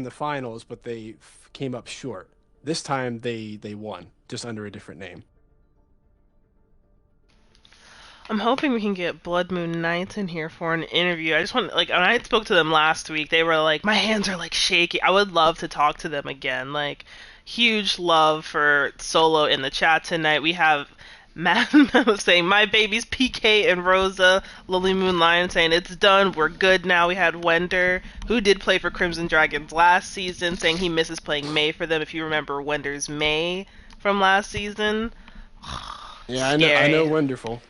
the finals, but they came up short. This time they won, just under a different name. I'm hoping we can get Blood Moon Knights in here for an interview. I just want like when I spoke to them last week, they were like, my hands are like shaky. I would love to talk to them again. Like, huge love for Solo in the chat tonight. We have Matt was saying my babies PK and Rosa, Lily Moon Lion saying it's done. We're good now. We had Wender, who did play for Crimson Dragons last season, saying he misses playing May for them. If you remember Wender's May from last season, Yeah, I know, scary. wonderful.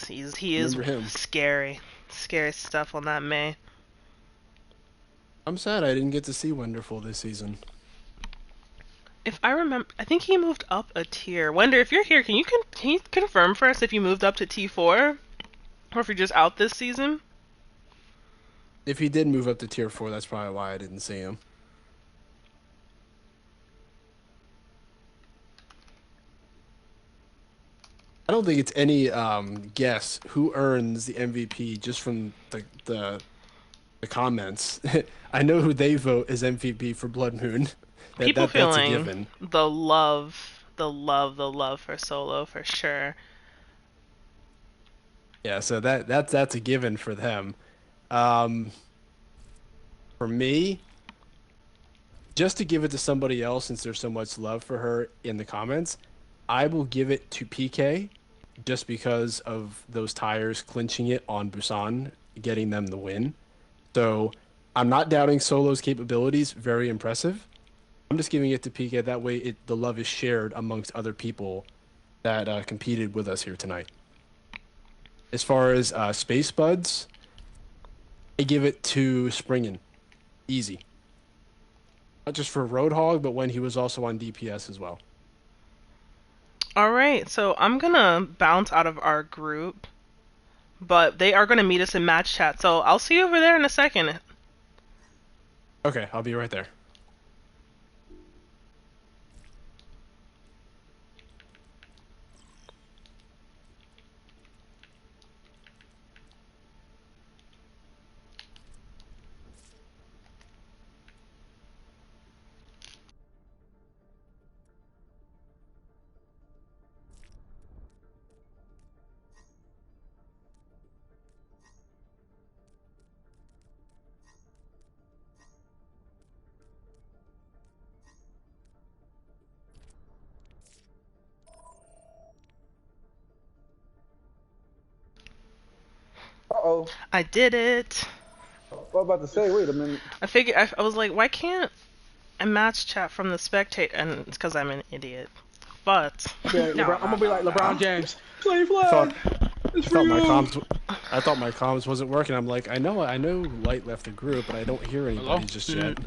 He is Remember him. scary. Scary stuff on that May. I'm sad I didn't get to see Wonderful this season. If I remember, I think he moved up a tier. Wonder, if you're here, can you confirm for us if you moved up to T4, or if you're just out this season? If he did move up to tier 4, that's probably why I didn't see him. I don't think it's any guess who earns the MVP just from the comments. I know who they vote as MVP for Blood Moon. People That's a feeling given. the love for Solo for sure. Yeah, so that's a given for them. Um, for me, just to give it to somebody else since there's so much love for her in the comments, I will give it to PK just because of those tires clinching it on Busan, getting them the win. So I'm not doubting Solo's capabilities, very impressive. I'm just giving it to PK. That way, the love is shared amongst other people that competed with us here tonight. As far as Space Buds, I give it to Springen. Easy. Not just for Roadhog, but when he was also on DPS as well. All right, so I'm gonna bounce out of our group, but they are gonna meet us in match chat. So I'll see you over there in a second. Okay, I'll be right there. Uh-oh. I did it. What about to say? Wait a minute. I was like, why can't I match chat from the spectator? And it's because I'm an idiot. But Okay, I'm gonna be like LeBron James. Play I flag. thought, It's I for thought my you. comms, I thought my comms wasn't working. I'm like, I know Light left the group, but I don't hear anybody just yet.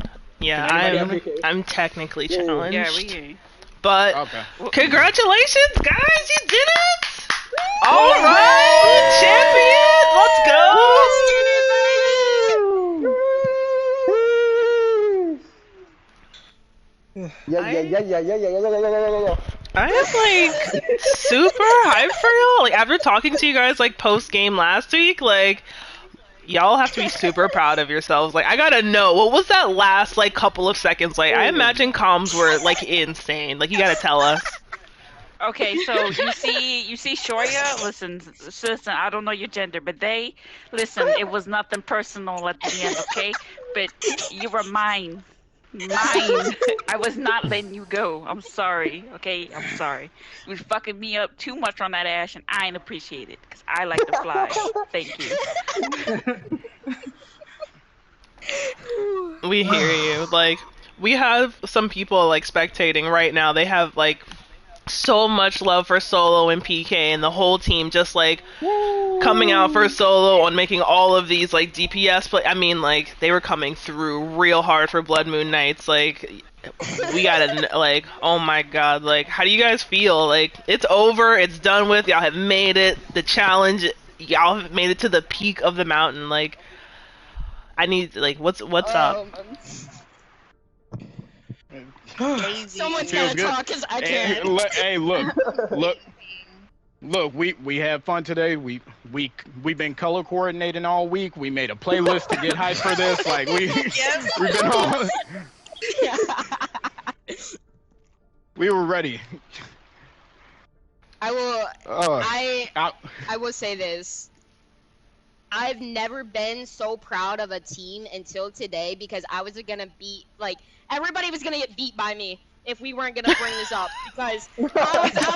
yeah, Can I'm anybody I'm technically Whoa. challenged. Yeah, we hear you. But Okay. congratulations, guys! You did it! All right, champion! Let's go! Yeah. I am like super hyped for y'all. Like after talking to you guys like post game last week, like y'all have to be super proud of yourselves. Like I gotta know what was that last like couple of seconds like? I imagine comms were like insane. Like you gotta tell us. Okay, so you see Shoya. Listen, I don't know your gender, but listen. It was nothing personal at the end, okay? But you were mine. I was not letting you go. I'm sorry, okay? I'm sorry. You was fucking me up too much on that Ash, and I ain't appreciate it, because I like to fly. Thank you. We hear you. Like we have some people like spectating right now. They have like so much love for Solo and PK and the whole team just like coming out for solo on making all of these like DPS play. I mean, like they were coming through real hard for Blood Moon Knights. Like we gotta like, oh my god, like how do you guys feel? Like it's over, it's done with. Y'all have made it. The challenge. Y'all have made it to the peak of the mountain. Like I need like what's up? Someone's Feels gotta good. talk, cause I Hey, can't. look. We had fun today. We've been color coordinating all week. We made a playlist to get hyped for this. Like we've been all. We were ready. I will. I I will say this. I've never been so proud of a team until today because I was gonna beat everybody was gonna get beat by me if we weren't gonna bring this up because I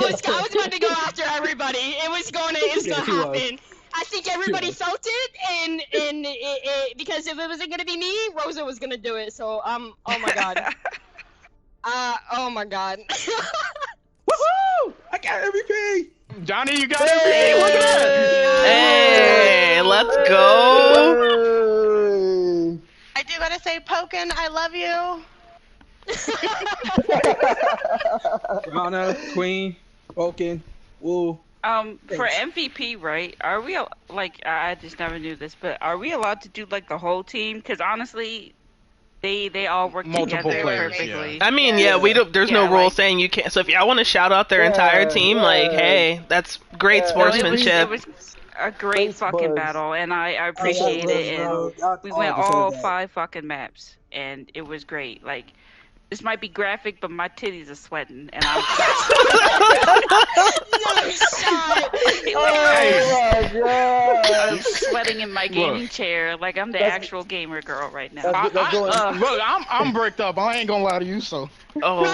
was about to go after everybody. It was gonna happen. I think everybody felt it, and because if it wasn't gonna be me, Rosa was gonna do it. So oh my god. Oh my god. Woohoo! I got MVP. Johnny, you got MVP. Look at that. Hey, let's go. I do gotta say, Pokin, I love you. Anna, Queen, Vulcan, Woo. For MVP, right? Are we like I just never knew this, but are we allowed to do like the whole team? Because honestly, they all work Multiple together players, perfectly. yeah. I mean, yeah, we don't. There's no Yeah, rule like- saying you can't. So if y'all want to shout out their entire team, like, hey, that's great sportsmanship. It was a great fucking battle, and I appreciate it. And we went all 5 fucking maps, and it was great. Like, this might be graphic, but my titties are sweating, and I'm. I'm sweating in my gaming chair like I'm the actual gamer girl right now. Look, I'm bricked up. I ain't gonna lie to you. So. Oh. All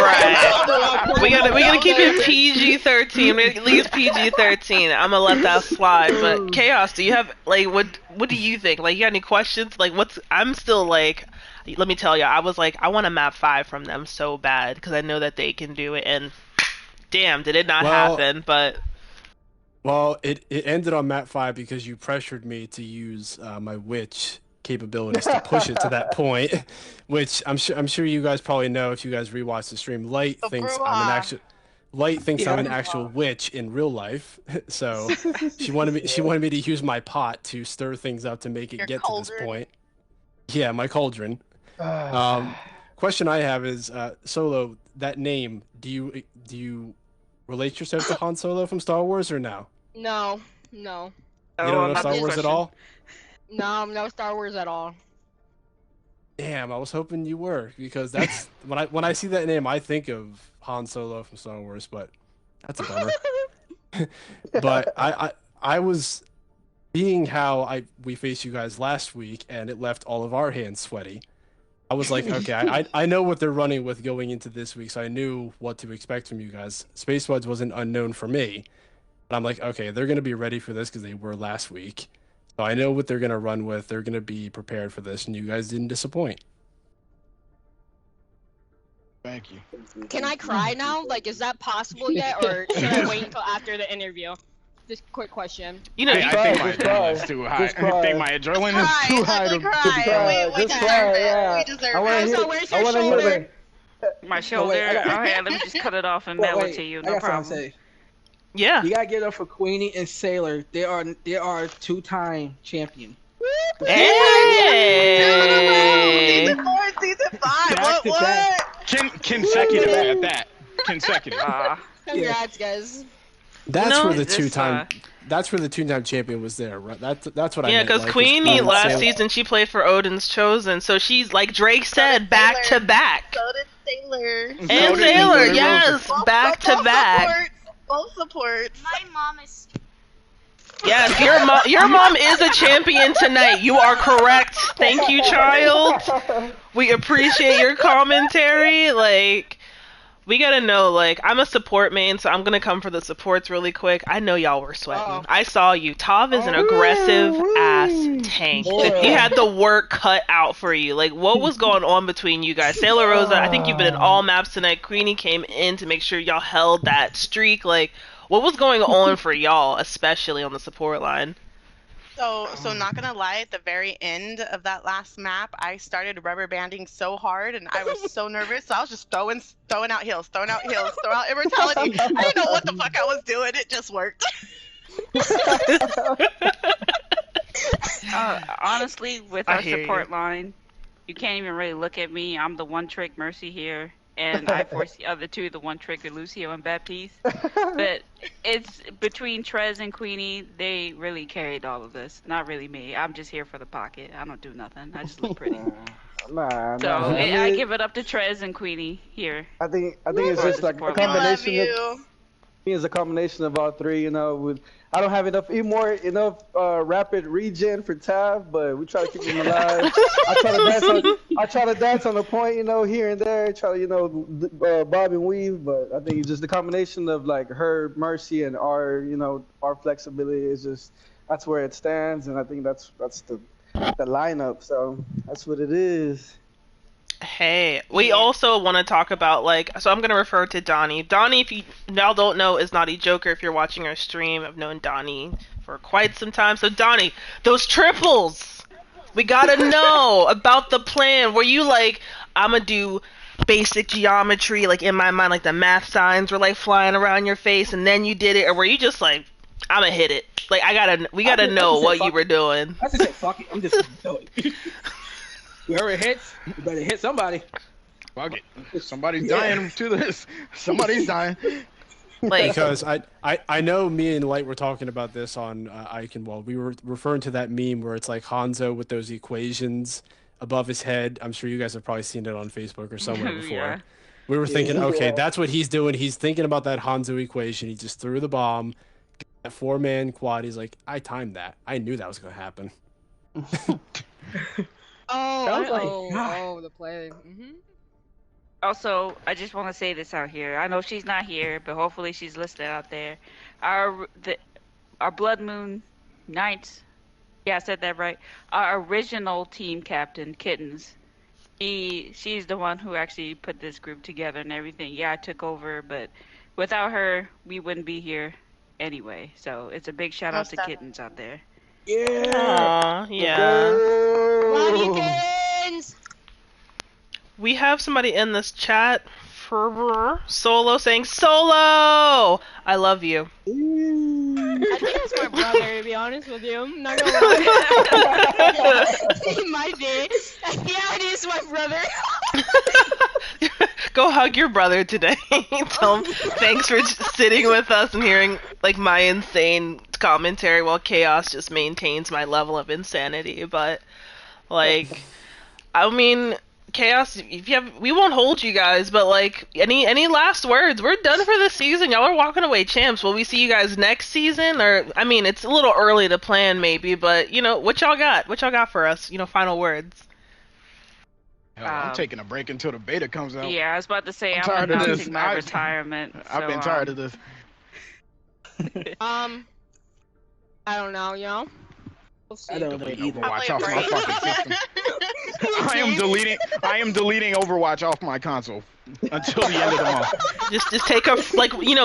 right. We gotta keep it PG-13. At least PG-13. I'm gonna let that slide. But Chaos, do you have like what do you think? Like, you got any questions? Like, I'm still like. Let me tell you, I was like, I want a map 5 from them so bad because I know that they can do it, and damn, did it not happen? But it ended on map 5 because you pressured me to use my witch capabilities to push it to that point, which I'm sure you guys probably know if you guys rewatch the stream. Light thinks I'm an actual witch in real life, so she wanted me to use my pot to stir things up to make it get to this point. Yeah, my cauldron. Question I have is, Solo, that name, do you relate yourself to Han Solo from Star Wars or no? No. You don't know Star Wars at all? No Star Wars at all. Damn, I was hoping you were, because that's when I see that name, I think of Han Solo from Star Wars, but that's a bummer. But I was being how we faced you guys last week, and it left all of our hands sweaty. I was like, okay, I know what they're running with going into this week, so I knew what to expect from you guys. Space Spuds wasn't unknown for me, but I'm like, okay, they're gonna be ready for this because they were last week, so I know what they're gonna run with. They're gonna be prepared for this, and you guys didn't disappoint. Thank you. Can I cry now? Like, is that possible yet, or should I wait until after the interview? Just quick question. you know, I think my adrenaline's too high. I think my adrenaline is too high to Cry. We deserve it. We deserve it. So where's your shoulder? My shoulder. Alright, let me just cut it off and mail it to you. No problem. yeah. You gotta give it up for Queenie and Sailor. They are 2-time champion. Hey. Season 4, season 5. Back to What? back. Consecutive at that. Consecutive. Congrats, guys. That's where the This, two-time. That's where the two-time champion was there, right? That's what I Yeah, meant. because like, Queenie it's last Sailor. season she played for Odin's Chosen, so she's like Drake said, back to back. So did Sailor. And So did Sailor, Rosa. yes, back to back. Both supports. My mom is. Yes, your mom is a champion tonight. You are correct. Thank you, child. We appreciate your commentary. Like, we gotta know, like, I'm a support main, so I'm gonna come for the supports really quick. I know y'all were sweating. I saw you. Tav is an aggressive ass tank. You had the work cut out for you. Like, what was going on between you guys? Sailor Rosa, I think you've been in all maps tonight. Queenie came in to make sure y'all held that streak. Like, What was going on for y'all, especially on the support line? So not gonna lie, at the very end of that last map, I started rubber banding so hard, and I was so nervous. So I was just throwing out heals, throwing out immortality. I didn't know what the fuck I was doing. It just worked. Honestly, with our support line, you can't even really look at me. I'm the one-trick Mercy here, and I force the other two, the one-trick Lucio and Baptiste. But it's between Trez and Queenie, they really carried all of this. Not really me. I'm just here for the pocket. I don't do nothing. I just look pretty. I give it up to Trez and Queenie here. I think it's just like a combination of. It's a combination of all three, you know. I don't have enough rapid regen for Tav, but we try to keep him alive. I try to dance on the point, you know, here and there. Try to, bob and weave. But I think it's just the combination of like her Mercy and our flexibility is just that's where it stands, and I think that's the lineup. So that's what it is. Hey, we also want to talk about, so I'm going to refer to Donnie. Donnie, if you now don't know, is Naughty Joker. If you're watching our stream, I've known Donnie for quite some time. So, Donnie, those triples, we got to know about the plan. Were you I'm going to do basic geometry, in my mind, the math signs were, flying around your face, and then you did it? Or were you just I'm going to hit it? We got to know what you were doing. I just said, fuck it. I'm just doing it. Whoever hits, you better hit somebody. Fuck it. Somebody's dying to this. Somebody's dying. Because I know me and Light were talking about this on Icon Wall. We were referring to that meme where it's Hanzo with those equations above his head. I'm sure you guys have probably seen it on Facebook or somewhere before. Yeah. We were thinking, okay, that's what he's doing. He's thinking about that Hanzo equation. He just threw the bomb. That 4-man quad. He's like, I timed that. I knew that was going to happen. The play. Mm-hmm. Also, I just want to say this out here. I know she's not here, but hopefully she's listening out there. Our Blood Moon Knights, yeah, I said that right. Our original team captain, Kittens, she's the one who actually put this group together and everything. Yeah, I took over, but without her, we wouldn't be here anyway. So it's a big shout out to Kittens out there. Yeah. Aww, yeah. Love you, Kittens. We have somebody in this chat, Solo, saying, Solo! I love you. I think it's my brother, to be honest with you. I'm not gonna lie. It might be. Yeah, it is my brother. Go hug your brother today. Tell him thanks for sitting with us and hearing my insane commentary while Chaos just maintains my level of insanity. But I mean, Chaos, if you have, we won't hold you guys, but any last words? We're done for the season. Y'all are walking away champs. Will we see you guys next season? Or I mean, it's a little early to plan maybe, but what y'all got? What y'all got for us? Final words. I'm taking a break until the beta comes out. Yeah, I was about to say I'm announcing my retirement. I've been tired of this. I don't know, We'll I don't know either. Overwatch off my fucking system. I am deleting Overwatch off my console until the end of the month. Just take a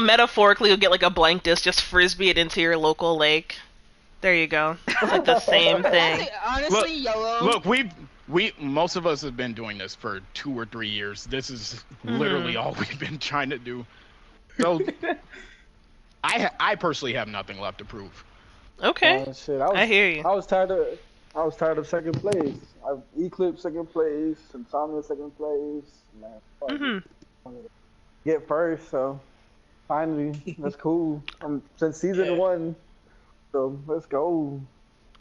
metaphorically, you'll get a blank disc, just frisbee it into your local lake. There you go. It's the same thing. Honestly, YOLO. Look, most of us have been doing this for 2 or 3 years. This is literally all we've been trying to do. So, I personally have nothing left to prove. Okay. I hear you. I was tired of second place. I Eclipse second place, Insomnia second place. Man, get first. So finally, that's cool. Since season 1, so let's go.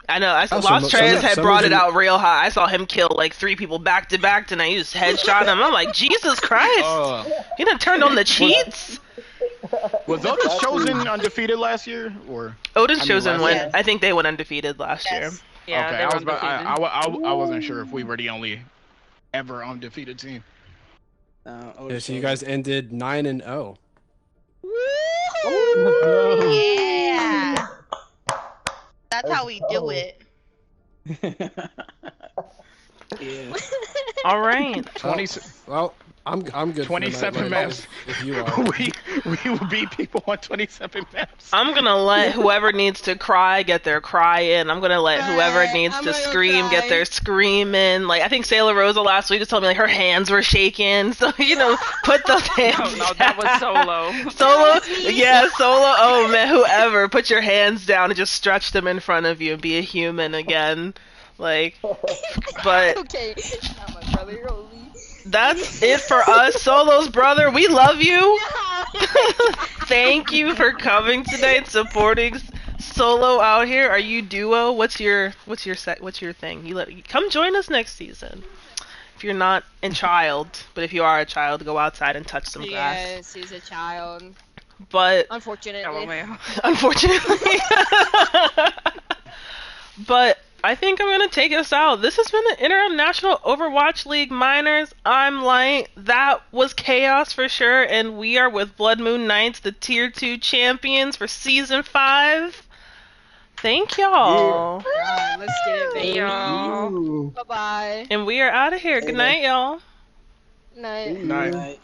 I know. I saw Lost Trez had brought it out real high. I saw him kill 3 people back to back tonight. He just headshot them. I'm like, Jesus Christ! He done turned on the cheats. Was Odin's Chosen undefeated last year, or Odin's Chosen went? I think they went undefeated last year. Yeah, okay, I wasn't sure if we were the only ever undefeated team. Yeah, so you guys ended 9-0. Yeah. That's how we do it. Yeah. All right. 20. Well, I'm good. 27 maps. If you are. we will beat people on 27 maps. I'm gonna let whoever needs to cry get their cry in. I'm gonna let whoever Alright, needs I'm to gonna go scream get cry. their scream in. Like I think Sailor Rosa last week just told me like her hands were shaking. So put those hands. No, that was Solo. Solo, yeah, Solo. Oh man, whoever, put your hands down and just stretch them in front of you and be a human again. Like, but Okay, not my brother, holy. that's it for us. Solo's brother, we love you. Thank you for coming today and supporting Solo out here. Are you duo? What's your thing? Come join us next season. If you're not a child, but if you are a child, go outside and touch some grass. Yes, he's a child. But Unfortunately. unfortunately, but I think I'm gonna take us out. This has been the International Overwatch League Minors. I'm Light. That was Chaos for sure, and we are with Blood Moon Knights, the Tier 2 champions for Season 5. Thank y'all. Alright, let's get it, baby. Yo. Bye-bye. And we are out of here. Good night, y'all. Night. Night.